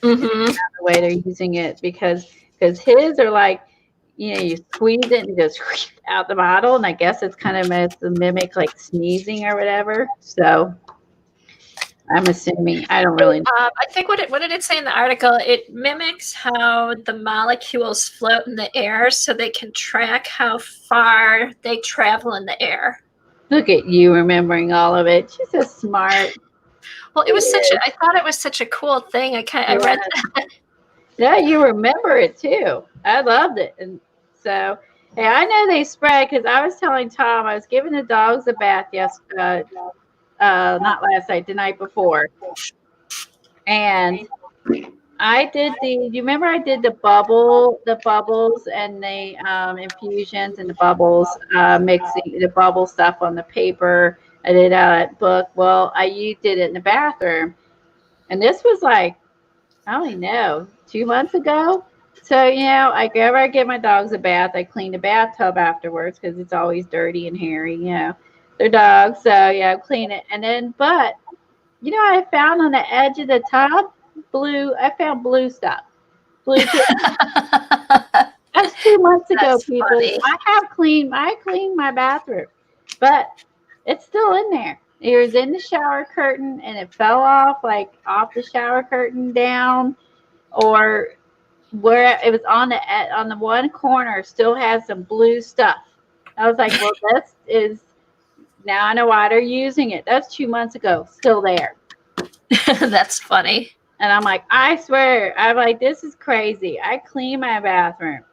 S2: Mm-hmm.
S1: the way they're using it because his are like, you squeeze it and it goes out the bottle, and I guess it's kind of meant to mimic like sneezing or whatever. So I'm assuming, I don't really know.
S2: I think what did it say in the article? It mimics how the molecules float in the air, so they can track how far they travel in the air.
S1: Look at you remembering all of it. She's so smart.
S2: Well, it was I thought it was such a cool thing. I read that.
S1: Yeah, you remember it too. I loved it. And so, hey, I know they spread because I was telling Tom I was giving the dogs a bath yesterday, not last night, the night before. And I did you remember I did the bubbles and the infusions and the bubbles, mixing the bubble stuff on the paper. I did that book. Well, you did it in the bathroom. And this was like, I don't know, 2 months ago. So, whenever I give my dogs a bath, I clean the bathtub afterwards because it's always dirty and hairy, they're dogs. So, yeah, I clean it. And then, but, I found on the edge of the tub, I found blue stuff. Blue too. That's 2 months ago,
S2: That's
S1: people.
S2: funny.
S1: I cleaned my bathroom, but it's still in there. It was in the shower curtain and it fell off the shower curtain down, or where it was on the one corner still has some blue stuff. I was like, well, this is, now I know why they're using it. That's 2 months ago, still there.
S2: That's funny.
S1: And I'm like, I swear, I'm like, this is crazy. I clean my bathroom.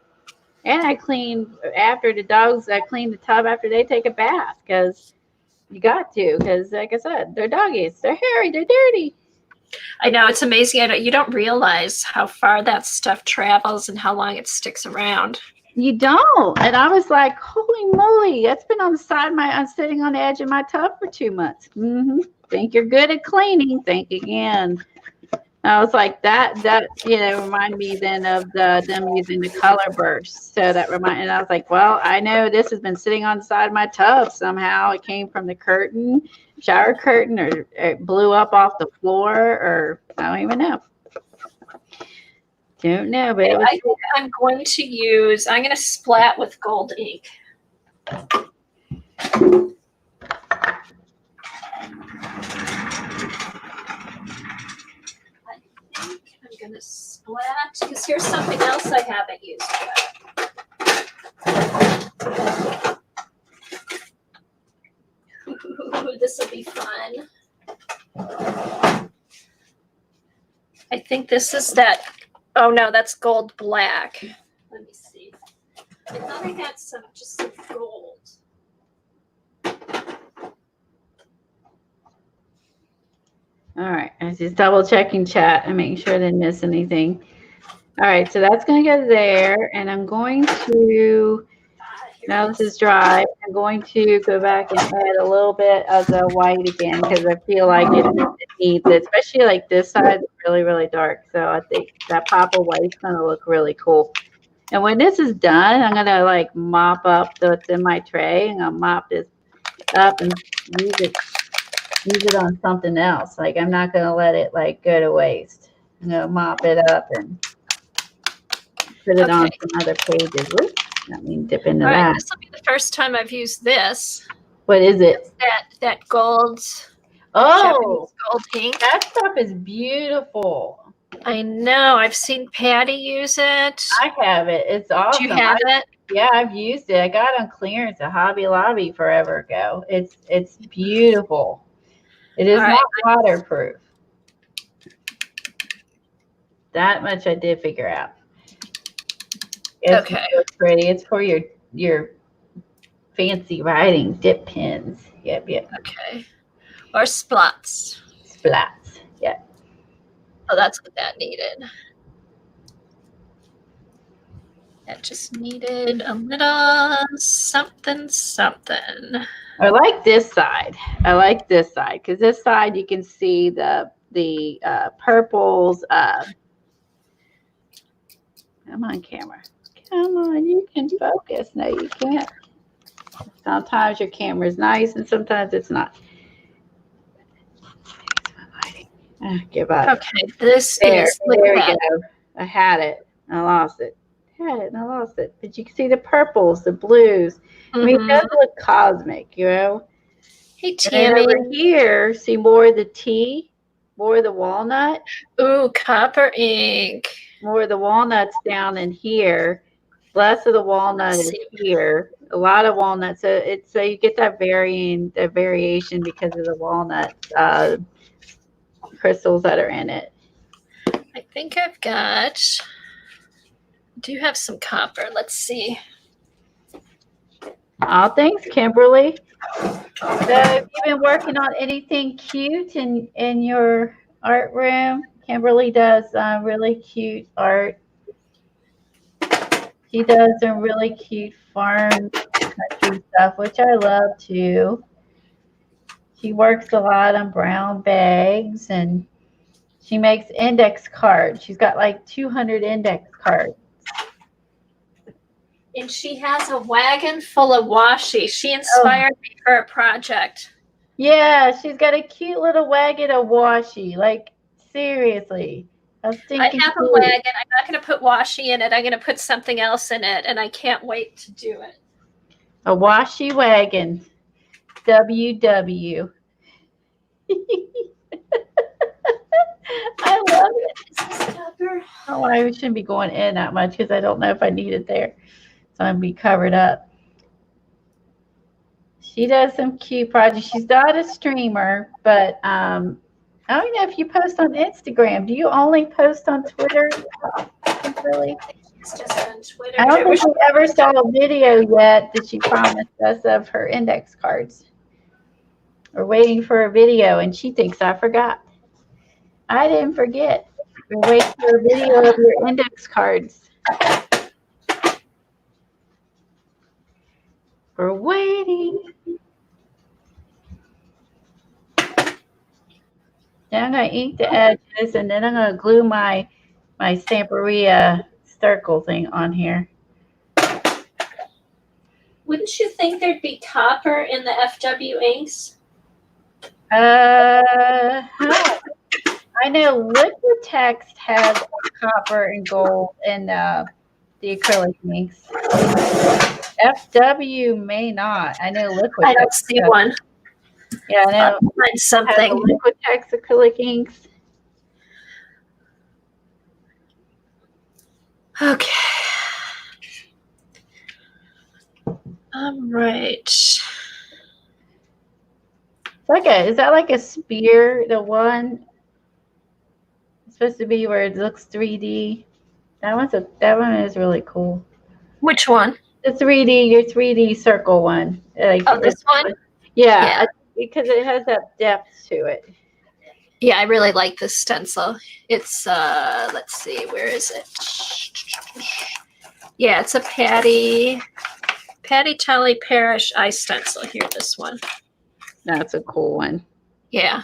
S1: And I clean after the dogs, I clean the tub after they take a bath because you got to. Because, like I said, they're doggies. They're hairy. They're dirty.
S2: I know, it's amazing. You don't realize how far that stuff travels and how long it sticks around.
S1: You don't. And I was like, holy moly, that's been on the side of I'm sitting on the edge of my tub for 2 months. Think you're good at cleaning. Think again. I was like, that reminded me then of them using the color burst. So and I was like, well, I know this has been sitting on the side of my tub somehow. It came from the shower curtain, or it blew up off the floor, or I don't even know. Don't know, but
S2: I think I'm going to splat with gold ink. I'm going to splat, because here's something else I haven't used yet. Ooh, this will be fun. I think this is that. Oh no, that's gold black. Let me see. I thought I had some gold.
S1: All right, I was just double checking chat and making sure I didn't miss anything. All right, so that's going to go there, and I'm going to, now this is dry, I'm going to go back and add a little bit of the white again because I feel like it needs it, especially like this side is really, really dark. So I think that pop of white is going to look really cool. And when this is done, I'm going to mop up what's in my tray, and I'll mop this up and use it on something else. I'm not going to let it go to waste. I'm going to mop it up and put it on some other pages. Oops, I mean, dip into that.
S2: This will be the first time I've used this.
S1: What is it?
S2: It's that gold.
S1: Oh,
S2: gold ink.
S1: that stuff is beautiful.
S2: I know. I've seen Patty use it.
S1: I have it. It's awesome.
S2: Do you have it?
S1: Yeah, I've used it. I got it on clearance at Hobby Lobby forever ago. It's beautiful. It is
S2: All right.
S1: not waterproof. That much I did figure out. It's
S2: Okay.
S1: really pretty. It's for your fancy writing dip pens. Yep, yep.
S2: Okay. Or splats.
S1: Splats. Yep.
S2: Oh, that's what that needed. That just needed a little something, something.
S1: I like this side. I like this side because this side you can see the purples. Come on, camera. Come on, you can focus. No, you can't. Sometimes your camera is nice and sometimes it's not. Give up.
S2: Okay, this
S1: There,
S2: is look
S1: there we
S2: at that.
S1: go. I had it. I lost it. Had it and I lost it. But you can see the purples, the blues. I mean, it does look cosmic, you know.
S2: Hey,
S1: And then
S2: Tammy.
S1: over here, see more of the tea, more of the walnut.
S2: Ooh, copper ink.
S1: More of the walnuts down in here. Less of the walnut is here. A lot of walnuts. So you get that variation because of the walnut crystals that are in it.
S2: I think I've got. I do have some copper. Let's see.
S1: Oh, thanks, Kimberly. So have you been working on anything cute in your art room? Kimberly does really cute art. She does some really cute farm country stuff, which I love too. She works a lot on brown bags and she makes index cards. She's got like 200 index cards.
S2: And she has a wagon full of washi. She inspired me for a project.
S1: Yeah, she's got a cute little wagon of washi. Like, seriously.
S2: I have a wagon. I'm not going to put washi in it. I'm going to put something else in it, and I can't wait to do it.
S1: A washi wagon. WW. I love it. Oh, I shouldn't be going in that much because I don't know if I need it there. So I'm going to be covered up. She does some cute projects. She's not a streamer, but I don't know if you post on Instagram. Do you only post on Twitter? Really?
S2: It's just on Twitter.
S1: I don't think we ever saw a video yet that she promised us of her index cards. We're waiting for a video, and she thinks I forgot. I didn't forget. We're waiting for a video of your index cards. We're waiting. Now I'm going to ink the edges, and then I'm going to glue my Stamperia circle thing on here.
S2: Wouldn't you think there'd be copper in the FW inks?
S1: I know Liquitex has copper and gold in the acrylic inks. FW may not. I know Liquitex.
S2: I don't see one.
S1: Yeah, I know.
S2: Find something.
S1: Liquitex acrylic inks.
S2: Okay. All right.
S1: Is that like a spear? The one it's supposed to be where it looks 3D. That one is really cool.
S2: Which one?
S1: The 3D, your 3D circle one. Like,
S2: this one?
S1: Yeah, because it has that depth to it.
S2: Yeah, I really like this stencil. It's let's see, where is it? Yeah, it's a Patty Tully Parish eye stencil. Here, this one.
S1: That's a cool one.
S2: Yeah.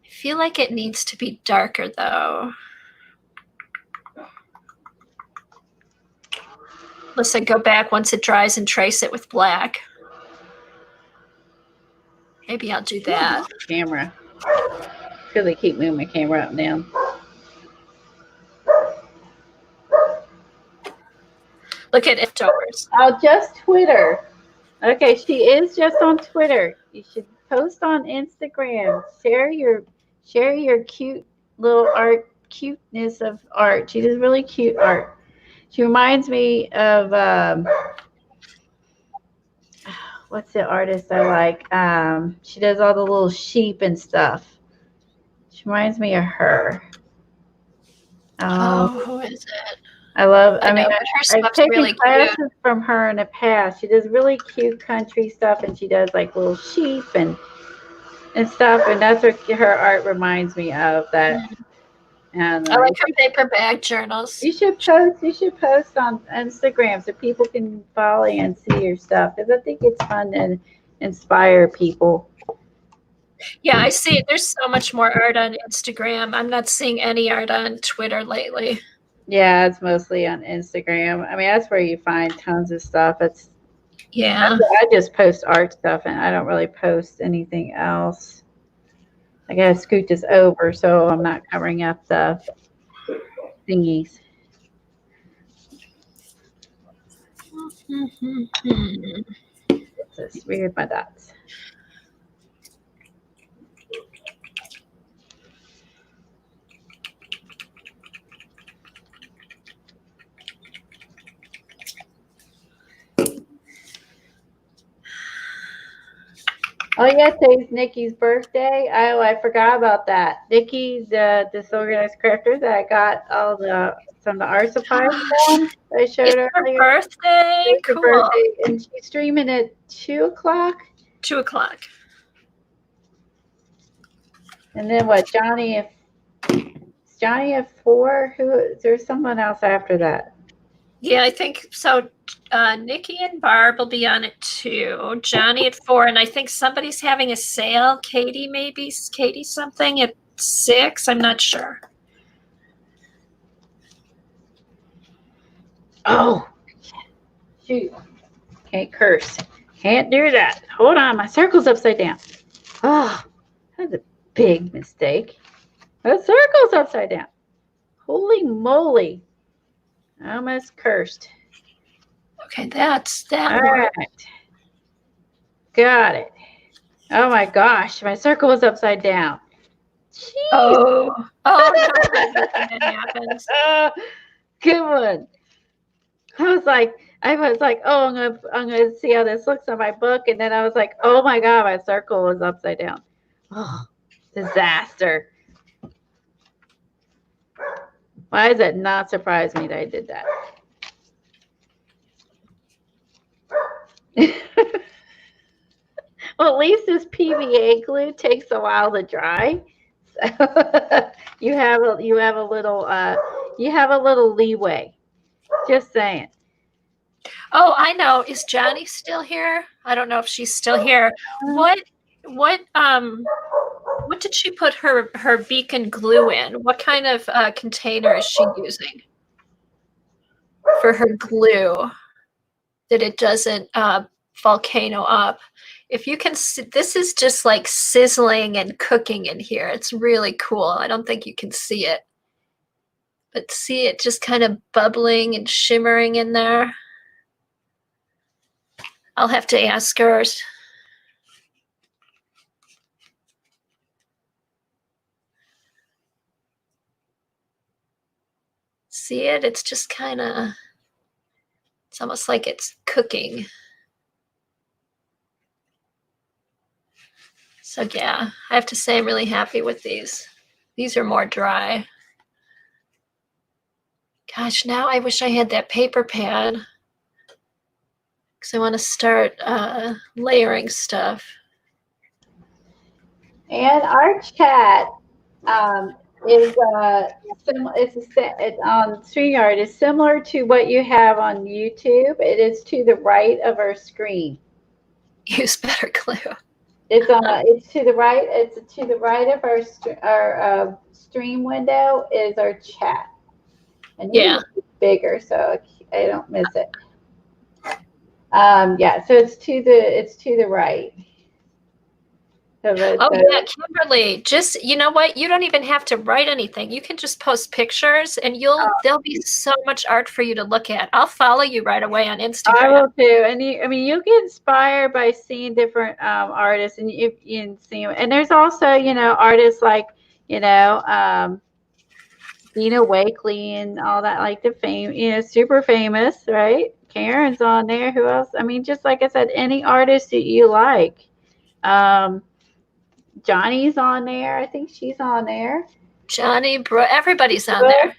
S2: I feel like it needs to be darker though. Listen, go back once it dries and trace it with black. Maybe I'll do that.
S1: Camera. Really keep moving my camera up and down.
S2: Look at it, Joggles.
S1: Oh, just Twitter. Okay, she is just on Twitter. You should post on Instagram. Share your cute little art, cuteness of art. She does really cute art. She reminds me of what's the artist I like? She does all the little sheep and stuff. She reminds me of her.
S2: Who is it?
S1: I love.
S2: I
S1: I mean,
S2: know, but her
S1: I've
S2: stuff's
S1: taken
S2: really
S1: classes
S2: cute.
S1: from her in the past. She does really cute country stuff, and she does like little sheep and stuff. And that's what her art reminds me of. That. And
S2: I like her paper bag journals.
S1: you should post. You should post on Instagram so people can follow you and see your stuff. Because I think it's fun and inspire people.
S2: Yeah, I see. There's so much more art on Instagram. I'm not seeing any art on Twitter lately.
S1: Yeah, it's mostly on Instagram. I mean, that's where you find tons of stuff.
S2: Yeah.
S1: I just post art stuff, and I don't really post anything else. I gotta scoot this over so I'm not covering up the thingies. What's this? Weird my dots. Oh yeah, today's Nikki's birthday. Oh, I forgot about that. Nikki, the disorganized crafter that I got all the some of the art supplies from. I showed
S2: It's
S1: her
S2: her
S1: earlier.
S2: birthday.
S1: It's her
S2: Cool.
S1: birthday, and she's streaming at 2:00.
S2: 2:00.
S1: And then what? Johnny at 4. There's someone else after that.
S2: Yeah, I think so. Nikki and Barb will be on at 2. Johnny at 4, and I think somebody's having a sale. Katie, maybe Katie something at 6. I'm not sure.
S1: Oh, shoot! Can't curse. Can't do that. Hold on, my circle's upside down. Oh, that's a big mistake. The circle's upside down. Holy moly! I almost cursed.
S2: Okay, that's that
S1: All
S2: one.
S1: right. Got it. Oh my gosh, my circle was upside down. Jeez.
S2: Oh no, that happens.
S1: Good one. I was like, oh, I'm gonna see how this looks on my book, and then I was like, oh my god, my circle was upside down. Oh, disaster. Why does it not surprise me that I did that? Well, at least this PVA glue takes a while to dry. So you have a little leeway. Just saying.
S2: Oh, I know. Is Johnny still here? I don't know if she's still here. What did she put her beacon glue in? What kind of container is she using for her glue that it doesn't volcano up? If you can see, this is just like sizzling and cooking in here. It's really cool. I don't think you can see it, but see it just kind of bubbling and shimmering in there. I'll have to ask her. See it? It's just kind of, it's almost like it's cooking. So yeah, I have to say I'm really happy with these. These are more dry. Gosh, now I wish I had that paper pad because I want to start layering stuff.
S1: And our chat is on StreamYard is similar to what you have on YouTube. It is to the right of our screen.
S2: Use better glue.
S1: It's to the right. It's to the right of our stream window is our chat. And
S2: yeah,
S1: it's bigger so I don't miss it. Yeah, so it's to the right.
S2: Oh yeah, Kimberly, just, you know what? You don't even have to write anything. You can just post pictures and there'll be so much art for you to look at. I'll follow you right away on Instagram.
S1: I will too. And you get inspired by seeing different artists, and you can see them. And there's also, artists like, Dina Wakley and all that, like the fame, super famous, right? Karen's on there. Who else? I mean, just like I said, any artist that you like. Um, Johnny's on there. I think she's on there.
S2: Johnny, bro, everybody's on there.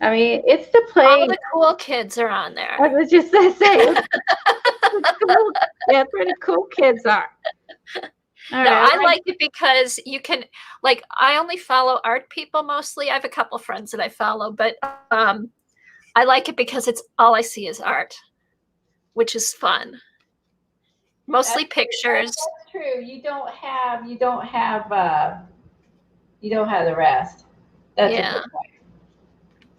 S1: I mean, it's the place.
S2: All the cool kids are on there.
S1: I was just gonna say, cool. Yeah, pretty cool kids are.
S2: All no, right, I like it because you can, like, I only follow art people mostly. I have a couple friends that I follow, but I like it because it's all I see is art, which is fun. Mostly that's pictures.
S1: That's true. You don't have the rest. That's a good point.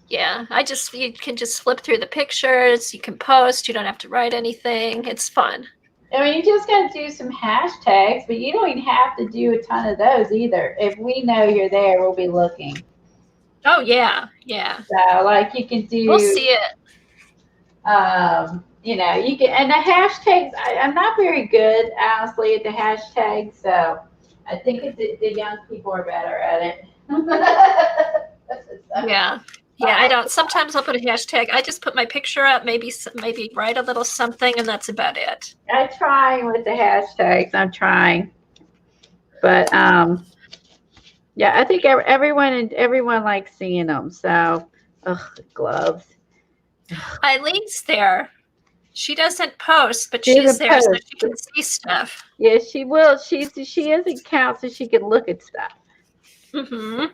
S2: Yeah, you can just flip through the pictures. You can post. You don't have to write anything. It's fun.
S1: I mean, you just got to do some hashtags, but you don't even have to do a ton of those either. If we know you're there, we'll be looking.
S2: Oh, yeah. Yeah.
S1: So, like, you can do...
S2: We'll see it.
S1: You can... And the hashtags, I'm not very good, honestly, at the hashtags, so I think the young people are better at it.
S2: Yeah. Yeah, I don't. Sometimes I'll put a hashtag. I just put my picture up, maybe write a little something, and that's about it.
S1: I'm trying with the hashtags. I'm trying. But, yeah, I think everyone likes seeing them. So, gloves.
S2: Eileen's there. She doesn't post, but she's there so she can see stuff.
S1: Yeah, she will. She has an account so she can look at stuff.
S2: Mm-hmm.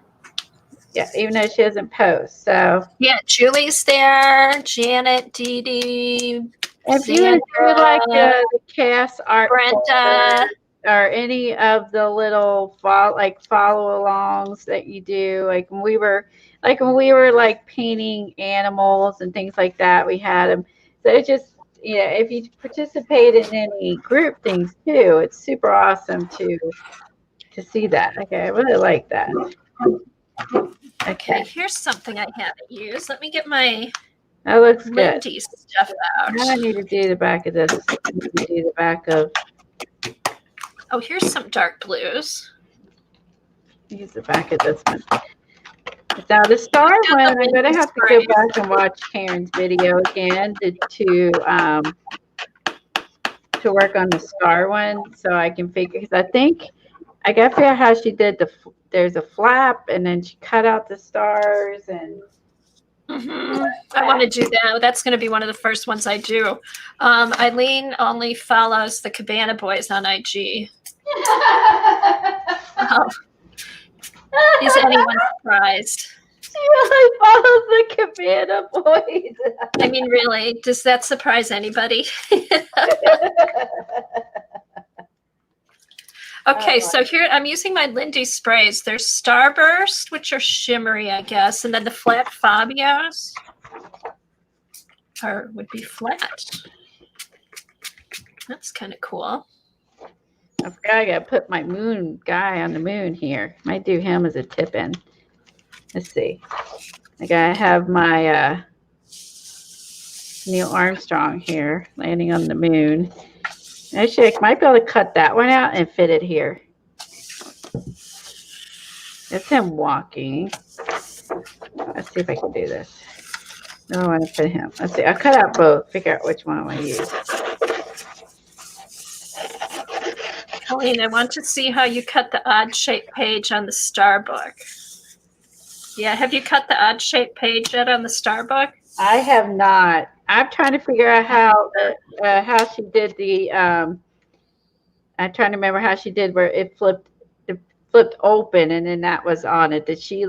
S1: Yeah, even though she doesn't post. So
S2: yeah, Julie's there. Janet, Dee Dee.
S1: If you enjoy like the cast art,
S2: Brenda,
S1: or any of the little follow-alongs that you do, like when we were like painting animals and things like that, we had them. So it's just if you participate in any group things too, it's super awesome to see that. Okay, I really like that.
S2: Okay, here's something I haven't used. Let me get my
S1: that looks
S2: Lindy
S1: good.
S2: Stuff out.
S1: Now I need to do the back of this. I need to do the back of.
S2: Oh, here's some dark blues.
S1: Use the back of this one. Now the star one, I'm going to have to go back and watch Karen's video again to work on the star one, so I can figure. Because I think I got to figure out how she did there's a flap, and then she cut out the stars and.
S2: Mm-hmm. I want to do that. That's going to be one of the first ones I do. Eileen only follows the Cabana Boys on IG. Is anyone surprised?
S1: She really follows the Cabana Boys.
S2: I mean, really, does that surprise anybody? Okay, so here I'm using my Lindy sprays. There's Starburst, which are shimmery, I guess, and then the flat Fabios would be flat. That's kind of cool.
S1: I forgot I gotta put my moon guy on the moon here. Might do him as a tip-in. Let's see. I gotta have my Neil Armstrong here landing on the moon. Actually, I might be able to cut that one out and fit it here. It's him walking. Let's see if I can do this. No, I want to put him. Let's see. I'll cut out both. Figure out which one I want to use.
S2: Colleen, I want to see how you cut the odd shape page on the star book. Yeah, have you cut the odd shape page yet on the star book?
S1: I have not. I'm trying to figure out how she did the. I'm trying to remember how she did where it flipped open and then that was on it. Did she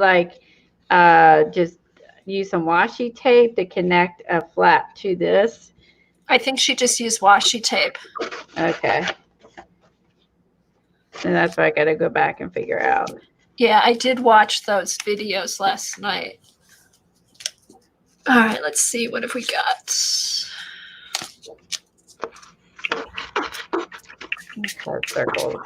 S1: just use some washi tape to connect a flap to this?
S2: I think she just used washi tape.
S1: Okay. And that's what I got to go back and figure out.
S2: Yeah, I did watch those videos last night. All right, let's see. What have we got?
S1: Circle.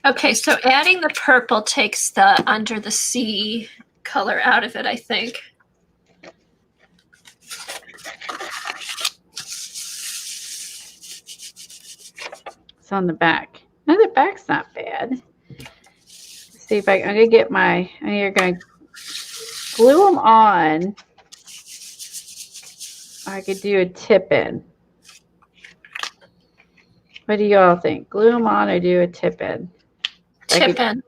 S2: Okay, so adding the purple takes the under the sea color out of it, I think.
S1: It's on the back. No, the back's not bad. see if I'm gonna get my. You're gonna glue them on. I could do a tip in. What do y'all think? Glue them on or do a tip in?
S2: Tip in.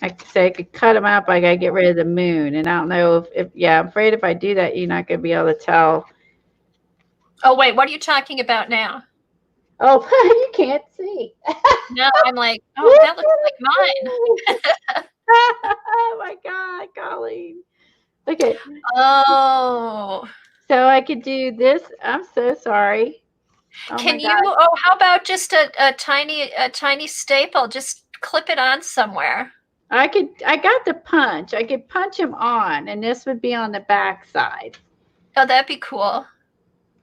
S1: I could say I could cut them out, but I gotta get rid of the moon. And I don't know if yeah, I'm afraid if I do that, you're not gonna be able to tell.
S2: Oh wait, what are you talking about now?
S1: Oh, you can't see.
S2: No, I'm like, oh, that looks like mine.
S1: Oh my God, Colleen. Okay.
S2: Oh.
S1: So I could do this. I'm so sorry. Oh
S2: Can you, how about just a tiny staple? Just clip it on somewhere.
S1: I got the punch. I could punch him on, and this would be on the back side.
S2: Oh, that'd be cool.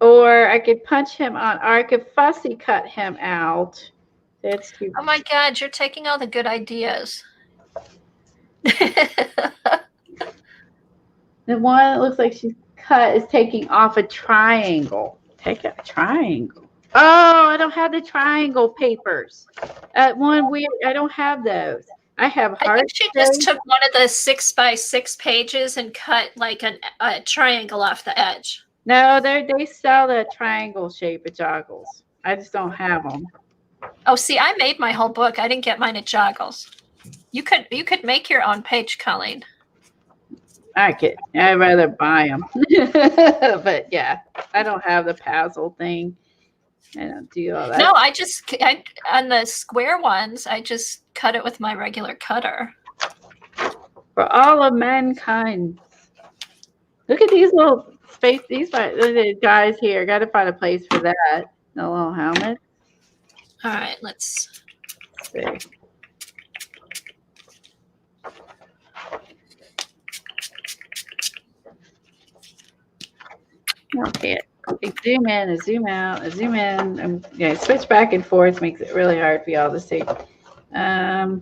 S1: Or I could punch him on, or I could fussy cut him out. That's too.
S2: Oh my God, you're taking all the good ideas.
S1: The one that looks like she's cut is taking off a triangle. Take a triangle. Oh, I don't have the triangle papers. One weird. I don't have those. I have
S2: I
S1: heart.
S2: think she just took one of the 6x6 pages and cut like a triangle off the edge.
S1: No, they sell the triangle shape at Joggles. I just don't have them.
S2: Oh, see, I made my whole book. I didn't get mine at Joggles. You could make your own page, Colleen.
S1: I'd rather buy them. But yeah, I don't have the Pazzle thing. I don't do all that.
S2: No, on the square ones, I just cut it with my regular cutter.
S1: For all of mankind. Look at these little space. These guys here. Got to find a place for that. The little helmet.
S2: All right, let's
S1: see. Okay. Zoom in, a zoom out, a zoom in. Yeah, switch back and forth makes it really hard for y'all to see. I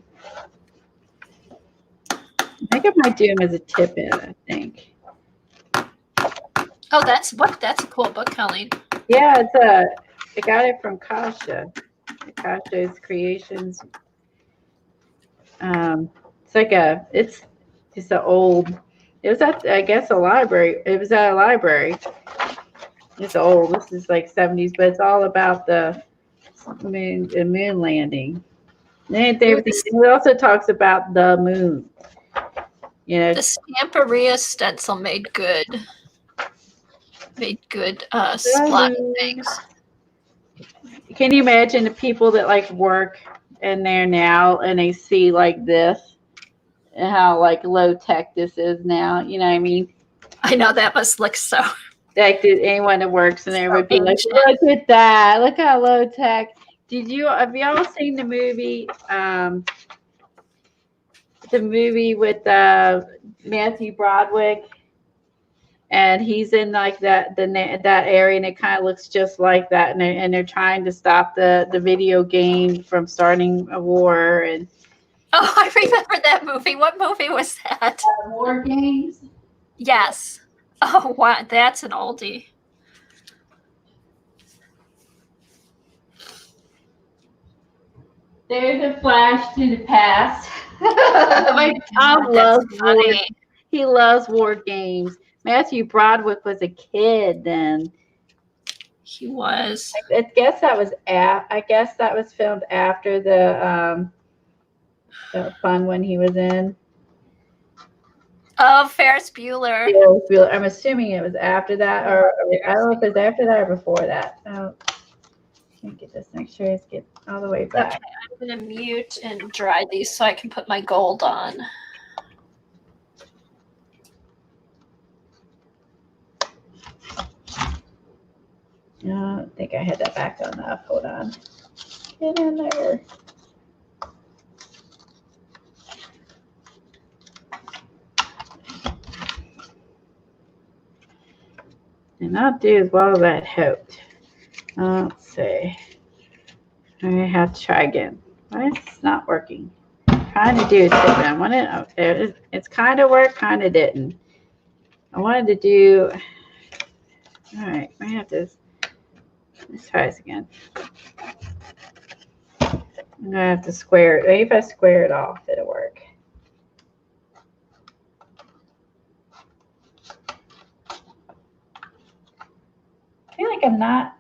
S1: think I might do him as a tip in, I think.
S2: Oh, that's a cool book, Colleen.
S1: Yeah, I got it from Kasha. Kasha's Creations. It's just an old. It was at, I guess, a library. It was at a library. It's old. This is like 70s, but it's all about the moon landing. And it also talks about the moon. You know,
S2: the Stamperia stencil made good splatting things.
S1: Can you imagine the people that like work in there now and they see like this and how like low tech this is now? You know what I mean?
S2: I know that must look so.
S1: Like anyone that works in there would be like, look at that! Look how low tech. Have y'all seen the movie? The movie with Matthew Broderick, and he's in like that area, and it kind of looks just like that, and they're trying to stop the video game from starting a war. And
S2: oh, I remember that movie. What movie was that?
S1: War Games.
S2: Yes. Oh, wow, that's an oldie.
S1: There's a flash to the past. My Tom loves war. He loves war games. Matthew Broderick was a kid then.
S2: He was.
S1: I guess that was filmed after the fun one he was in.
S2: Oh, Ferris Bueller.
S1: I'm assuming it was after that, or I don't know if it was after that or before that. Let me get this. Make sure it's get all the way back.
S2: Okay, I'm going to mute and dry these so I can put my gold on.
S1: I don't think I had that back enough. Hold on. Get in there. And not do as well as I had hoped. Let's see. I have to try again. Why is this not working? I'm trying to do it. I wanted it's kind of worked, kind of didn't. I wanted to do. All right, I have to. Let's try this again. I'm gonna have to square it. Maybe if I square it off, it'll work. like I'm not,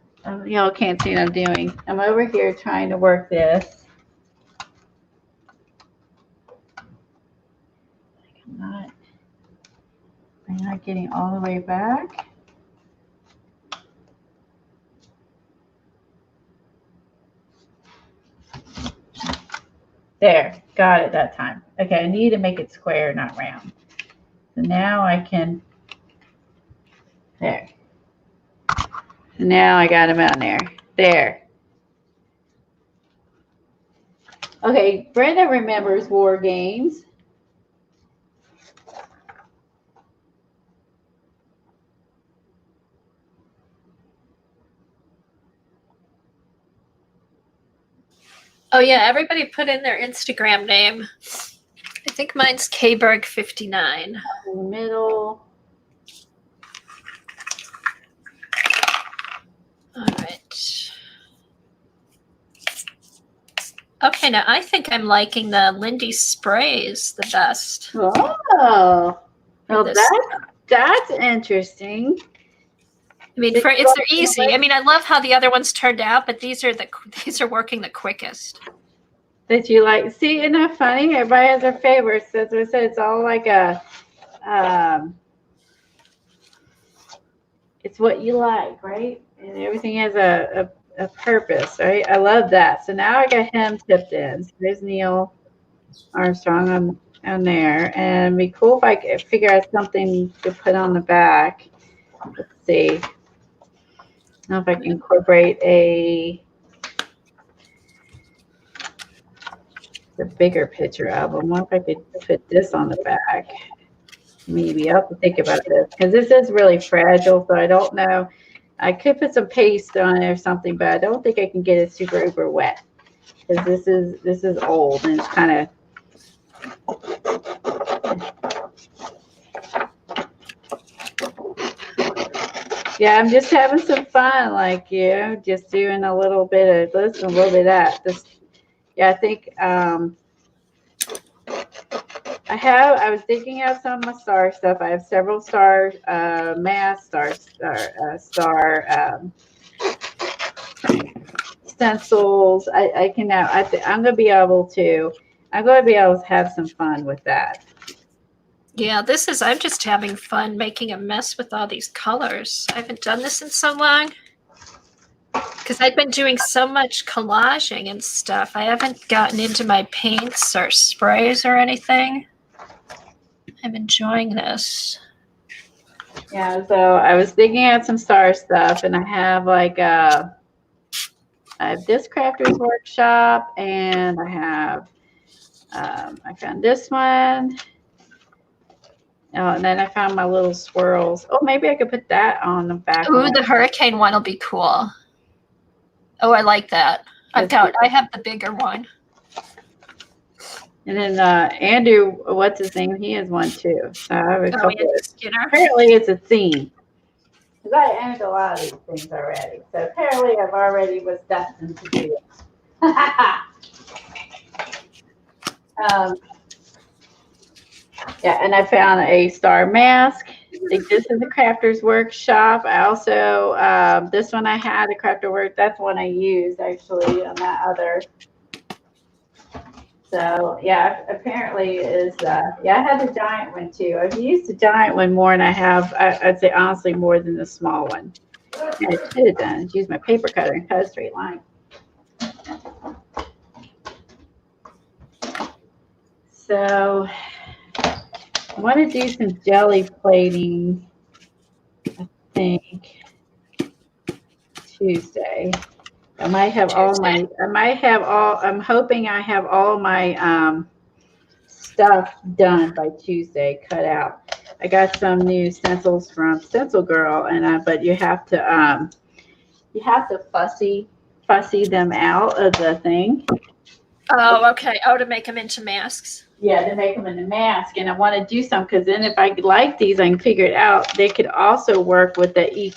S1: y'all can't see what I'm doing. I'm over here trying to work this. I'm not getting all the way back. There, got it that time. Okay, I need to make it square, not round. So now I can, there. So now I got them on there. There. Okay, Brenda remembers war games.
S2: Oh yeah, everybody put in their Instagram name. I think mine's Kberg59.
S1: In the middle.
S2: All right. Okay, now I think I'm liking the Lindy sprays the best.
S1: Oh, well, that's interesting.
S2: I mean, they're easy. I mean, I love how the other ones turned out, but these are working the quickest.
S1: That you like? See, isn't that funny? Everybody has their favorites. As I said, it's all like a, it's what you like, right? And everything has a purpose, right? I love that. So now I got him tipped in. So there's Neil Armstrong on there, and it'd be cool if I could figure out something to put on the back. Let's see. I don't know if I can incorporate the bigger picture album. What if I could put this on the back? Maybe I'll have to think about this because this is really fragile, so I don't know. I could put some paste on it or something, but I don't think I can get it super uber wet because this is old and it's kind of. Yeah, I'm just having some fun, like just doing a little bit of this and a little bit of that. Yeah, I think I was digging out some of my star stuff. I have several star mass star stencils. I'm gonna be able to have some fun with that.
S2: Yeah, I'm just having fun making a mess with all these colors. I haven't done this in so long because I've been doing so much collaging and stuff. I haven't gotten into my paints or sprays or anything. I'm enjoying this.
S1: Yeah, so I was digging out some star stuff, and I have I have this Crafter's Workshop, and I found this one. Oh, and then I found my little swirls. Oh, maybe I could put that on the back.
S2: Ooh, the hurricane one will be cool. Oh, I like that. I have the bigger one.
S1: And then Andrew, what's his name? He has one too. So I have a couple.
S2: Skinner.
S1: Apparently, it's a theme. Because I entered a lot of these things already. So apparently, I've already was destined to do it. Yeah, and I found a star mask. This is the Crafter's Workshop. I also, this one I had, a Crafter Work. That's one I used actually on that other. So yeah, apparently is, yeah, I had the giant one too. I've used the giant one more than I have, I'd say honestly, more than the small one. And I should have done is use my paper cutter and cut a straight line. So I want to do some jelly plating, I think, Tuesday. I'm hoping I have all my stuff done by Tuesday, cut out. I got some new stencils from Stencil Girl, but you have to fussy them out of the thing.
S2: Oh, okay. Oh, to make them into masks.
S1: Yeah, to make them into mask, and I want to do some because then if I like these, I can figure it out. They could also work with the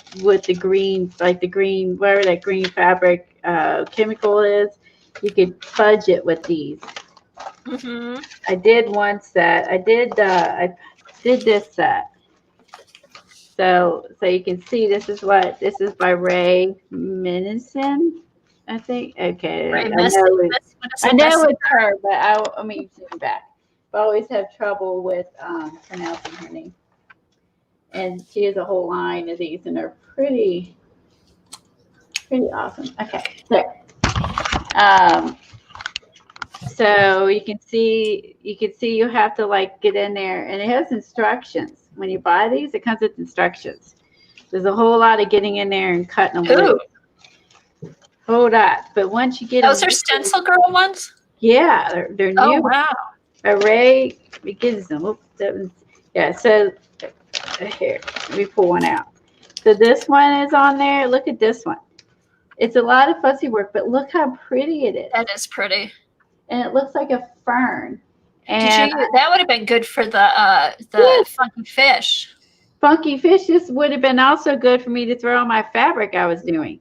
S1: green, like the green, whatever that green fabric chemical is. You could fudge it with these.
S2: Mm-hmm.
S1: I did one set. I did this set. So you can see this is by Ray Minison, I think. Okay,
S2: Right, Messy.
S1: I know it's her, but I mean zoom back. I always have trouble with pronouncing her name. And she has a whole line of these, and they're pretty awesome. Okay, so you can see you have to like get in there, and it has instructions. When you buy these, it comes with instructions. There's a whole lot of getting in there and cutting them loose. Hold on, but once you get
S2: those are Stencil Girl ones.
S1: Yeah, they're new.
S2: Oh wow!
S1: Array begins them. Yeah, so here, let me pull one out. So this one is on there. Look at this one. It's a lot of fussy work, but look how pretty it is.
S2: That is pretty.
S1: And it looks like a fern.
S2: And that would have been good for the
S1: yes.
S2: funky fish.
S1: Funky fish. This would have been also good for me to throw on my fabric I was doing.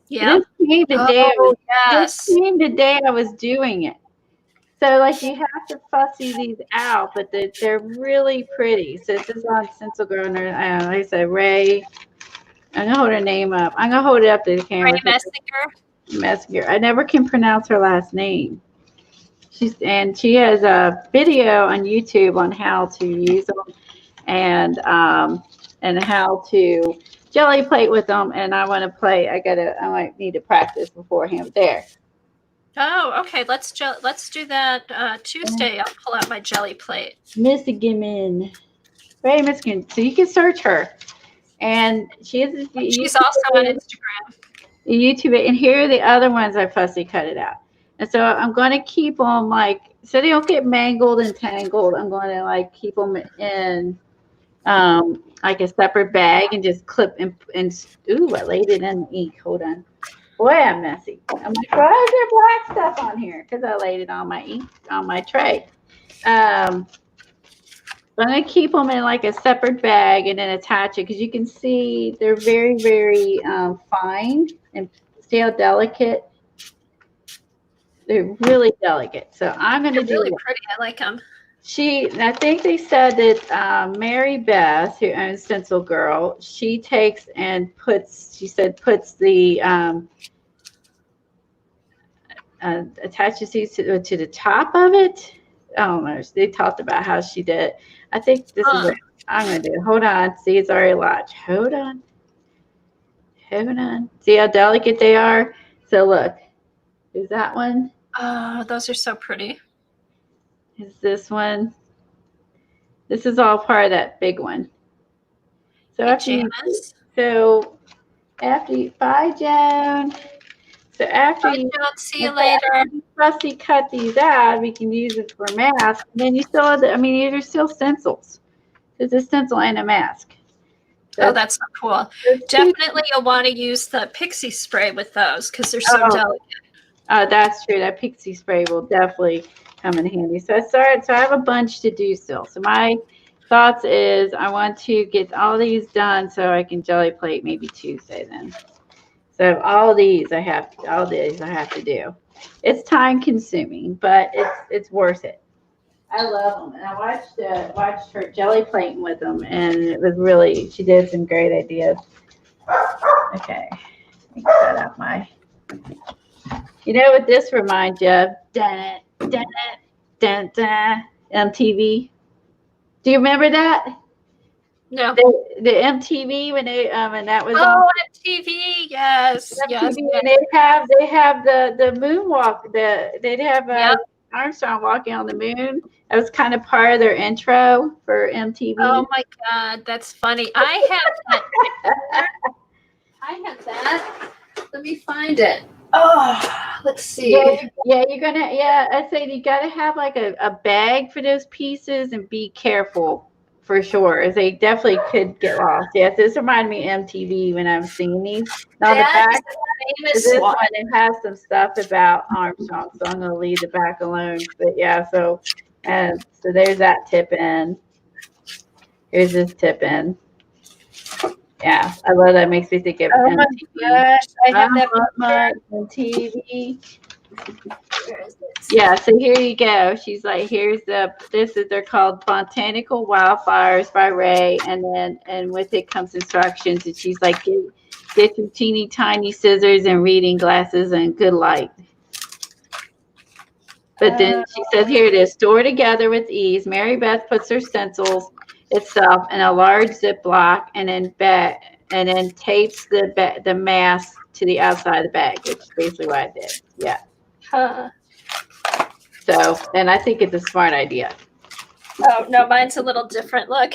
S2: Yeah.
S1: This came the day I was doing it. So like you have to fussy these out, but they're really pretty. So this is on Stencil Girl. Like I said, Ray. I'm gonna hold her name up. I'm gonna hold it up to the camera.
S2: Ray
S1: Messinger. I never can pronounce her last name. She has a video on YouTube on how to use them and how to jelly plate with them. And I want to play. I might need to practice beforehand there.
S2: Oh, okay. Let's do that Tuesday. I'll pull out my jelly plate.
S1: Michigan, Ray Michigan. So you can search her, and she's
S2: also on Instagram.
S1: YouTube, and here are the other ones I fussy cut it out. And so I'm going to keep them so they don't get mangled and tangled. I'm going to keep them in like a separate bag and just clip and ooh, I laid it in the ink. Hold on. Boy, I'm messy. I'm like, why is there black stuff on here? Because I laid it on my ink on my tray. I'm going to keep them in like a separate bag and then attach it because you can see they're very, very fine and see how delicate. They're really delicate. So I'm going to do
S2: really pretty. I like them.
S1: I think they said that Mary Beth, who owns Stencil Girl, she takes and puts the attaches these to the top of it. I don't know. They talked about how she did it. I think this is what I'm going to do. Hold on. See, it's already lodged. Hold on. See how delicate they are? So look. Is that one?
S2: Oh, those are so pretty.
S1: Is this one? This is all part of that big one. So bye, Joan. So after
S2: see you later.
S1: Fussy cut these out, we can use it for a mask. And then you still have these are still stencils. It's a stencil and a mask.
S2: That's so cool. Definitely you'll want to use the pixie spray with those because they're so delicate.
S1: That's true. That pixie spray will definitely come in handy. So I have a bunch to do still. So my thoughts is I want to get all these done so I can jelly plate maybe Tuesday then. So all these I have to do. It's time consuming, but it's worth it. I love them, and I watched her jelly plating with them, and it was really, she did some great ideas. Okay, let me set up my. You know what this reminds you of? MTV. Do you remember that?
S2: No.
S1: The MTV when they and that was on
S2: MTV, yes.
S1: MTV,
S2: yes.
S1: And they have the moonwalk. They'd have Armstrong walking on the moon. That was kind of part of their intro for MTV.
S2: Oh my God, that's funny. I have that. I have that. Let me find it. Oh, let's see.
S1: I said you gotta have like a bag for those pieces and be careful for sure, as they definitely could get lost. Yes, this reminded me of MTV when I'm seeing these. Now the back, this one it has some stuff about Armstrong, so I'm gonna leave the back alone. But yeah, so there's that tip in. Here's this tip in. Yeah, I love that. It makes me think of MTV.
S2: My gosh, I have that
S1: MTV.
S2: Where is it?
S1: Yeah, so here you go. She's like, they're called Botanical Wildflowers by Ray, and with it comes instructions, and she's like, get your teeny tiny scissors and reading glasses and good light. But then she says, here it is, store together with ease. Mary Beth puts her stencils itself in a large Ziploc and then tapes the mask to the outside of the bag, which is basically what I did. Yeah.
S2: Huh.
S1: So, and I think it's a smart idea.
S2: Oh, no, mine's a little different. Look.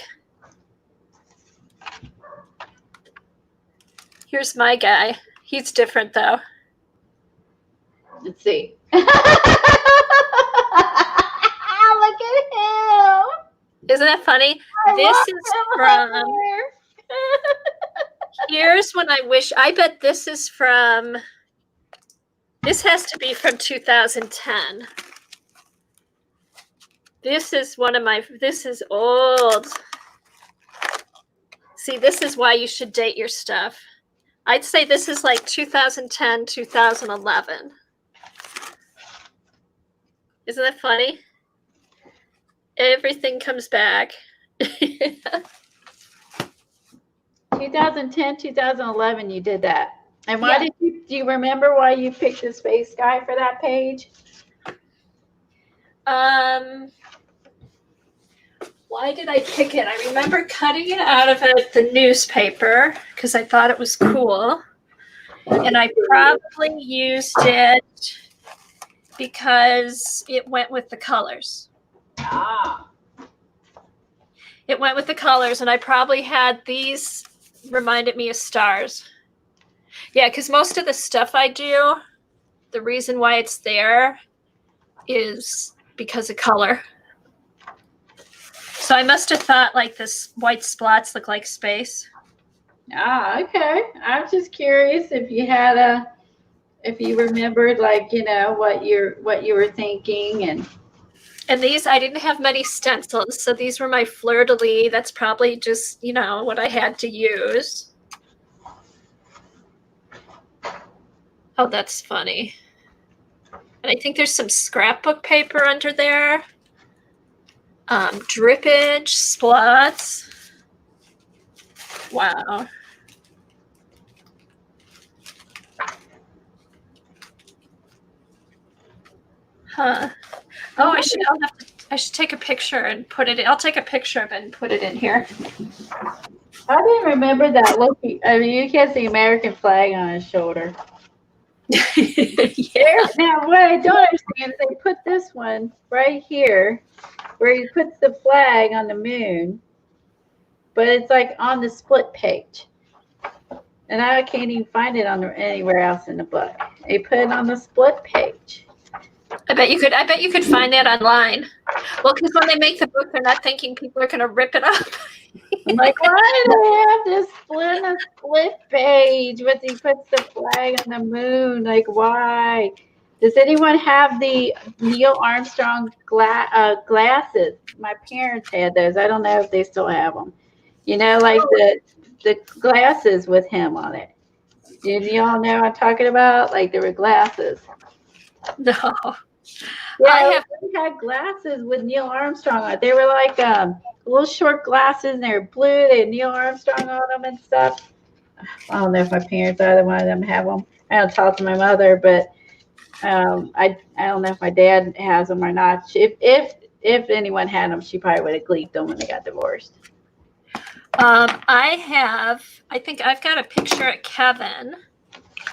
S2: Here's my guy. He's different, though.
S1: Let's see. Look at him.
S2: Isn't that funny? This is from... Here's when I wish... I bet this is from... This has to be from 2010. This is one of my... This is old. See, this is why you should date your stuff. I'd say this is like 2010, 2011. Isn't that funny? Everything comes back.
S1: 2010, 2011, you did that. And why do you remember why you picked the space guy for that page?
S2: Why did I pick it? I remember cutting it out of the newspaper because I thought it was cool. And I probably used it because it went with the colors.
S1: Ah.
S2: It went with the colors, and I probably had these reminded me of stars. Yeah, because most of the stuff I do, the reason why it's there is because of color. So I must have thought like this white spots look like space.
S1: Ah, okay. I'm just curious if you remembered, like, you know, what you were thinking.
S2: And these, I didn't have many stencils, so these were my fleur-de-lis. That's probably just, you know, what I had to use. Oh, that's funny. And I think there's some scrapbook paper under there. Drippage, splots. Wow. Huh. Oh, I should take a picture and put it in. I'll take a picture of it and put it in here.
S1: I didn't remember that. Look, I mean, you can't see American flag on his shoulder.
S2: Yeah.
S1: Now, what I don't understand is they put this one right here where he puts the flag on the moon, but it's like on the split page. And I can't even find it anywhere else in the book. They put it on the split page.
S2: I bet you could find that online. Well, because when they make the book, they're not thinking people are going to rip it up.
S1: I'm like, why do they have this split page when he puts the flag on the moon? Like, why? Does anyone have the Neil Armstrong glasses? My parents had those. I don't know if they still have them. You know, like the glasses with him on it. Do y'all know what I'm talking about? Like, there were glasses.
S2: No.
S1: Yeah, they had glasses with Neil Armstrong on it. They were like little short glasses, and they were blue. They had Neil Armstrong on them and stuff. I don't know if my parents, either one of them, have them. I don't talk to my mother, but I don't know if my dad has them or not. If anyone had them, she probably would have gleeked them when they got divorced.
S2: I think I've got a picture at Kevin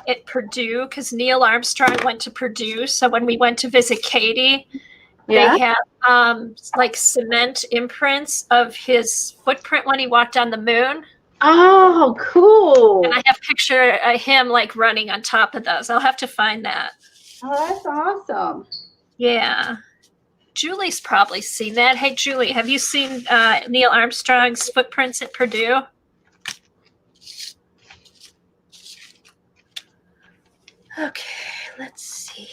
S2: at Purdue because Neil Armstrong went to Purdue. So when we went to visit Katie, they had like cement imprints of his footprint when he walked on the moon.
S1: Oh, cool.
S2: And I have a picture of him like running on top of those. I'll have to find that.
S1: Oh, that's awesome.
S2: Yeah. Julie's probably seen that. Hey, Julie, have you seen Neil Armstrong's footprints at Purdue? Okay, let's see.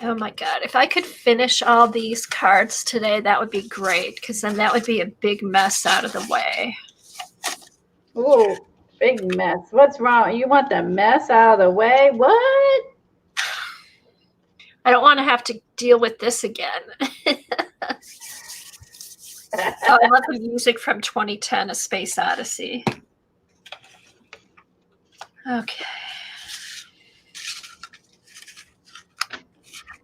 S2: Oh my God, if I could finish all these cards today, that would be great, because then that would be a big mess out of the way.
S1: Ooh, big mess. What's wrong? You want the mess out of the way? What?
S2: I don't want to have to deal with this again. Oh, I love the music from 2010, A Space Odyssey. Okay.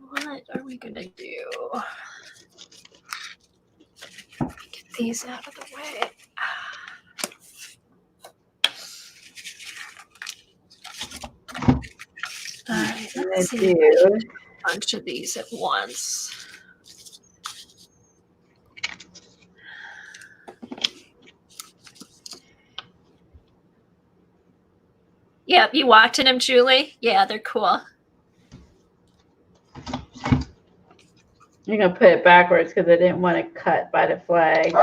S2: What are we going to do? Get these out of the way. All right, let's see. A bunch of these at once. Yep, you walked in them, Julie? Yeah, they're cool.
S1: I'm going to put it backwards because I didn't want to cut by the flag.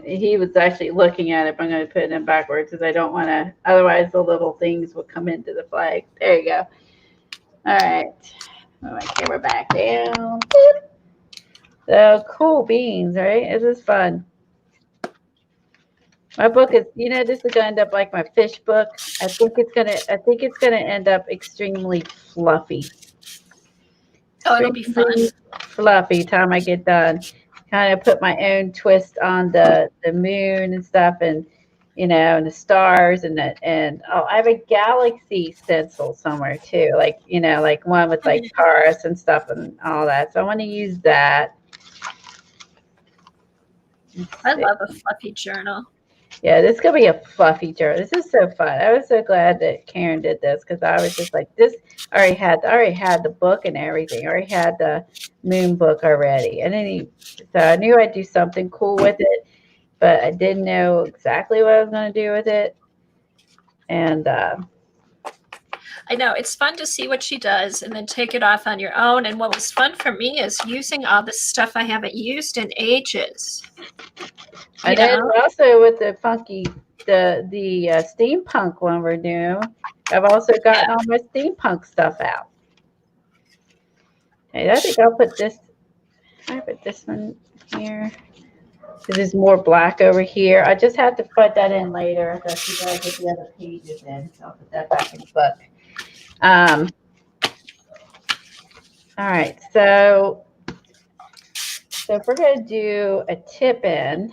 S1: He was actually looking at it, but I'm going to put it in backwards because I don't want to, otherwise the little things will come into the flag. There you go. All right. Put my camera back down. So cool beans, right? This is fun. My book is, this is gonna end up like my fish book. I think it's gonna end up extremely fluffy.
S2: Oh, it'll be fun.
S1: Fluffy time I get done. Kind of put my own twist on the moon and stuff, and and the stars and I have a galaxy stencil somewhere too, like like one with like Taurus and stuff and all that. So I want to use that.
S2: I love a fluffy journal.
S1: Yeah, this is gonna be a fluffy journal. This is so fun. I was so glad that Keren did this because I was just like, this. I already had the book and everything. I already had the moon book already, and then so I knew I'd do something cool with it, but I didn't know exactly what I was gonna do with it. And
S2: I know it's fun to see what she does and then take it off on your own. And what was fun for me is using all this stuff I haven't used in ages.
S1: And then also with the funky, the steampunk one we're doing, I've also gotten all my steampunk stuff out. Okay, I think I'll put this. I put this one here. There's more black over here. I just have to put that in later. So she gotta get the other pages in. So I'll put that back in the book. All right. So if we're gonna do a tip in.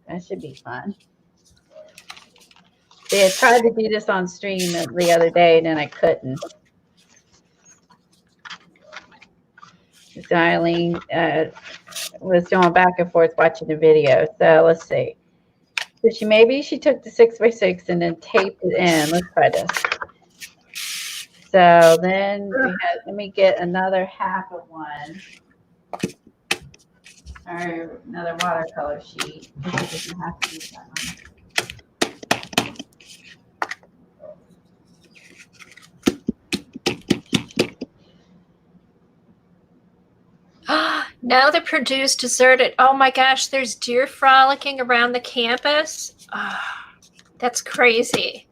S1: That should be fun. See, I tried to do this on stream the other day, and then I couldn't. Eileen was going back and forth watching the video. So let's see. So maybe she took the 6x6 and then taped it in. Let's try this. So then let me get another half of one. Or another watercolor sheet. Doesn't have to use that
S2: one. Now the Purdue's deserted. Oh my gosh, there's deer frolicking around the campus. Oh, that's crazy.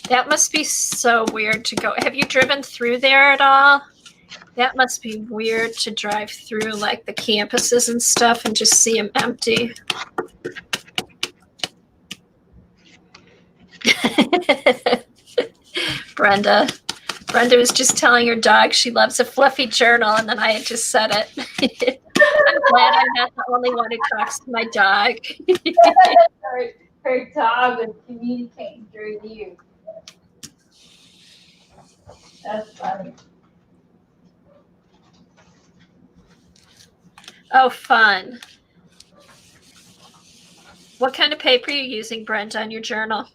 S2: That must be so weird to go. Have you driven through there at all? That must be weird to drive through like the campuses and stuff and just see them empty. Brenda was just telling her dog she loves a fluffy journal, and then I had just said it. I'm glad I'm not the only one who talks to my dog.
S1: Her dog is communicating through you. That's funny.
S2: Oh, fun. What kind of paper are you using, Brenda, on your journal?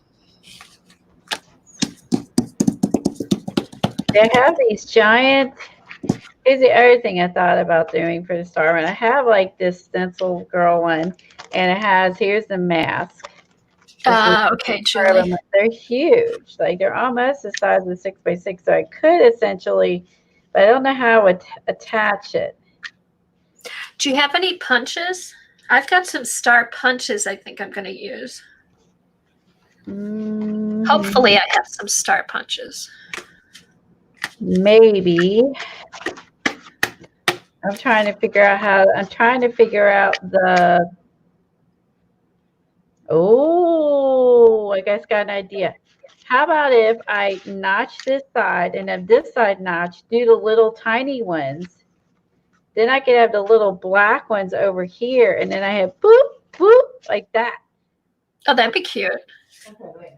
S1: They have these giant, here's the other thing I thought about doing for the star one. I have like this stencil girl one, and it has, here's the mask.
S2: Okay, Julie.
S1: They're huge. Like they're almost the size of the 6x6. So I could essentially, but I don't know how to attach it.
S2: Do you have any punches? I've got some star punches I think I'm going to use. Hopefully I have some star punches.
S1: Maybe. I'm trying to figure out the, I guess got an idea. How about if I notch this side and have this side notch, do the little tiny ones. Then I could have the little black ones over here, and then I have boop, boop, like that.
S2: Oh, that'd be cute.
S1: Okay, wait.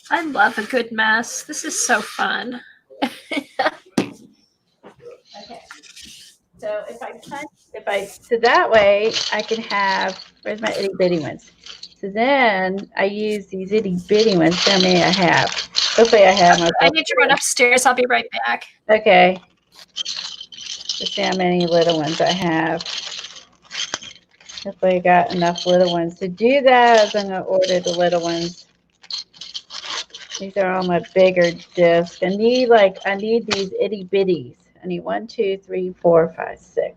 S2: I love a good mess. This is so fun.
S1: Okay. So so that way I can have, where's my itty bitty ones? So then I use these itty bitty ones. How many I have? Hopefully I have my.
S2: I need to run upstairs. I'll be right back.
S1: Okay. Let's see how many little ones I have. Hopefully I got enough little ones to do that. I'm gonna order the little ones. These are on my bigger disc. I need these itty bitties. I need 1, 2, 3, 4, 5, 6.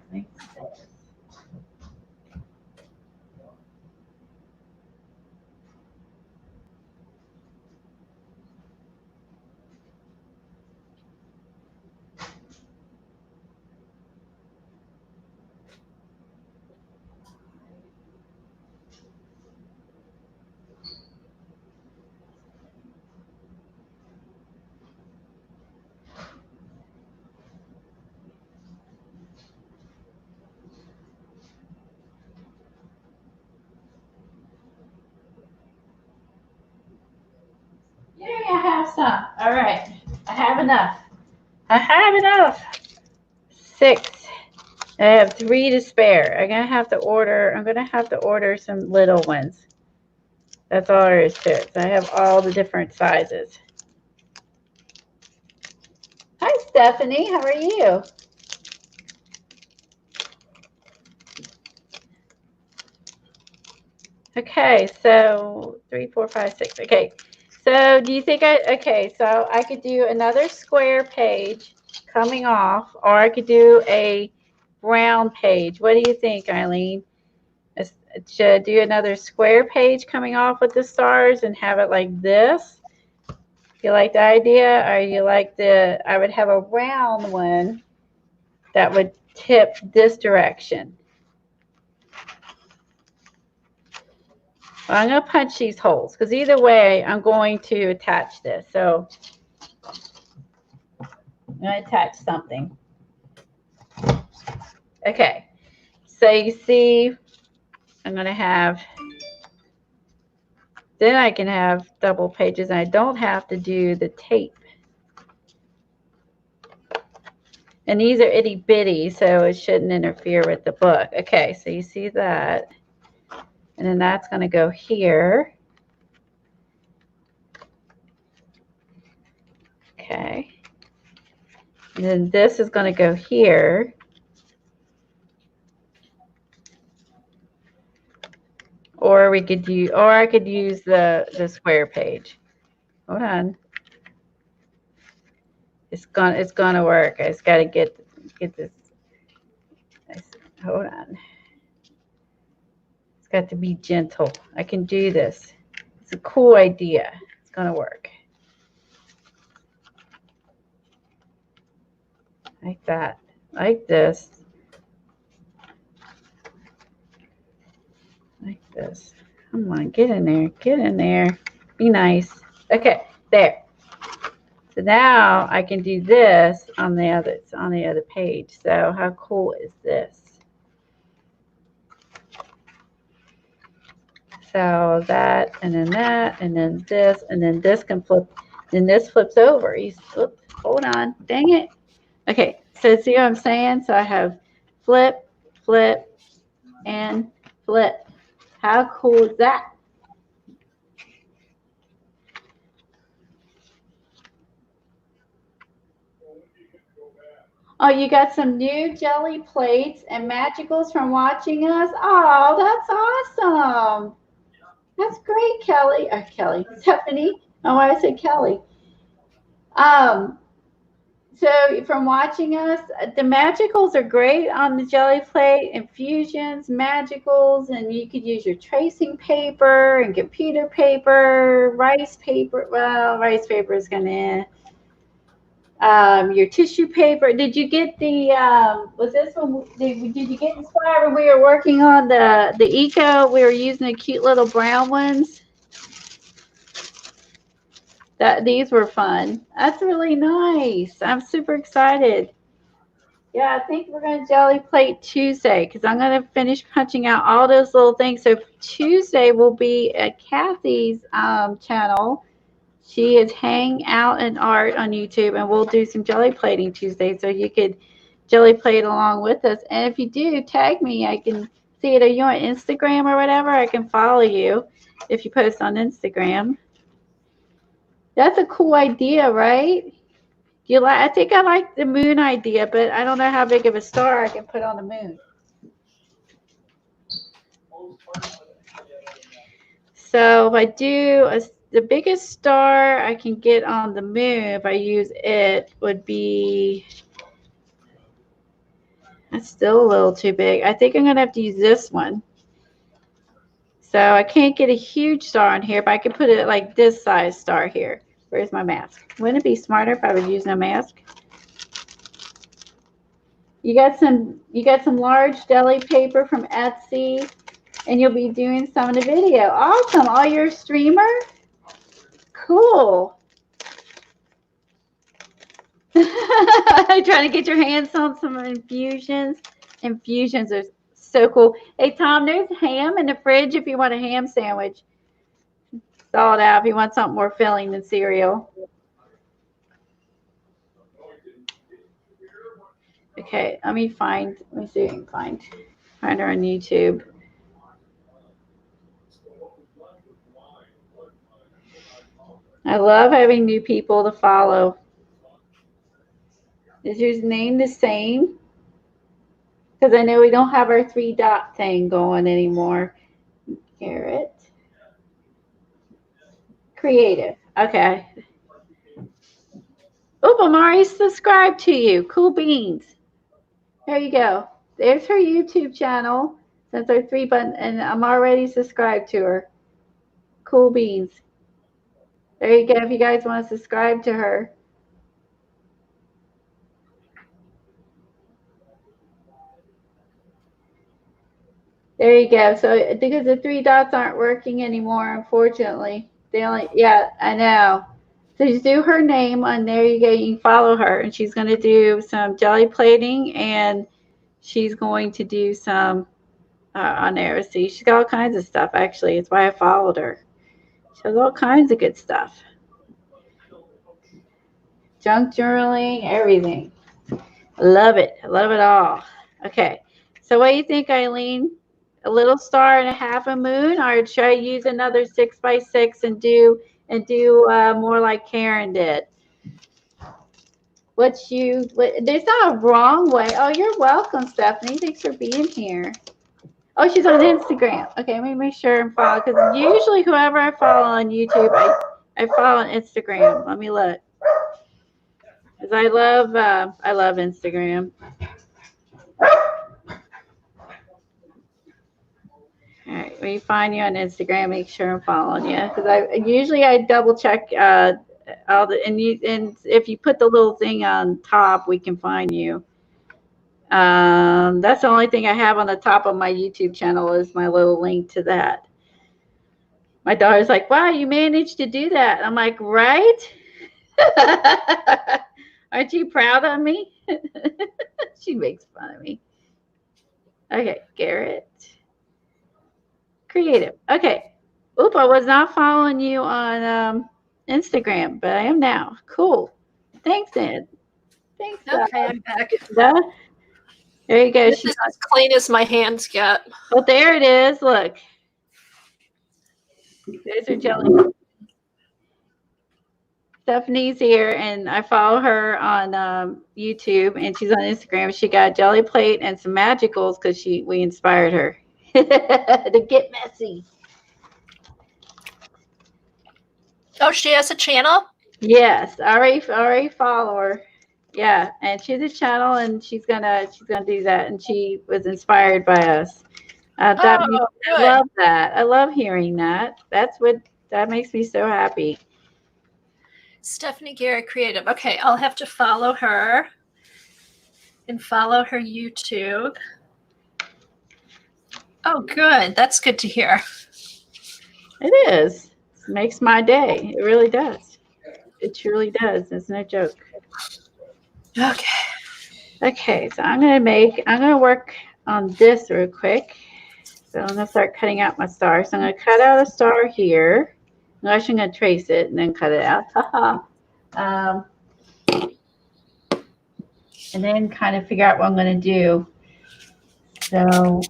S1: Yeah, I have some. All right. I have enough. I have enough. 6. I have 3 to spare. I'm gonna have to order some little ones. That's all there is to it. So I have all the different sizes. Hi, Stephanie. How are you? Okay, so 3, 4, 5, 6. Okay, so do you think so I could do another square page coming off, or I could do a brown page. What do you think, Eileen? Should I do another square page coming off with the stars and have it like this? You like the idea, or you like I would have a round one that would tip this direction. Well, I'm going to punch these holes because either way, I'm going to attach this. So I'm going to attach something. Okay. So you see, I'm going to have, then I can have double pages. And I don't have to do the tape. And these are itty bitty, so it shouldn't interfere with the book. Okay, so you see that. And then that's going to go here. Okay. And then this is going to go here. Or I could use the square page. Hold on. It's gonna work. I just gotta get this. Hold on. It's got to be gentle. I can do this. It's a cool idea. It's gonna work. Like that. Like this. Like this. Come on, get in there. Get in there. Be nice. Okay, there. So now I can do this on the other page. So how cool is this? So that, and then this, and then this can flip. Then this flips over. Hold on. Dang it. Okay. So see what I'm saying? So I have flip, flip, and flip. How cool is that? Oh, you got some new jelly plates and magicals from watching us? Oh, that's awesome. That's great, Kelly. Stephanie. Oh, I said Kelly. So from watching us, the magicals are great on the jelly plate. Infusions, magicals, and you could use your tracing paper and computer paper, rice paper. Well, rice paper is gonna. Your tissue paper. Did you get the? Was this one? Did you get inspired when we were working on the eco? We were using the cute little brown ones. These were fun. That's really nice. I'm super excited. Yeah, I think we're going to jelly plate Tuesday because I'm going to finish punching out all those little things. So Tuesday will be at Kathy's channel. She is Hang Out and Art on YouTube, and we'll do some jelly plating Tuesday. So you could jelly plate along with us. And if you do, tag me. I can see it. Are you on Instagram or whatever? I can follow you if you post on Instagram. That's a cool idea, right? You like? I think I like the moon idea, but I don't know how big of a star I can put on the moon. So if I do the biggest star I can get on the moon, if I use it, would be, that's still a little too big. I think I'm going to have to use this one. So I can't get a huge star on here, but I can put it like this size star here. Where's my mask? Wouldn't it be smarter if I would use no mask? You got some large deli paper from Etsy, and you'll be doing some in the video. Awesome. Oh, you're a streamer? Cool. Trying to get your hands on some infusions. Infusions are so cool. Hey, Tom, there's ham in the fridge if you want a ham sandwich. Thaw it out if you want something more filling than cereal. Okay, let me see if I can find her on YouTube. I love having new people to follow. Is your name the same? Because I know we don't have our 3-dot thing going anymore. Carrot. Creative. Okay. Oh, I'm already subscribed to you. Cool beans. There you go. There's her YouTube channel. Since our 3 button, and I'm already subscribed to her. Cool beans. There you go. If you guys want to subscribe to her. There you go. So because the 3 dots aren't working anymore, unfortunately. Yeah, I know. So just do her name on there. You go. You can follow her, and she's going to do some jelly plating, and she's going to do some on there. See, she's got all kinds of stuff. Actually, it's why I followed her. She has all kinds of good stuff. Junk journaling, everything. Love it. Love it all. Okay. So what do you think, Eileen? A little star and a half a moon, or should I use another 6x6 and do more like Keren did? There's not a wrong way. Oh, you're welcome, Stephanie. Thanks for being here. Oh, she's on Instagram. Okay, let me make sure and follow, because usually whoever I follow on YouTube, I follow on Instagram. Let me look. Because I love Instagram. All right, when you find you on Instagram, make sure I'm following you, because I double check all the, and if you put the little thing on top, we can find you. That's the only thing I have on the top of my YouTube channel is my little link to that. My daughter's like, "Wow, you managed to do that." I'm like, "Right? Aren't you proud of me?" She makes fun of me. Okay, Garrett. Creative. Okay. Oop, I was not following you on Instagram, but I am now. Cool. Thanks, Ed. Thanks.
S2: Okay, I'm back.
S1: There you go.
S2: This is as clean as my hands get.
S1: Well, there it is. Look. There's her jelly. Stephanie's here, and I follow her on YouTube, and she's on Instagram. She got a jelly plate and some magicals because we inspired her to get messy.
S2: Oh, she has a channel?
S1: Yes, I already follow her. Yeah, and she has a channel, and she's gonna do that, and she was inspired by us. I love that. I love hearing that. That makes me so happy.
S2: Stephanie Garrett Creative. Okay, I'll have to follow her and follow her YouTube. Oh, good. That's good to hear.
S1: It is. It makes my day. It really does. It truly does. It's no joke.
S2: Okay.
S1: Okay, so I'm gonna work on this real quick. So I'm gonna start cutting out my star. So I'm gonna cut out a star here. I'm actually gonna trace it and then cut it out. And then kind of figure out what I'm gonna do. So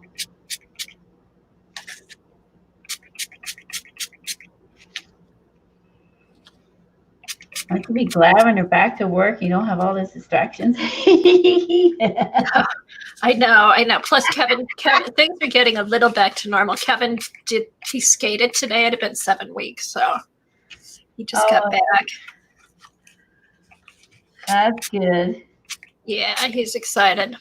S1: I could be glad when you're back to work. You don't have all these distractions.
S2: I know. Plus, Kevin, things are getting a little back to normal. Kevin he skated today. It had been 7 weeks, so he just got back.
S1: That's good.
S2: Yeah, he's excited.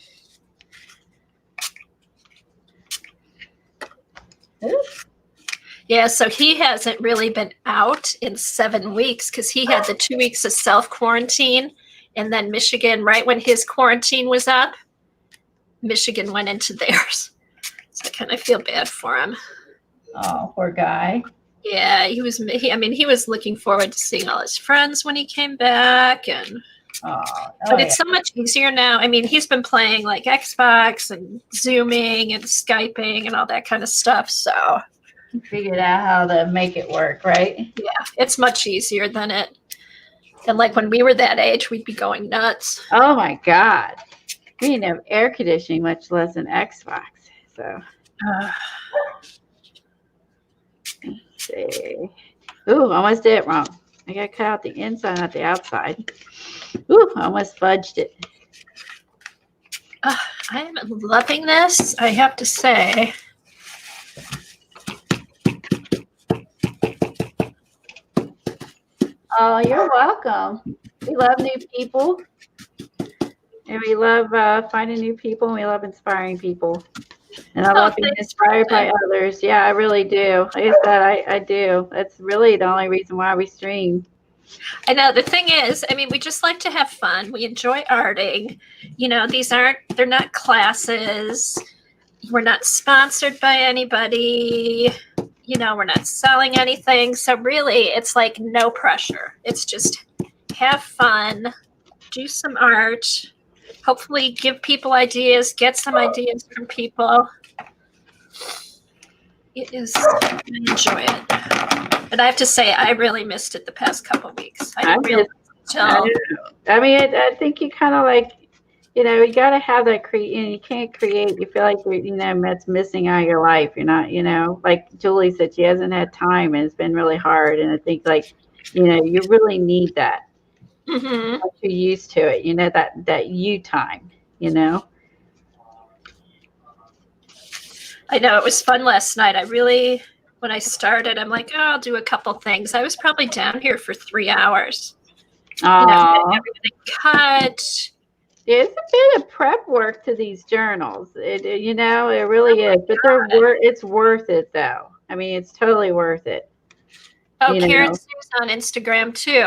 S2: Yeah, so he hasn't really been out in 7 weeks because he had the 2 weeks of self-quarantine, and then Michigan, right when his quarantine was up, Michigan went into theirs. So I kind of feel bad for him.
S1: Oh, poor guy.
S2: Yeah, he was looking forward to seeing all his friends when he came back, but it's so much easier now. I mean, he's been playing like Xbox and Zooming and Skyping and all that kind of stuff, so
S1: figured out how to make it work, right?
S2: Yeah, it's much easier than it. And like when we were that age, we'd be going nuts.
S1: Oh my God. We didn't have air conditioning, much less an Xbox. So let's see. Ooh, almost did it wrong. I gotta cut out the inside, not the outside. Ooh, I almost fudged it.
S2: I am loving this, I have to say.
S1: Oh, you're welcome. We love new people. And we love finding new people, and we love inspiring people. And I love being inspired by others. Yeah, I really do. Like I said, I do. That's really the only reason why we stream.
S2: I know. The thing is, I mean, we just like to have fun. We enjoy arting. You know, they're not classes. We're not sponsored by anybody. You know, we're not selling anything. So really, it's like no pressure. It's just have fun, do some art, hopefully give people ideas, get some ideas from people. It is, I enjoy it. But I have to say, I really missed it the past couple of weeks. I mean,
S1: I think you kind of like, you know, you got to have that you can't create. You feel like, you know, that's missing out of your life. You're not, you know, like Julie said, she hasn't had time and it's been really hard. And I think like, you know, you really need that.
S2: Mm-hmm.
S1: You're used to it, you know, that you time, you know.
S2: I know it was fun last night. When I started, I'm like, oh, I'll do a couple things. I was probably down here for 3 hours. You know, getting everything cut.
S1: There's a bit of prep work to these journals. You know, it really is. But it's worth it, though. I mean, it's totally worth it.
S2: Oh, Keren Tamir on Instagram too.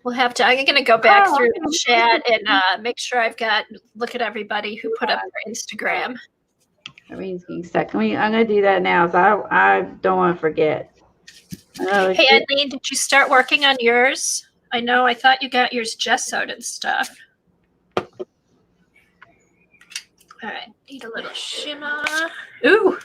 S2: I'm going to go back through the chat and make sure look at everybody who put up their Instagram.
S1: I mean, I'm going to do that now, so I don't want to forget.
S2: Hey, Eileen, did you start working on yours? I know, I thought you got yours gessoed and stuff. All right, need a little shimmer. Ooh.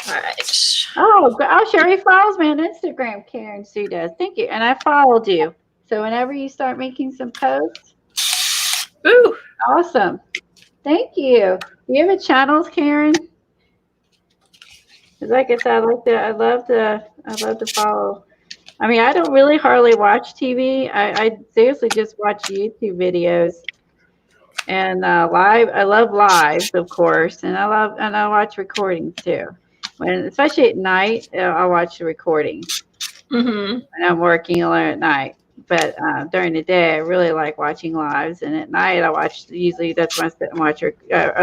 S2: All right.
S1: Oh, Sherry follows me on Instagram, Keren Sue does. Thank you. And I followed you. So whenever you start making some posts.
S2: Ooh.
S1: Awesome. Thank you. Do you have a channel, Keren? Because like I said, I love to follow. I mean, I don't really hardly watch TV. I seriously just watch YouTube videos. And live, I love lives, of course, and I watch recordings too. Especially at night, I'll watch the recordings.
S2: Mm-hmm.
S1: When I'm working alone at night. But during the day, I really like watching lives, and at night, I watch. Usually, that's when I sit and watch or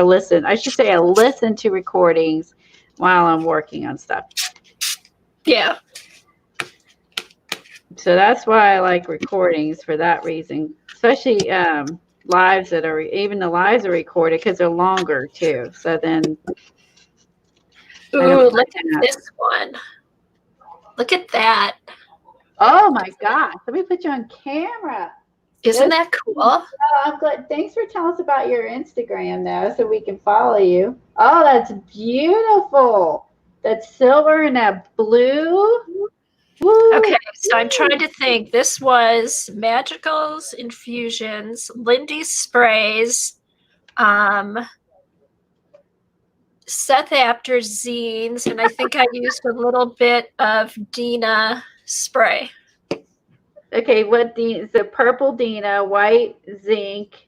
S1: listen. I should say I listen to recordings while I'm working on stuff.
S2: Yeah.
S1: So that's why I like recordings for that reason, especially lives that are even the lives are recorded because they're longer too. So then I don't
S2: Ooh, look
S1: like
S2: at
S1: that.
S2: this one. Look at that.
S1: Oh my gosh! Let me put you on camera.
S2: Isn't
S1: This,
S2: that cool?
S1: oh, I'm glad. Thanks for telling us about your Instagram though, so we can follow you. Oh, that's beautiful. That silver and that blue. Woo!
S2: Okay, so I'm trying to think. This was Magicals, Infusions, Lindy's Sprays, um, Seth Apter's zines, and I think I used a little bit of Dina spray.
S1: Okay, what is the purple Dina, white zinc?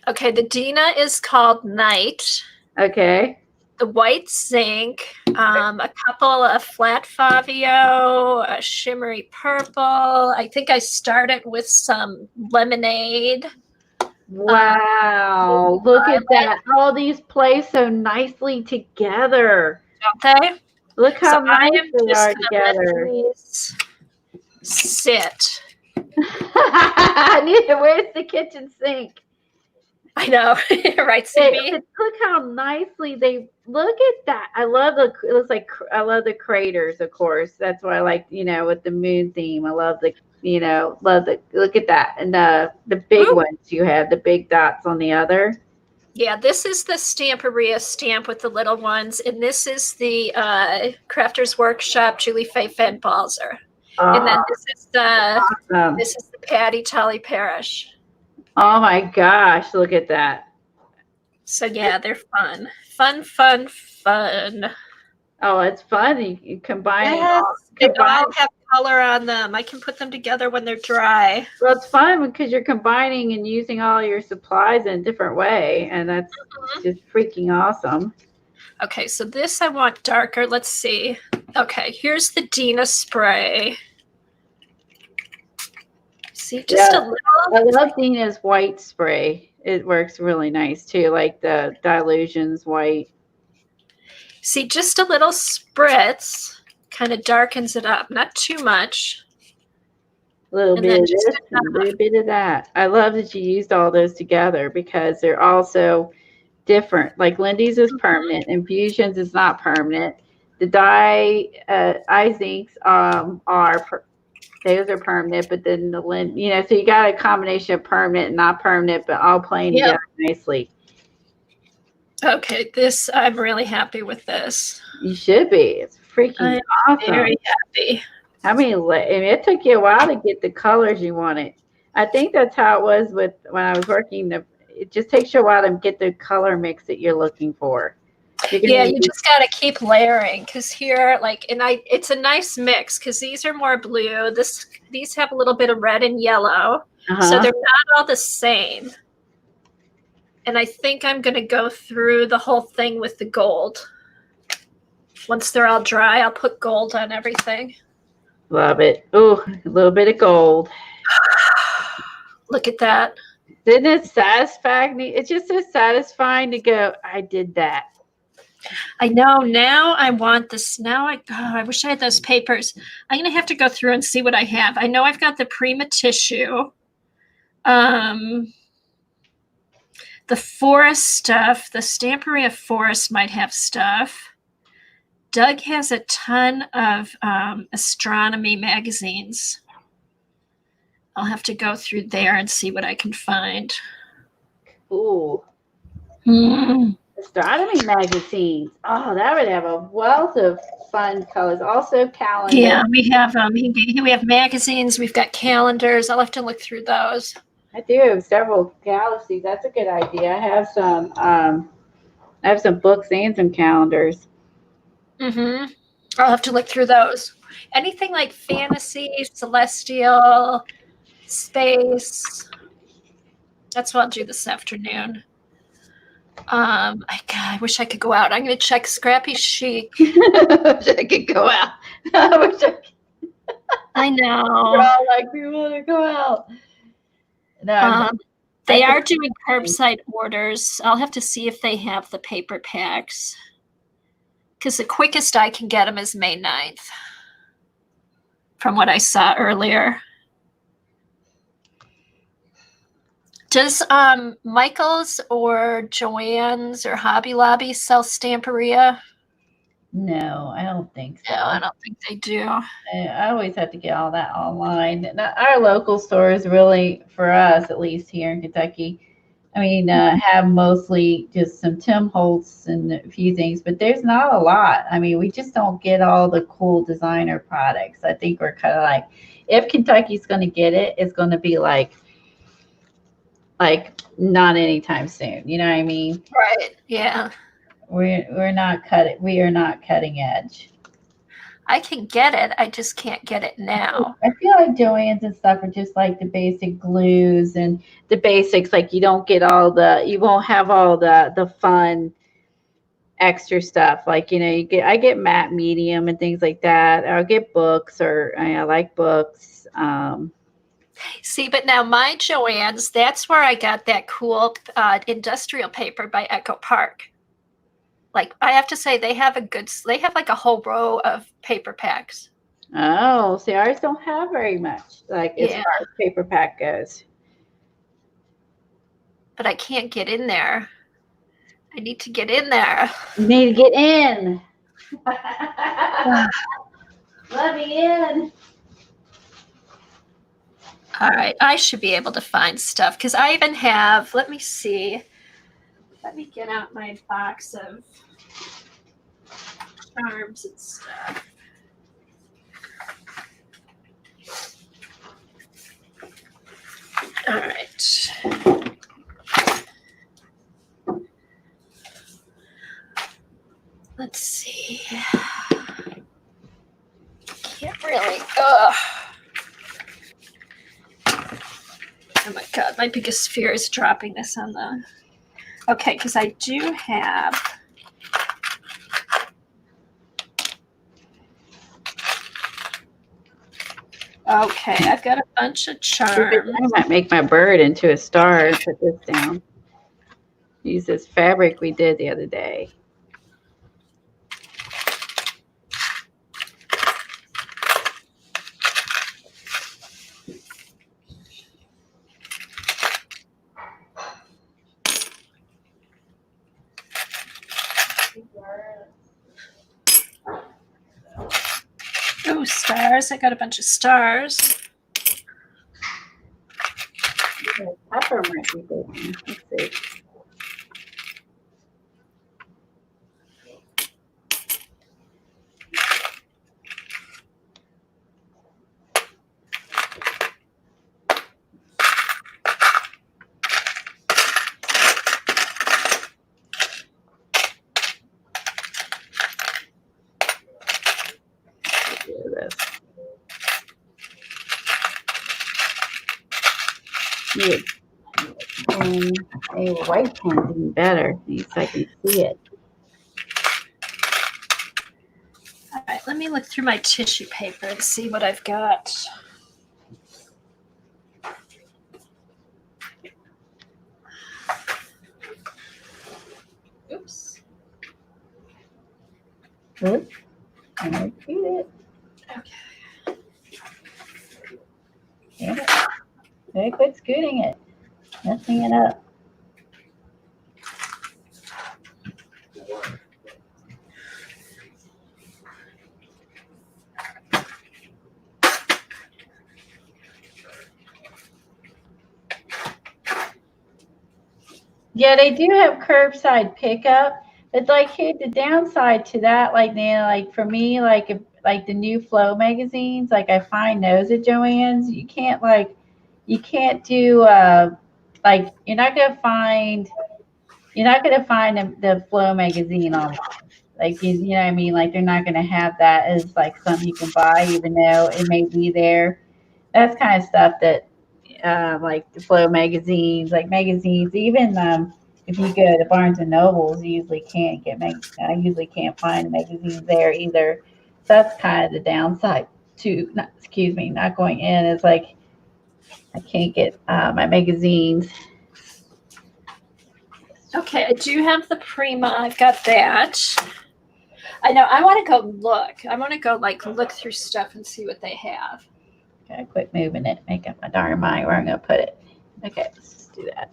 S2: Okay, the Dina is called Night.
S1: Okay.
S2: The white zinc, a couple of flat Favio, a shimmery purple. I think I started with some lemonade.
S1: Wow, look at that. All these play so nicely together.
S2: Don't they?
S1: Look
S2: So
S1: how
S2: I
S1: nice
S2: am
S1: they
S2: just
S1: are
S2: going to let
S1: together.
S2: these sit.
S1: Where's the kitchen sink?
S2: I know, right, CB?
S1: Look how nicely they look at that. I love the it looks like I love the craters, of course. That's why I like, with the moon theme. I love the love the look at that. And the big
S2: Ooh.
S1: ones you have, the big dots on the other.
S2: Yeah, this is the Stamperia stamp with the little ones, and this is the Crafter's Workshop Julie Faye Fenn Balzer. And then
S1: Awesome.
S2: this is the Patty Tully Parish.
S1: Oh my gosh, look at that.
S2: So yeah, they're fun. Fun.
S1: Oh, it's fun. You combine it
S2: Yes,
S1: all.
S2: they all have color on them. I can put them together when they're dry.
S1: Well, it's fun because you're combining and using all your supplies in a different way, and that's just freaking awesome.
S2: Okay, so this I want darker. Let's see. Okay, here's the Dina spray. See, just a little.
S1: I love Dina's white spray. It works really nice too, like the Dilutions white.
S2: See, just a little spritz kind of darkens it up. Not too much.
S1: A little bit of this, a little bit of that. I love that you used all those together because they're also different. Like Lindy's is permanent, Infusions is not permanent. The eye zincs those are permanent, but then the so you got a combination of permanent and not permanent, but all playing together nicely.
S2: Okay, this I'm really happy with this.
S1: You should be. It's freaking awesome.
S2: Very happy.
S1: I mean, it took you a while to get the colors you wanted. I think that's how it was when I was working. It just takes you a while to get the color mix that you're looking for.
S2: Yeah, you just got to keep layering because here, it's a nice mix because these are more blue. These have a little bit of red and yellow, so they're not all the same. And I think I'm going to go through the whole thing with the gold. Once they're all dry, I'll put gold on everything.
S1: Love it. Ooh, a little bit of gold.
S2: Look at that.
S1: Isn't it satisfying? It's just so satisfying to go, I did that.
S2: I know. Now I want this. Now I wish I had those papers. I'm going to have to go through and see what I have. I know I've got the Prima tissue. The forest stuff. The Stamperia forest might have stuff. Doug has a ton of astronomy magazines. I'll have to go through there and see what I can find.
S1: Ooh. Astronomy magazines. Oh, that would have a wealth of fun colors. Also calendars.
S2: Yeah, we have magazines. We've got calendars. I'll have to look through those.
S1: I do have several galaxies. That's a good idea. I have some books and some calendars.
S2: I'll have to look through those. Anything like fantasy, celestial, space. That's what I'll do this afternoon. I wish I could go out. I'm going to check Scrappy Chic.
S1: I wish I could go out. I wish I could.
S2: I know.
S1: We're all like, we want to go out. No,
S2: they are doing curbside orders. I'll have to see if they have the paper packs. Because the quickest I can get them is May 9th from what I saw earlier. Does Michael's or Joann's or Hobby Lobby sell Stamperia?
S1: No, I don't think so.
S2: No, I don't think they do.
S1: I always have to get all that online. Our local stores really, for us at least here in Kentucky, I mean, have mostly just some Tim Holtz and a few things, but there's not a lot. I mean, we just don't get all the cool designer products. I think we're kind of like, if Kentucky's going to get it, it's going to be like not anytime soon. You know what I mean?
S2: Right. Yeah.
S1: We're not cutting. We are not cutting edge.
S2: I can get it. I just can't get it now.
S1: I feel like Joann's and stuff are just like the basic glues and the basics. Like you won't have all the fun extra stuff. Like, I get matte medium and things like that. I'll get books I like books.
S2: See, but now my Joann's, that's where I got that cool industrial paper by Echo Park. Like, I have to say, they have like a whole row of paper packs.
S1: Oh, see, ours don't have very much, like as far as paper pack goes.
S2: But I can't get in there. I need to get in there.
S1: You need to get in. Let me in.
S2: All right, I should be able to find stuff because I even have, let me see. Let me get out my box of charms and stuff. All right. Let's see. Can't really. Oh my God, my biggest fear is dropping this on the. Okay, because I do have. Okay, I've got a bunch of charms.
S1: I might make my bird into a star and put this down. Use this fabric we did the other day.
S2: Oh, stars. I got a bunch of stars.
S1: Pepper might be good. Let's see. Yeah. A white pen's even better. At least I can see it.
S2: All right, let me look through my tissue paper and see what I've got. Oops.
S1: Oops. I might see it.
S2: Okay.
S1: Yeah. Hey, quit scooting it. Messing it up. Yeah, they do have curbside pickup, but like here, the downside to that, like for me, like the new Flow magazines, like I find those at Joann's, you can't do like you're not gonna find the Flow magazine online. Like you know what I mean? Like they're not gonna have that as like something you can buy, even though it may be there. That's kind of stuff that like the Flow magazines, even if you go to Barnes and Nobles, you usually can't get I usually can't find magazines there either. So that's kind of the downside to not going in. It's like I can't get my magazines.
S2: Okay, I do have the Prima. I've got that. I know. I want to go look. I want to go look through stuff and see what they have.
S1: Okay, quit moving it. Make up my darn mind where I'm going to put it. Okay, let's just do that.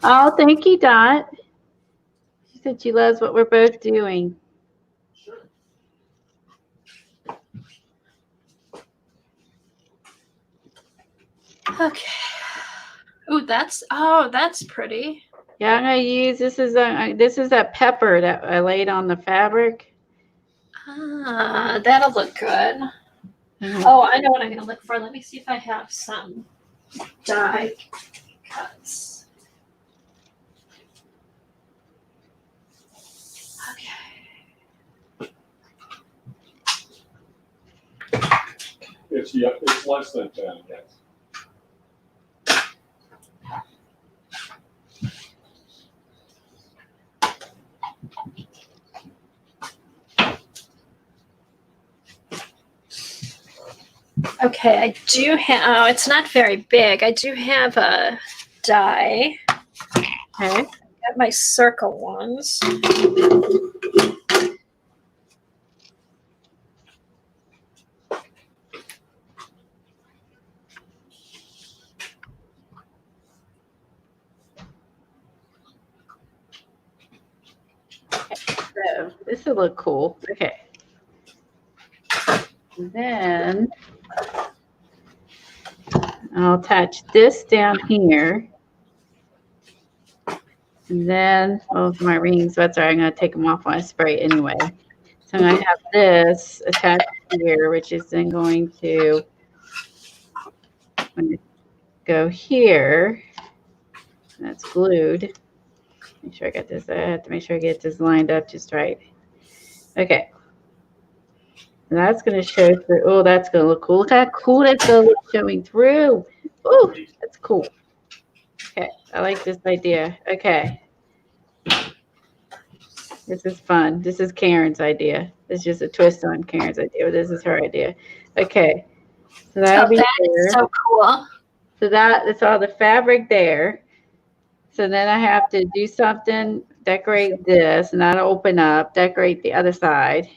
S1: Oh, thank you, Dot. She said she loves what we're both doing.
S3: Sure.
S2: Okay. Ooh, that's pretty.
S1: Yeah, I'm gonna use this is that pepper that I laid on the fabric.
S2: Ah, that'll look good.
S1: Mhm.
S2: Oh, I know what I'm gonna look for. Let me see if I have some die cuts. Okay.
S3: It's less than 10, yes.
S2: Okay, I do have. Oh, it's not very big. I do have a die.
S1: Okay.
S2: Got my circle ones.
S1: So this will look cool. Okay. And then I'll attach this down here. And then, oh, my rings, that's all right. I'm going to take them off when I spray anyway. So I'm going to have this attached here, which is then going to go here. That's glued. Make sure I got this. I have to make sure I get this lined up just right. Okay. And that's going to show through. Oh, that's going to look cool. Look how cool that's going to look showing through. Oh, that's cool. Okay. I like this idea. Okay. This is fun. This is Karen's idea. It's just a twist on Karen's idea, but this is her idea. Okay. So that'll be there.
S2: So cool.
S1: So that's all the fabric there. So then I have to do something, decorate this, and that'll open up, decorate the other side.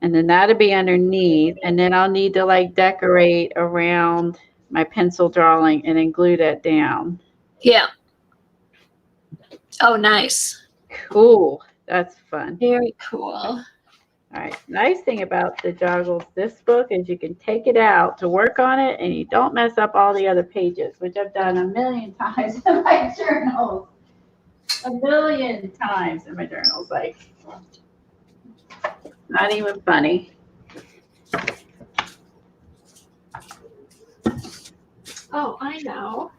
S1: And then that'll be underneath. And then I'll need to like decorate around my pencil drawing and then glue that down.
S2: Yeah. Oh, nice.
S1: Cool. That's fun.
S2: Very cool.
S1: All right. Nice thing about the Joggles, this book, is you can take it out to work on it and you don't mess up all the other pages, which I've done a million times in my journals. A million times in my journals. Like, not even funny.
S2: Oh, I know.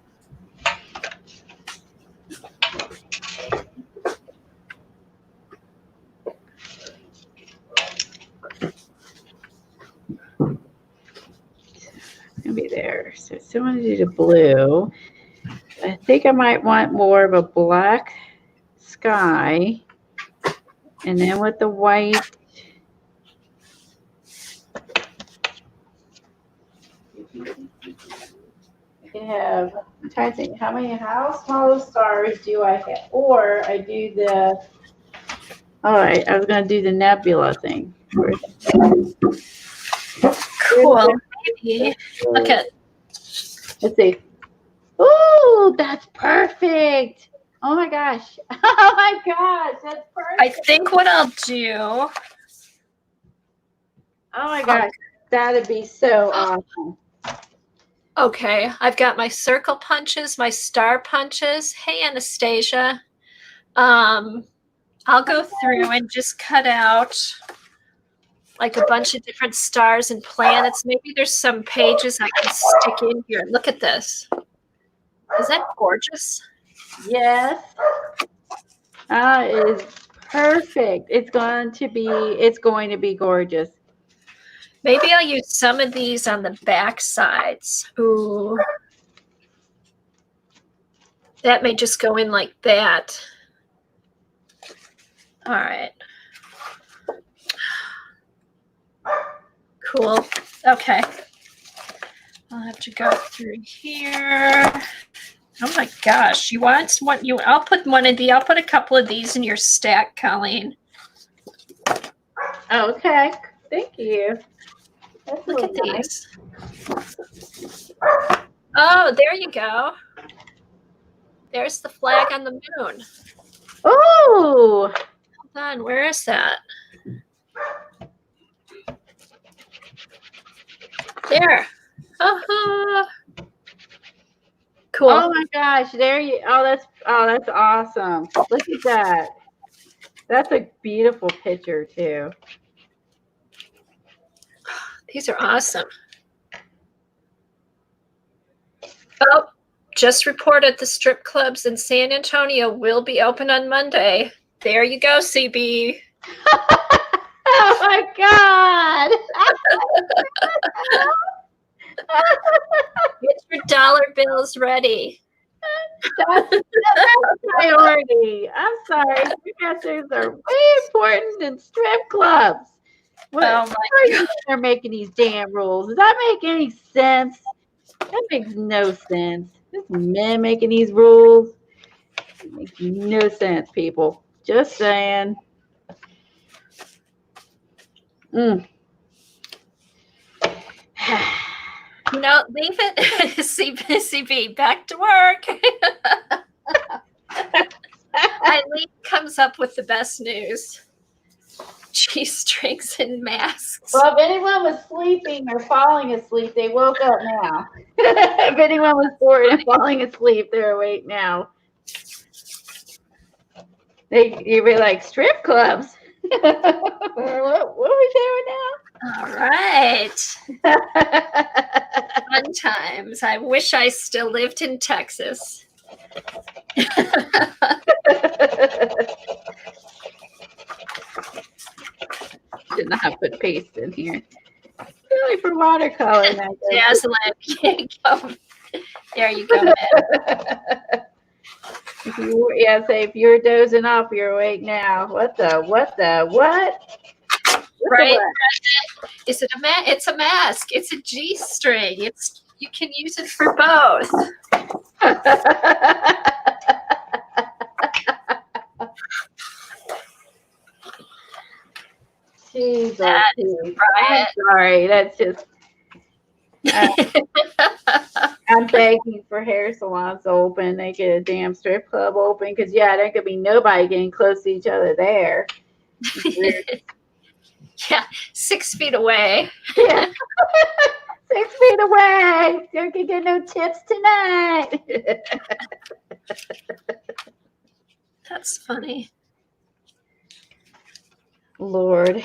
S1: Gonna be there. So I still want to do the blue. I think I might want more of a black sky. And then with the white. I can have, I'm trying to think, how small stars do I have? Or I do the, all right, I was going to do the nebula thing.
S2: Cool. Maybe. Look at.
S1: Let's see. Ooh, that's perfect. Oh my gosh. Oh my gosh, that's perfect.
S2: I think what I'll do.
S1: Oh my gosh, that'd be so awesome.
S2: Okay, I've got my circle punches, my star punches. Hey, Anastasia. I'll go through and just cut out like a bunch of different stars and planets. Maybe there's some pages I can stick in here. Look at this. Is that gorgeous?
S1: Yes. It is perfect. It's going to be gorgeous.
S2: Maybe I'll use some of these on the back sides. Ooh. That may just go in like that. All right. Cool. Okay. I'll have to go through here. Oh my gosh. You want one? I'll put a couple of these in your stack, Colleen.
S1: Okay. Thank you. That's
S2: Look at
S1: nice.
S2: these. Oh, there you go. There's the flag on the moon.
S1: Oh.
S2: Hold on, where is that? There. Cool.
S1: Oh my gosh, there you that's awesome. Look at that. That's a beautiful picture too.
S2: These are awesome. Oh, just reported the strip clubs in San Antonio will be open on Monday. There you go, CB.
S1: Oh my God.
S2: Get your dollar bills ready.
S1: That's priority. I'm sorry. Hairdressers are way important than strip clubs. What
S2: Oh my
S1: are you they're making these damn rules? Does that make any sense? That makes no sense. This men making these rules. It makes no sense, people. Just saying. Mm.
S2: No, leave it. CB, back to work. Eileen comes up with the best news. G-strings and masks.
S1: Well, if anyone was sleeping or falling asleep, they woke up now. If anyone was bored and falling asleep, they're awake now. You were like, strip clubs? what are we doing now?
S2: All right. Fun times. I wish I still lived in Texas.
S1: Did not put paste in here. Really for watercolor.
S2: Dazzling. There you go, man.
S1: If you're dozing off, you're awake now. What?
S2: Right? Is it a mask? It's a mask. It's a G-string. You can use it for both.
S1: Jeez,
S2: Right.
S1: I'm sorry. That's just. I'm begging for hair salons to open. They get a damn strip club open because there could be nobody getting close to each other there.
S2: Yeah, 6 feet away.
S1: Yeah. 6 feet away. You can get no tips tonight.
S2: That's funny.
S1: Lord.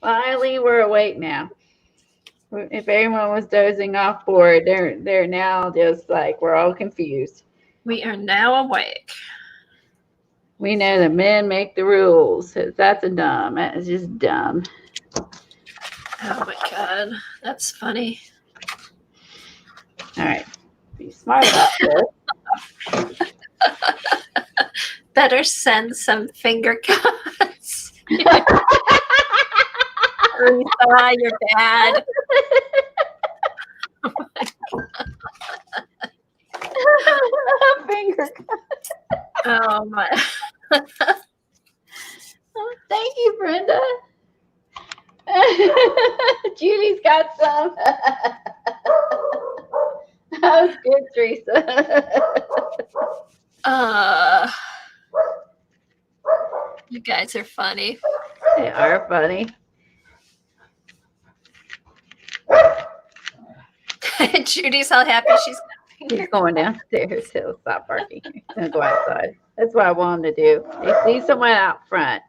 S1: Well, Eileen, we're awake now. If anyone was dozing off board, they're now just like we're all confused.
S2: We are now awake.
S1: We know that men make the rules. That is just dumb.
S2: Oh my God, that's funny.
S1: All right, be smart about this.
S2: Better send some finger cuts. Lisa, you're bad. Oh my
S1: God. Finger cut.
S2: Oh my.
S1: Oh, thank you, Brenda. Judy's got some. That was good, Teresa.
S2: You guys are funny.
S1: They are funny.
S2: Judy's all happy she's
S1: He's going downstairs. He'll stop barking. He's gonna go outside. That's what I want him to do. They see someone out front.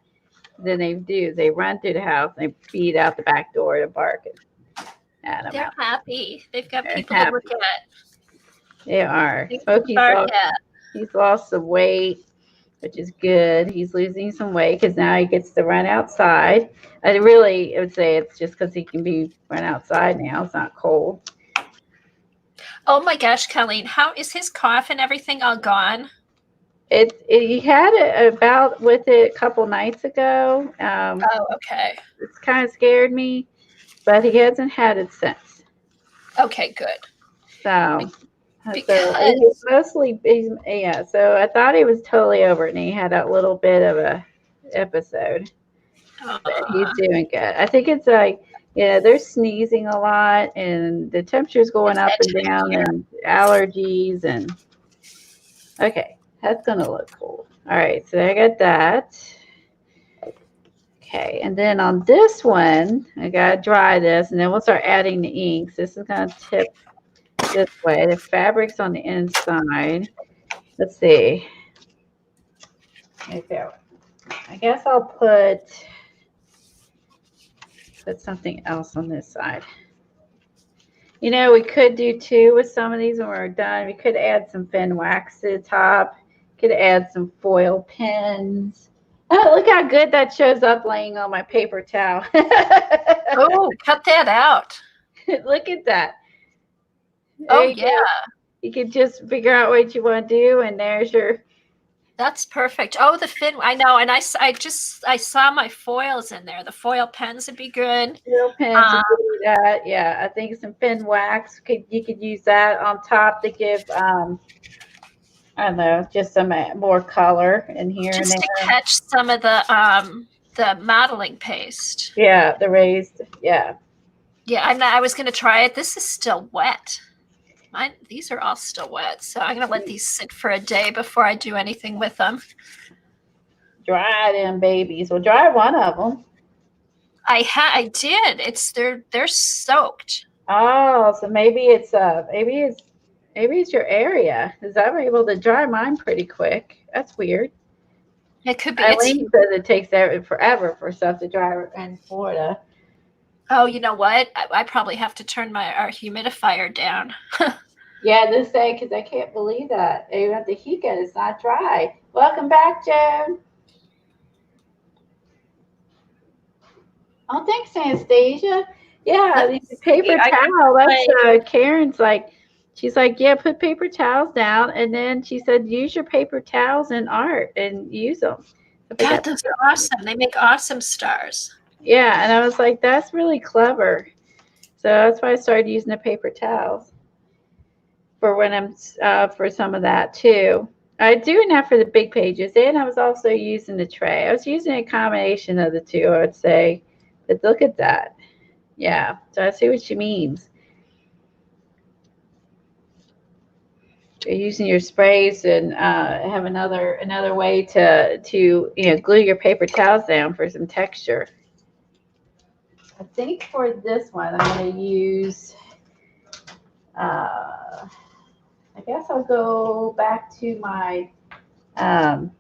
S1: Then they run through the house and they beat out the back door to bark at them.
S2: They're happy. They've got
S1: They're
S2: people
S1: happy.
S2: to look at.
S1: They are.
S2: They
S1: Smokey's
S2: bark at.
S1: he's lost some weight. which is good. He's losing some weight because now he gets to run outside. I would say it's just because he can be run outside now. It's not cold.
S2: Oh my gosh, Colleen, how is his cough and everything all gone?
S1: He had a bout with it a couple nights ago.
S2: Oh, okay.
S1: It's kind of scared me, but he hasn't had it since.
S2: Okay, good.
S1: So,
S2: Because
S1: he's mostly, yeah. So I thought he was totally over it, and he had a little bit of a episode. But he's doing good. I think it's like, they're sneezing a lot, and the temperature's going up and down, and allergies, and okay, that's gonna look cool. All right, so I got that. Okay, and then on this one, I gotta dry this, and then we'll start adding the inks. This is gonna tip this way. The fabric's on the inside. Let's see. Okay, I guess I'll put something else on this side. We could do too with some of these when we're done. We could add some fin wax to the top. Could add some foil pins. Oh, look how good that shows up laying on my paper towel.
S2: oh, cut that out.
S1: Look at that.
S2: Oh, yeah.
S1: You could just figure out what you want to do, and there's your.
S2: That's perfect. Oh, the fin. I know. And I saw my foils in there. The foil pens would be good.
S1: Foil pens would do that. Yeah, I think some fin wax. You could use that on top to give, I don't know, just some more color in here
S2: just
S1: and there.
S2: To catch some of the modeling paste.
S1: Yeah, the raised. Yeah.
S2: Yeah, I was going to try it. This is still wet. These are all still wet, so I'm going to let these sit for a day before I do anything with them.
S1: Dry them babies. Well, dry one of them.
S2: I did. They're soaked.
S1: Oh, so maybe it's your area, because I'm able to dry mine pretty quick. That's weird.
S2: It could be.
S1: Eileen says it takes forever for stuff to dry in Florida.
S2: Oh, you know what? I probably have to turn our humidifier down.
S1: Yeah, this day, because I can't believe that. Even at the heat gun, it's not dry. Welcome back, Joan. Oh, thanks, Anastasia. Yeah, these paper towel. That's Karen's like, she's like, yeah, put paper towels down, and then she said, use your paper towels in art and use them.
S2: God, those are awesome. They make awesome stars.
S1: Yeah, and I was like, that's really clever. So that's why I started using the paper towels for when I'm for some of that too. I'm doing that for the big pages, and I was also using the tray. I was using a combination of the two, I would say. But look at that. Yeah, so I see what she means. You're using your sprays and have another way to glue your paper towels down for some texture. I think for this one, I'm going to use, I guess I'll go back to my, I'll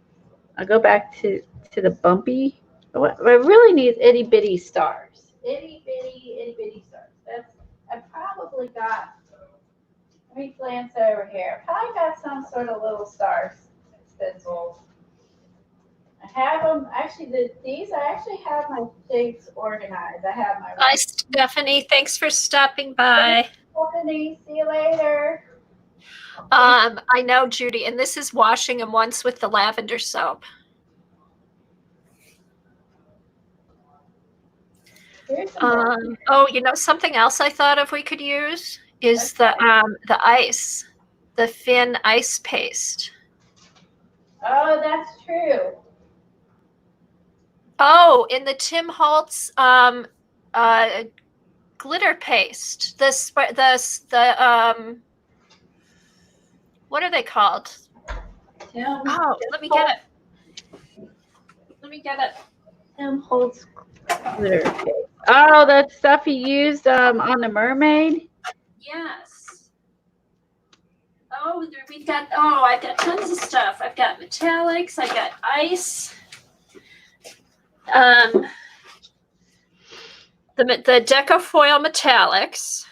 S1: go back to the bumpy. What I really need is itty bitty stars. Itty bitty stars. I probably got, let me glance over here. I probably got some sort of little stars stencils. I have them, actually, these, I actually have my shapes organized. I have my.
S2: Hi, Stephanie. Thanks for stopping by.
S1: Stephanie, see you later.
S2: I know, Judy, and this is washing them once with the lavender soap. Oh, something else I thought of we could use is the ice, the Fin ice paste.
S1: Oh, that's true.
S2: Oh, in the Tim Holtz glitter paste. What are they called? Let me get it.
S1: Tim Holtz glitter paste. Oh, that stuff he used on the mermaid?
S2: Yes. Oh, I've got tons of stuff. I've got metallics, I've got ice. The Decofoil metallics,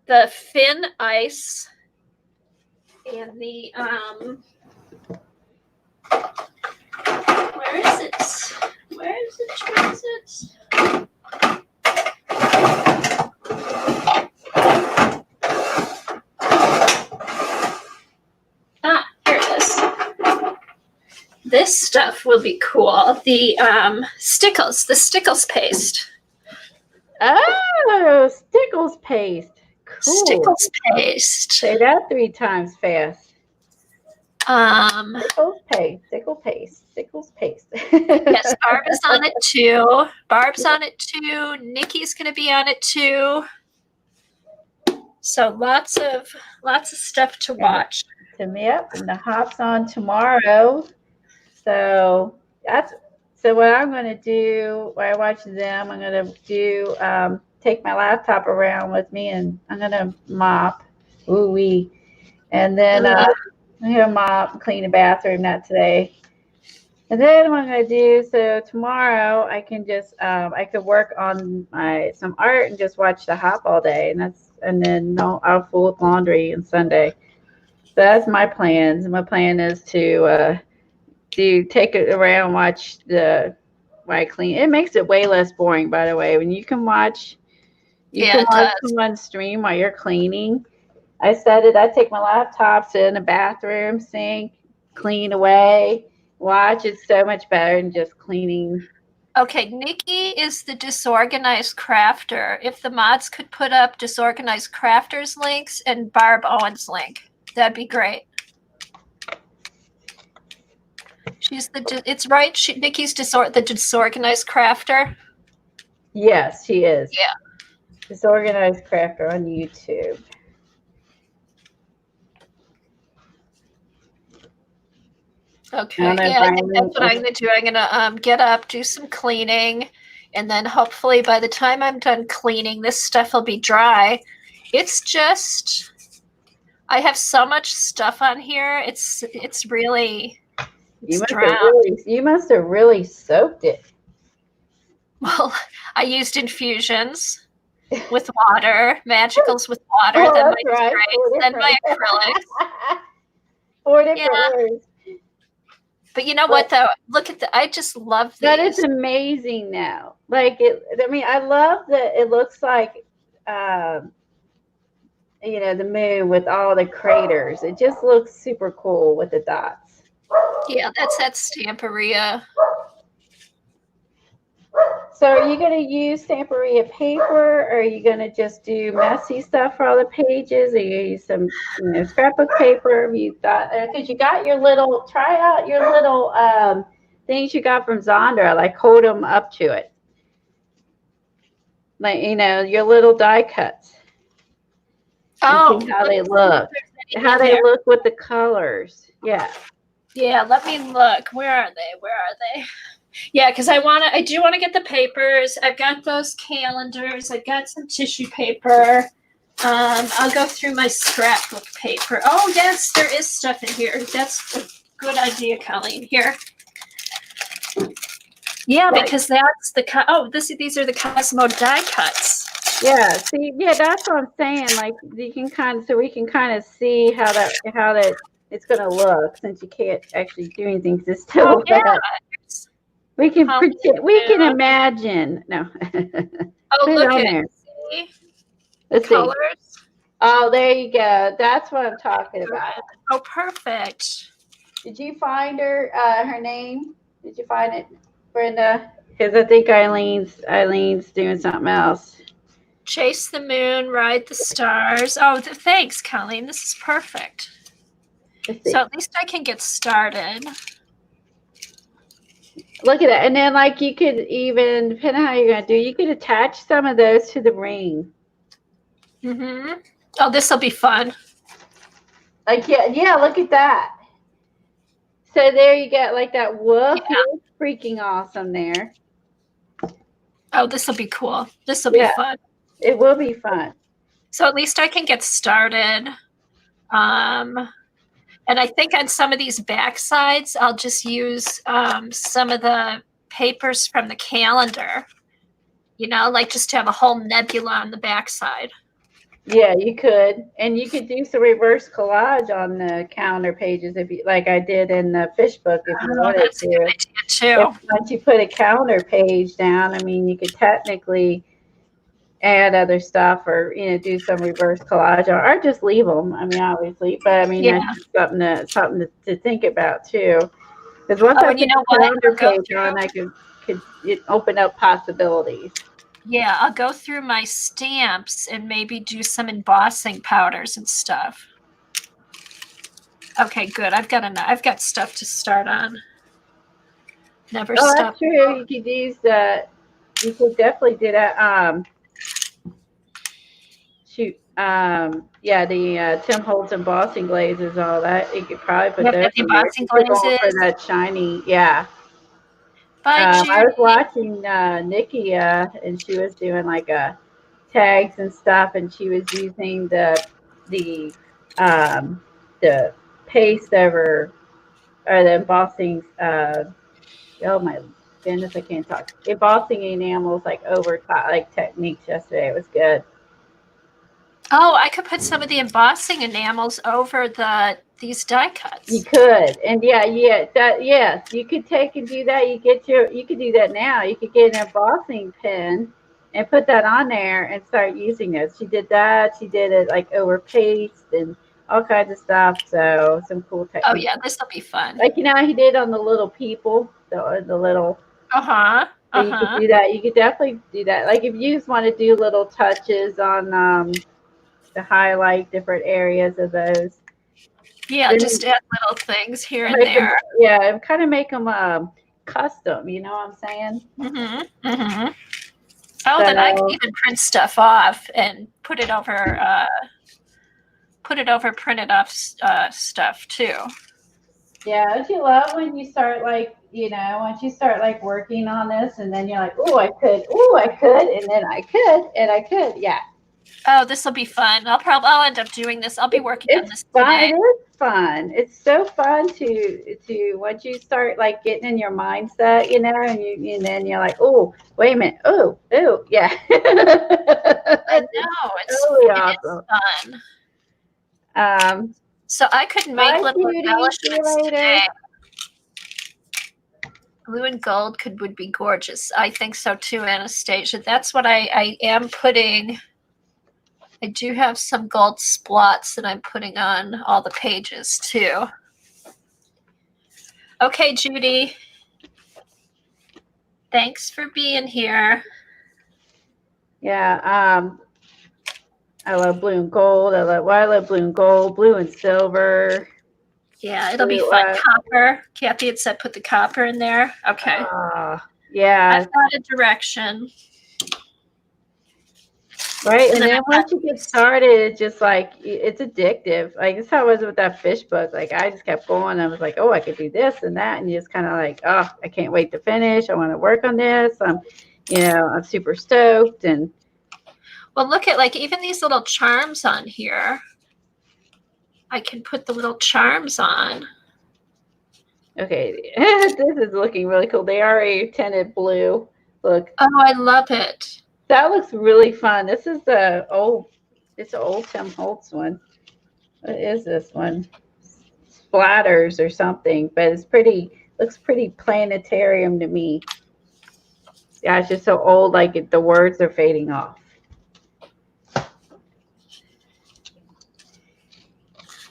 S2: the Fin ice, and the Where is it? Where is it? Where is it? Ah, here it is. This stuff will be cool. The Stickles paste.
S1: Oh, Stickles paste. Cool.
S2: Stickles paste.
S1: Say that 3 times fast. Stickles paste. Stickles paste. Stickles paste.
S2: Yes, Barb is on it too. Barb's on it too. Nikki's gonna be on it too. So lots of stuff to watch.
S1: Yep, and the hop's on tomorrow. So what I'm gonna do while I watch them. I'm gonna do take my laptop around with me, and I'm gonna mop. Ooh wee, and then I'm gonna mop, clean the bathroom. Not today. And then what I'm gonna do, so tomorrow I can just I could work on some art and just watch the hop all day, and then I'll fold laundry on Sunday. So that's my plans. My plan is to take it around, watch while I clean. It makes it way less boring, by the way, when you can watch someone stream while you're cleaning. I take my laptop, sit in the bathroom, sink, clean away, watch. It's so much better than just cleaning.
S2: Okay, Nikki is the disorganized crafter. If the mods could put up disorganized crafters links and Barb Owens link, that'd be great. She's it's right. Nikki's the disorganized crafter.
S1: Yes, she is.
S2: Yeah.
S1: Disorganized crafter on YouTube.
S2: Okay. Yeah, I think that's what I'm gonna do. I'm gonna get up, do some cleaning, and then hopefully by the time I'm done cleaning, this stuff will be dry. It's just I have so much stuff on here. It's really
S1: You must have really soaked it.
S2: Well, I used infusions with water, magicals with water, then my sprays, then my acrylics.
S1: 4 different words.
S2: But you know what though? Look at I just love these.
S1: That is amazing now. Like I love that it looks like the moon with all the craters. It just looks super cool with the dots.
S2: Yeah, that's that Stamperia.
S1: So are you going to use Stamperia paper, or are you going to just do messy stuff for all the pages? Or you use some scrapbook paper? Because you got your little, try out your little things you got from Zondra, like hold them up to it. Like, your little die cuts.
S2: Oh,
S1: see how they look. How they look with the colors. Yeah.
S2: Yeah, let me look. Where are they? Yeah, because I do want to get the papers. I've got those calendars. I've got some tissue paper. I'll go through my scrapbook paper. Oh, yes, there is stuff in here. That's a good idea, Colleen. Here. Yeah, right. Because that's these are the Cosmo die cuts.
S1: Yeah, see, that's what I'm saying. Like we can kind of see how that it's going to look, since you can't actually do anything. It's still we can pretend, we can imagine. No.
S2: Oh, look at it. See?
S1: Let's
S2: colors.
S1: See. Oh, there you go. That's what I'm talking about.
S2: Oh, perfect.
S1: Did you find her name? Did you find it, Brenda? Because I think Eileen's doing something else.
S2: Chase the moon, ride the stars. Oh, thanks, Colleen. This is perfect. So at least I can get started.
S1: Look at that. And then, like, you could even, depending on how you're going to do, you could attach some of those to the ring.
S2: Mm-hmm. Oh, this will be fun.
S1: Like, yeah, look at that. So there you get, like, that woof. Yeah. Freaking awesome there.
S2: Oh, this will be cool. This will be fun.
S1: It will be fun.
S2: So at least I can get started. And I think on some of these back sides, I'll just use some of the papers from the calendar, like just to have a whole nebula on the back side.
S1: Yeah, you could, and you could do some reverse collage on the counter pages if you like I did in the fish book if you
S2: Oh,
S1: wanted
S2: that's a good
S1: to.
S2: idea
S1: If
S2: too.
S1: once you put a counter page down, I mean, you could technically add other stuff or do some reverse collage or just leave them. I mean, obviously, but I mean
S2: Yeah.
S1: that's just something to think about too. Because once
S2: Oh,
S1: I
S2: and you
S1: put
S2: know
S1: the
S2: what?
S1: calendar
S2: I'll go
S1: page on,
S2: through.
S1: I could it open up possibilities.
S2: Yeah, I'll go through my stamps and maybe do some embossing powders and stuff. Okay, good. I've got stuff to start on. Never
S1: Oh,
S2: stop.
S1: that's true. You could use the. You could definitely do that. Shoot. Yeah, the Tim Holtz embossing glazes, all that. You could probably put
S2: Yep,
S1: those
S2: got the
S1: in there.
S2: embossing
S1: You're going for
S2: glazes.
S1: that shiny. Yeah.
S2: Bye,
S1: I
S2: Judy.
S1: was watching Nikki, and she was doing like tags and stuff, and she was using the um, the paste over or the embossing. Oh my goodness, I can't talk. Embossing enamels like over top, like techniques yesterday. It was good.
S2: Oh, I could put some of the embossing enamels over these die
S1: You
S2: cuts.
S1: could, and yes, you could take and do that. You could do that now. You could get an embossing pen and put that on there and start using those. She did that. She did it like over paste and all kinds of stuff. So some cool
S2: Oh
S1: techniques.
S2: yeah, this will be fun.
S1: Like he did on the little people, the little.
S2: Uh-huh.
S1: So you could
S2: Uh-huh.
S1: do that. You could definitely do that. Like if you just want to do little touches on to highlight different areas of those.
S2: Yeah,
S1: Then
S2: just add little things here and
S1: make them,
S2: there.
S1: yeah, kind of make them custom. You know what I'm saying?
S2: Mm-hmm. Mm-hmm. Oh, then I could
S1: So
S2: even print stuff off and put it over printed off stuff too.
S1: yeah, don't you love when you start like once you start like working on this, and then you're like, oh, I could, and then I could, and I could, yeah.
S2: Oh, this will be fun. I'll end up doing this. I'll be working on
S1: It's
S2: this
S1: fun.
S2: today.
S1: It is fun. It's so fun to once you start like getting in your mindset, and then you're like, oh, wait a minute, oh, yeah.
S2: I
S1: It's
S2: know
S1: totally
S2: it is
S1: awesome.
S2: fun.
S1: Um,
S2: So I could make
S1: Bye,
S2: little
S1: cutie. See you
S2: embellishments
S1: later.
S2: today. Blue and gold would be gorgeous. I think so too, Anastasia. That's what I am putting. I do have some gold splots that I'm putting on all the pages too. Okay, Judy. Thanks for being here.
S1: Yeah. I love blue and gold. I love blue and gold, blue and silver.
S2: Yeah, it'll be
S1: Blue,
S2: fun. Copper. Kathy had said put the copper in there. Okay.
S1: yeah.
S2: I've got a direction.
S1: Right.
S2: And
S1: And
S2: then
S1: then
S2: I've got
S1: once you get started, it's just like it's addictive. Like that's how it was with that fish book. Like I just kept going. I was like, oh, I could do this and that, and you just kind of like, oh, I can't wait to finish. I want to work on this. I'm super stoked. And
S2: well, look at like even these little charms on here. I can put the little charms on.
S1: okay, this is looking really cool. They are a tinted blue. Look.
S2: Oh, I love it.
S1: That looks really fun. This is it's an old Tim Holtz one. What is this one? Splatters or something, but looks pretty planetarium to me. Yeah, it's just so old, like the words are fading off.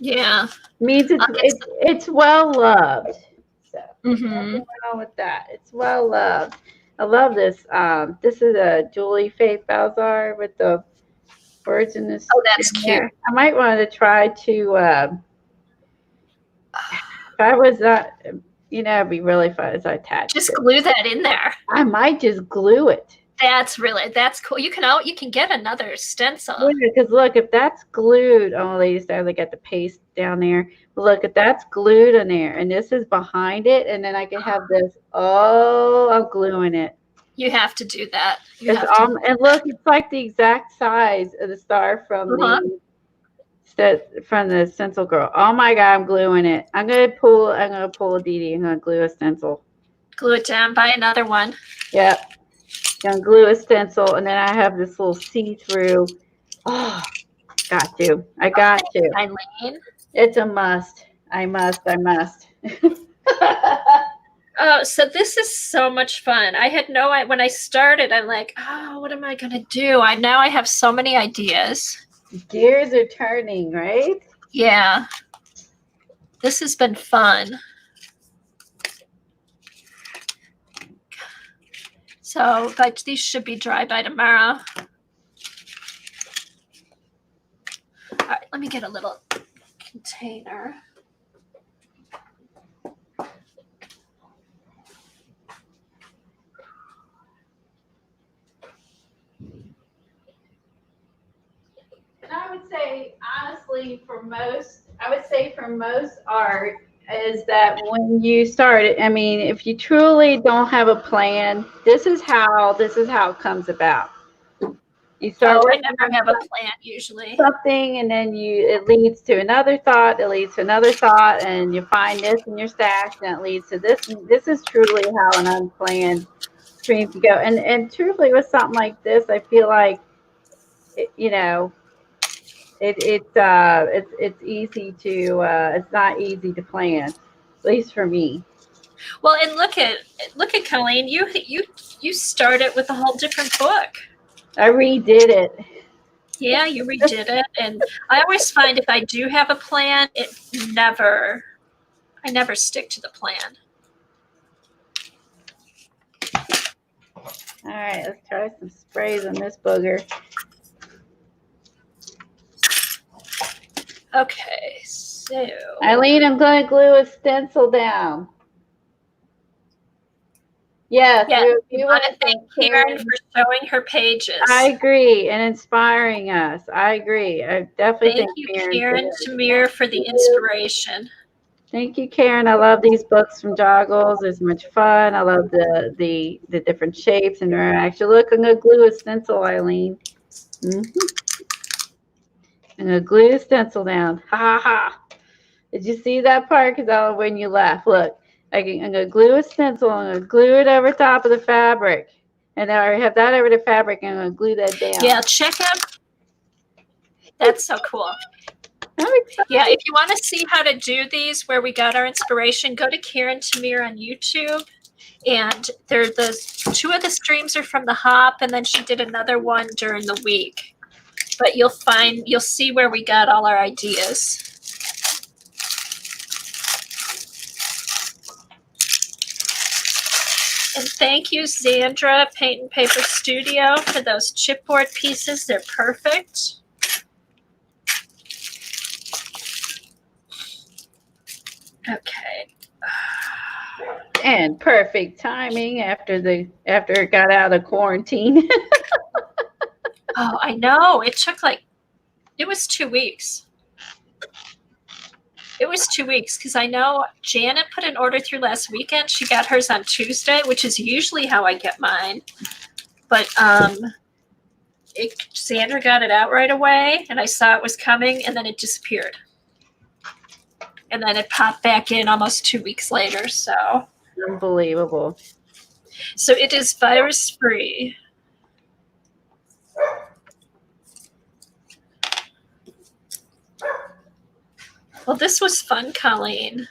S2: Yeah.
S1: Means it's well loved. So nothing wrong with that. It's well loved. I love this. This is a Julie Faith Balzar with the words in this.
S2: Oh, that's
S1: in
S2: cute.
S1: there. I might want to try to. If I was it'd be really fun as I attach.
S2: Just glue that in there.
S1: I might just glue it.
S2: That's cool. You can get another stencil.
S1: Because look, if that's glued, oh, ladies, they got the paste down there. But look, if that's glued in there, and this is behind it, and then I can have this. Oh, I'm gluing it.
S2: You have to do that.
S1: And look, it's like the exact size of the star from the stencil girl. Oh my God, I'm gluing it. I'm gonna pull a Dee. I'm gonna glue a stencil.
S2: Glue it down. Buy another one.
S1: Yep. Gonna glue a stencil, and then I have this little see-through. Oh, to. I got to.
S2: Eileen.
S1: It's a must. I must.
S2: Oh, so this is so much fun. I had no idea when I started. I'm like, oh, what am I gonna do? Now I have so many ideas.
S1: Gears are turning, right?
S2: Yeah, this has been fun. So, but these should be dry by tomorrow. All right, let me get a little container.
S1: And I would say, honestly, for most art, is that when you start it, I mean, if you truly don't have a plan, this is how it comes about. You start
S2: Oh, I
S1: working
S2: never
S1: on
S2: have a plan usually.
S1: something, and then it leads to another thought, and you find this in your stash, and it leads to this. This is truly how an unplanned stream can go. And truly, with something like this, I feel like, you know, it's easy to it's not easy to plan, at least for me.
S2: Well, and look at Colleen. You started with a whole different book.
S1: I redid it.
S2: Yeah, you redid it, and I always find if I do have a plan, I never stick to the plan.
S1: All right, let's try some sprays on this booger.
S2: Okay, so
S1: Eileen, I'm going to glue a stencil down. Yes,
S2: yeah,
S1: we
S2: want to thank Keren for showing her pages.
S1: I agree, and inspiring us. I agree. I definitely
S2: thank you, Keren Tamir, for the inspiration.
S1: Thank you, Keren. I love these books from Joggles. It's much fun. I love the different shapes and interaction. Look, I'm going to glue a stencil, Eileen. I'm going to glue a stencil down. Ha ha ha. Did you see that part? Because when you laugh, look. I'm going to glue a stencil. I'm going to glue it over top of the fabric. And I have that over the fabric, and I'm going to glue that down.
S2: Yeah, check out. That's so cool. Yeah, if you want to see how to do these, where we got our inspiration, go to Keren Tamir on YouTube. And two of the streams are from the Hop, and then she did another one during the week. But you'll see where we got all our ideas. And thank you, Zandra, Paint and Paper Studio, for those chipboard pieces. They're perfect. Okay.
S1: And perfect timing after it got out of quarantine.
S2: Oh, I know. It was 2 weeks. It was 2 weeks because I know Janet put an order through last weekend. She got hers on Tuesday, which is usually how I get mine. But Sandra got it out right away, and I saw it was coming, and then it disappeared. And then it popped back in almost 2 weeks later. So
S1: unbelievable.
S2: So it is virus-free. Well, this was fun, Colleen.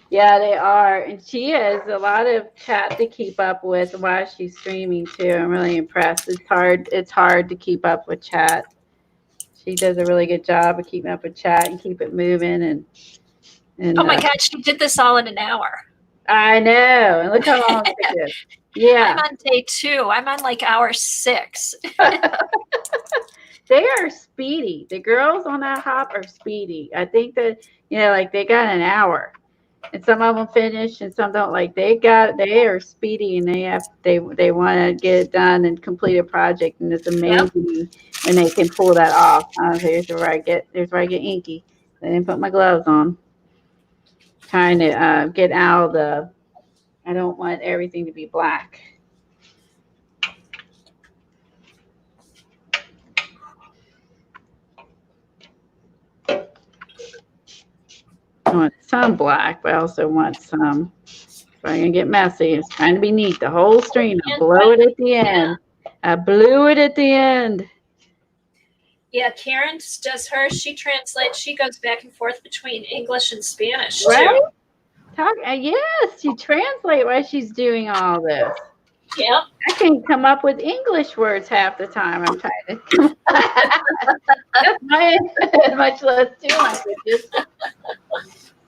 S1: Yeah, they are. And she has a lot of chat to keep up with while she's streaming, too. I'm really impressed. It's hard to keep up with chat. She does a really good job of keeping up with chat and keep it moving. And
S2: oh, my God, she did this all in an hour.
S1: I know. And look how long it took. Yeah.
S2: I'm on day 2. I'm on like hour 6.
S1: They are speedy. The girls on that Hop are speedy. I think that, like they got an hour, and some of them finish and some don't. Like they are speedy, and they want to get it done and complete a project, and it's amazing when they can pull that off. Here's where I get inky. I didn't put my gloves on. Trying to get out of I don't want everything to be black. I want some black, but I also want some. So I'm gonna get messy. It's trying to be neat. The whole stream. I blow it at the end. I blew it at the end.
S2: Yeah, Karen does hers. She translates. She goes back and forth between English and Spanish
S1: Right?
S2: too.
S1: Yes, she translate while she's doing all this.
S2: Yep.
S1: I can't come up with English words half the time. I'm trying to come That's much less two languages.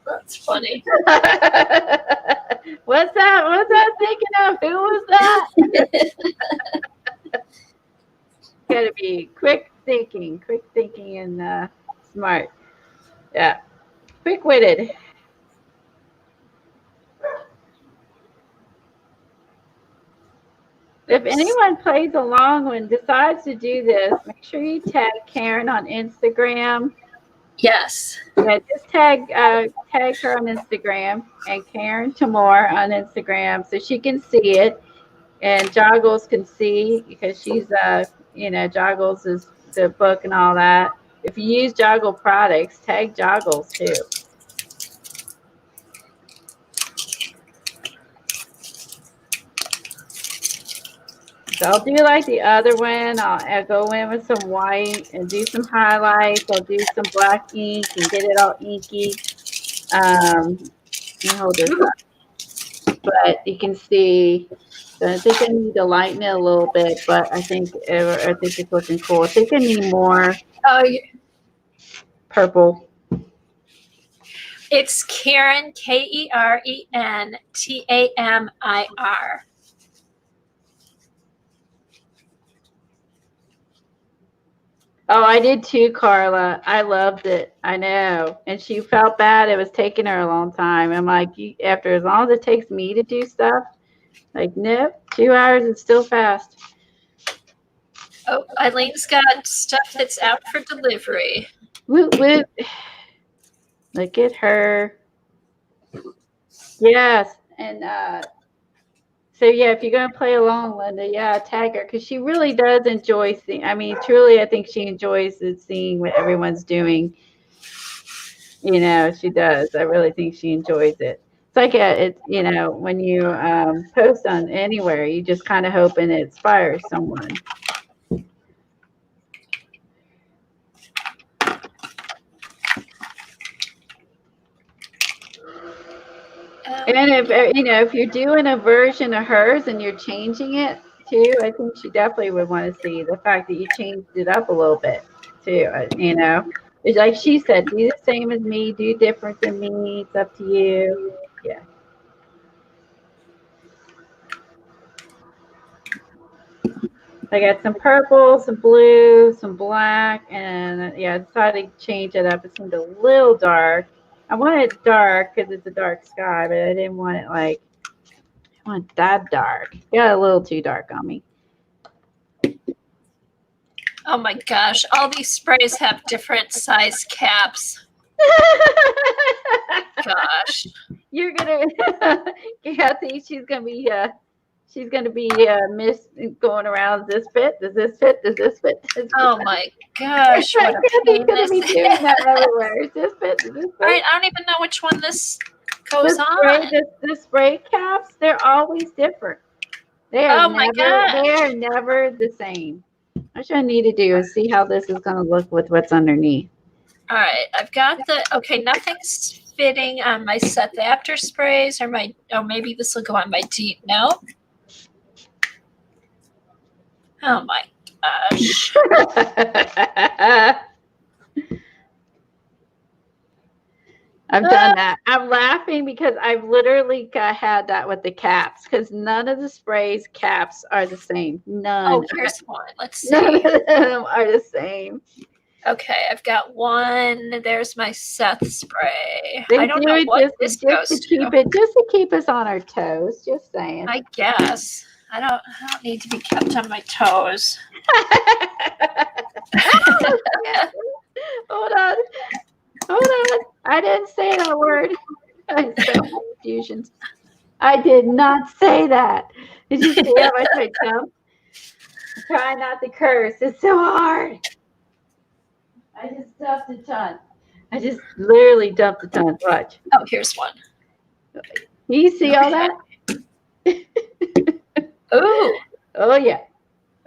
S2: That's funny.
S1: What's that? What's that thinking of? Who was that? Gotta be quick thinking and smart. Yeah. Quick witted. If anyone plays along and decides to do this, make sure you tag Karen on Instagram.
S2: Yes.
S1: Yeah, just tag her on Instagram and Keren Tamir on Instagram so she can see it and Joggles can see because she's Joggles is the book and all that. If you use Joggle products, tag Joggles too. So I'll do like the other one. I'll go in with some white and do some highlights. I'll do some black ink and get it all inky. Let me hold this up. But you can see, I think I need to lighten it a little bit, but I think it's looking cool. I think I need more purple.
S2: It's Keren, Keren Tamir.
S1: Oh, I did too, Carla. I loved it. I know. And she felt bad. It was taking her a long time. I'm like, after as long as it takes me to do stuff, like, nope, 2 hours is still fast.
S2: Oh, Eileen's got stuff that's out for delivery.
S1: Woot, woot. Look at her. Yes. And so, yeah, if you're going to play along, Linda, yeah, tag her because she really does enjoy seeing. I mean, truly, I think she enjoys seeing what everyone's doing. She does. I really think she enjoys it. It's like when you post on anywhere, you just kind of hoping it inspires someone. And if you're doing a version of hers and you're changing it too, I think she definitely would want to see the fact that you changed it up a little bit too. It's like she said, do the same as me, do different than me. It's up to you. Yeah. I got some purple, some blue, some black, and yeah, I decided to change it up. It seemed a little dark. I wanted it dark because it's a dark sky, but I didn't want it that dark. It got a little too dark on me.
S2: Oh my gosh, all these sprays have different size caps. Gosh.
S1: You're gonna Kathy, she's gonna be going around. Does this fit? Does this fit? Does this fit?
S2: Oh my gosh, what a
S1: Kathy's
S2: pain
S1: gonna
S2: this
S1: be
S2: is.
S1: doing that everywhere. Does this fit? Does this fit?
S2: All right, I don't even know which one this goes on.
S1: The spray caps, they're always different. They are never the same. What I need to do is see how this is going to look with what's underneath.
S2: All right, I've got nothing's fitting on my set. The after sprays or maybe this will go on my deep. No. Oh my gosh.
S1: I've done that. I'm laughing because I've literally had that with the caps because none of the sprays caps are the same. None.
S2: Oh, here's one. Let's see.
S1: None of them are the same.
S2: Okay, I've got one. There's my Seth spray.
S1: They
S2: I don't know what this goes to.
S1: Just to keep us on our toes. Just saying.
S2: I guess. I don't need to be kept on my toes.
S1: Hold on. I didn't say that word. I said infusions. I did not say that. Did you see how much I jumped? Try not to curse. It's so hard. I just dumped a ton. I just literally dumped a ton. Watch.
S2: Oh, here's one.
S1: You see all that?
S2: Ooh.
S1: Oh, yeah.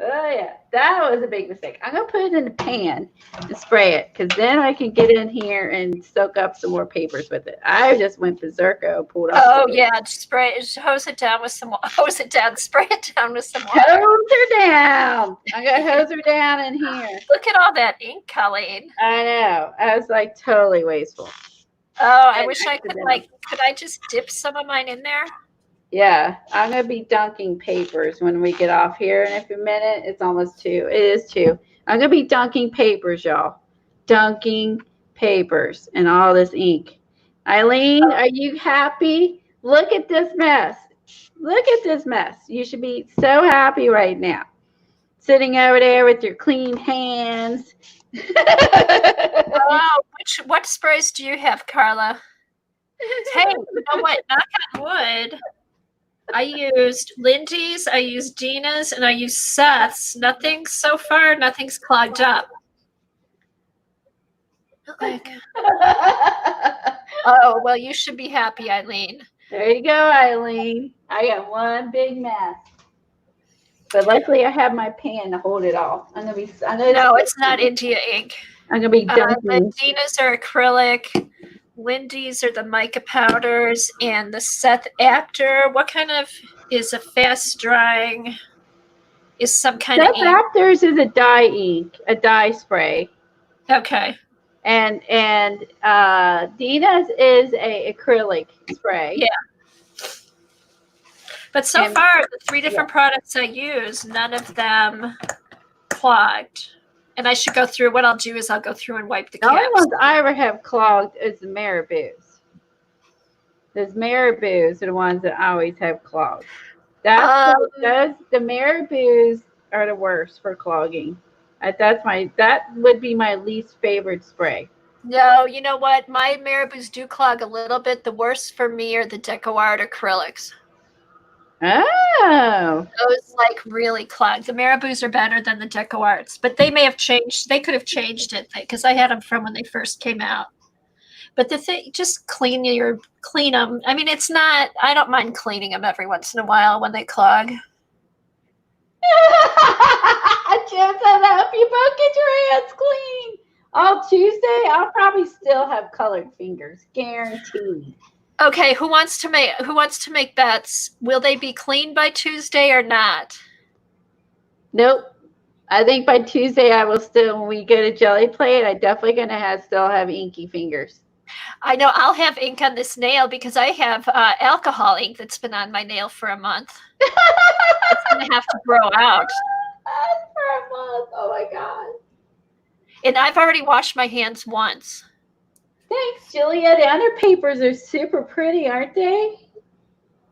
S1: Oh yeah, that was a big mistake. I'm gonna put it in the pan and spray it, because then I can get in here and soak up some more papers with it. I just went berserko, pulled up.
S2: Oh yeah, spray it, hose it down with some hose it down, spray it down with some water.
S1: Hose her down. I'm gonna hose her down in here.
S2: Look at all that ink, Colleen.
S1: I know. I was like totally wasteful.
S2: Oh, I
S1: And
S2: wish I could
S1: accidental.
S2: could I just dip some of mine in there?
S1: Yeah, I'm gonna be dunking papers when we get off here in a few minutes. It's almost 2. It is 2. I'm gonna be dunking papers, y'all. Dunking papers and all this ink. Eileen, are you happy? Look at this mess. Look at this mess. You should be so happy right now. Sitting over there with your clean hands.
S2: Oh, what sprays do you have, Carla? Hey, you know what? Knock on wood. I used Lindy's, I used Dina's, and I used Seth's. Nothing so far, nothing's clogged up. Like, oh, well, you should be happy, Eileen.
S1: There you go, Eileen. I got one big mess. But luckily I have my pan to hold it all. No,
S2: it's not India ink.
S1: I'm gonna be dunking.
S2: The Dina's are acrylic. Lindy's are the mica powders, and the Seth Apter. What kind of is a fast drying? Is some kind of ink?
S1: Seth Apter's is a dye ink, a dye spray.
S2: Okay.
S1: And Dina's is a acrylic spray.
S2: Yeah. But so far, the 3 different products I use, none of them clogged. And I should go through. What I'll do is I'll go through and wipe the caps.
S1: The only ones I ever have clogged is the Marabou's. Those Marabou's are the ones that I always have clogged. The Marabou's are the worst for clogging. That would be my least favorite spray.
S2: No, you know what? My Marabou's do clog a little bit. The worst for me are the Deco Art acrylics.
S1: Oh.
S2: Those like really clog. The Marabou's are better than the Deco Arts, but they may have changed. They could have changed it because I had them from when they first came out. But the thing, just clean them. I mean, it's not. I don't mind cleaning them every once in a while when they clog.
S1: Just I hope you both get your hands clean. On Tuesday, I'll probably still have colored fingers, guaranteed.
S2: Okay, who wants to make bets? Will they be clean by Tuesday or not?
S1: Nope. I think by Tuesday I will still, when we go to Jelly Plate, I definitely gonna still have inky fingers.
S2: I know I'll have ink on this nail because I have alcohol ink that's been on my nail for a month. It's gonna have to grow out.
S1: For a month. Oh my god.
S2: And I've already washed my hands once.
S1: Thanks, Julia. The other papers are super pretty, aren't they?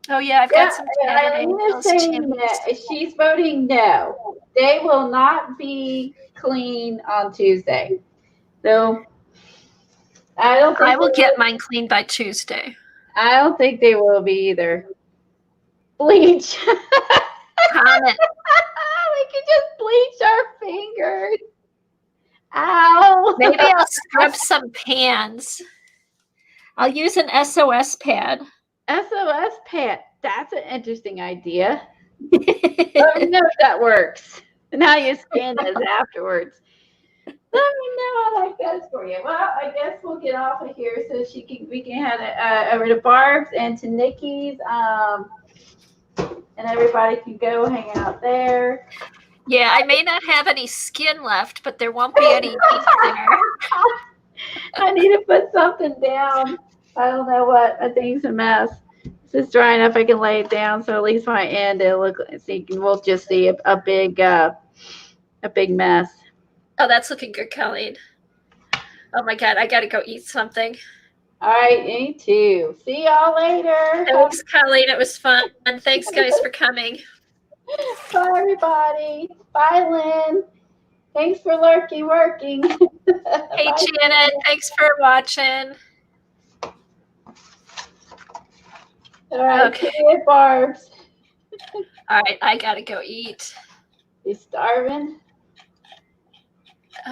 S2: Oh yeah, I've got some.
S1: Eileen is saying that she's voting no. They will not be clean on Tuesday. So I don't think
S2: I will get mine clean by Tuesday.
S1: I don't think they will be either. Bleach.
S2: Comment.
S1: We could just bleach our fingers. Ow.
S2: Maybe I'll scrub some pans. I'll use an SOS pad.
S1: SOS pad. That's an interesting idea. Let me know if that works. And how you scan those afterwards. Let me know how that goes for you. Well, I guess we'll get off of here so we can head over to Barb's and to Nikki's. And everybody can go hang out there.
S2: Yeah, I may not have any skin left, but there won't be any ink there.
S1: I need to put something down. I don't know what. I think it's a mess. This is dry enough. I can lay it down, so at least my end it'll look. So we'll just see a big mess.
S2: Oh, that's looking good, Colleen. Oh my God, I gotta go eat something.
S1: All right, me too. See y'all later.
S2: Thanks, Colleen. It was fun. And thanks, guys, for coming.
S1: Bye, everybody. Bye, Lynn. Thanks for working.
S2: Hey,
S1: Bye,
S2: Janet. Thanks for watching.
S1: All right,
S2: Okay.
S1: see you at Barb's.
S2: All right, I gotta go eat.
S1: You starving?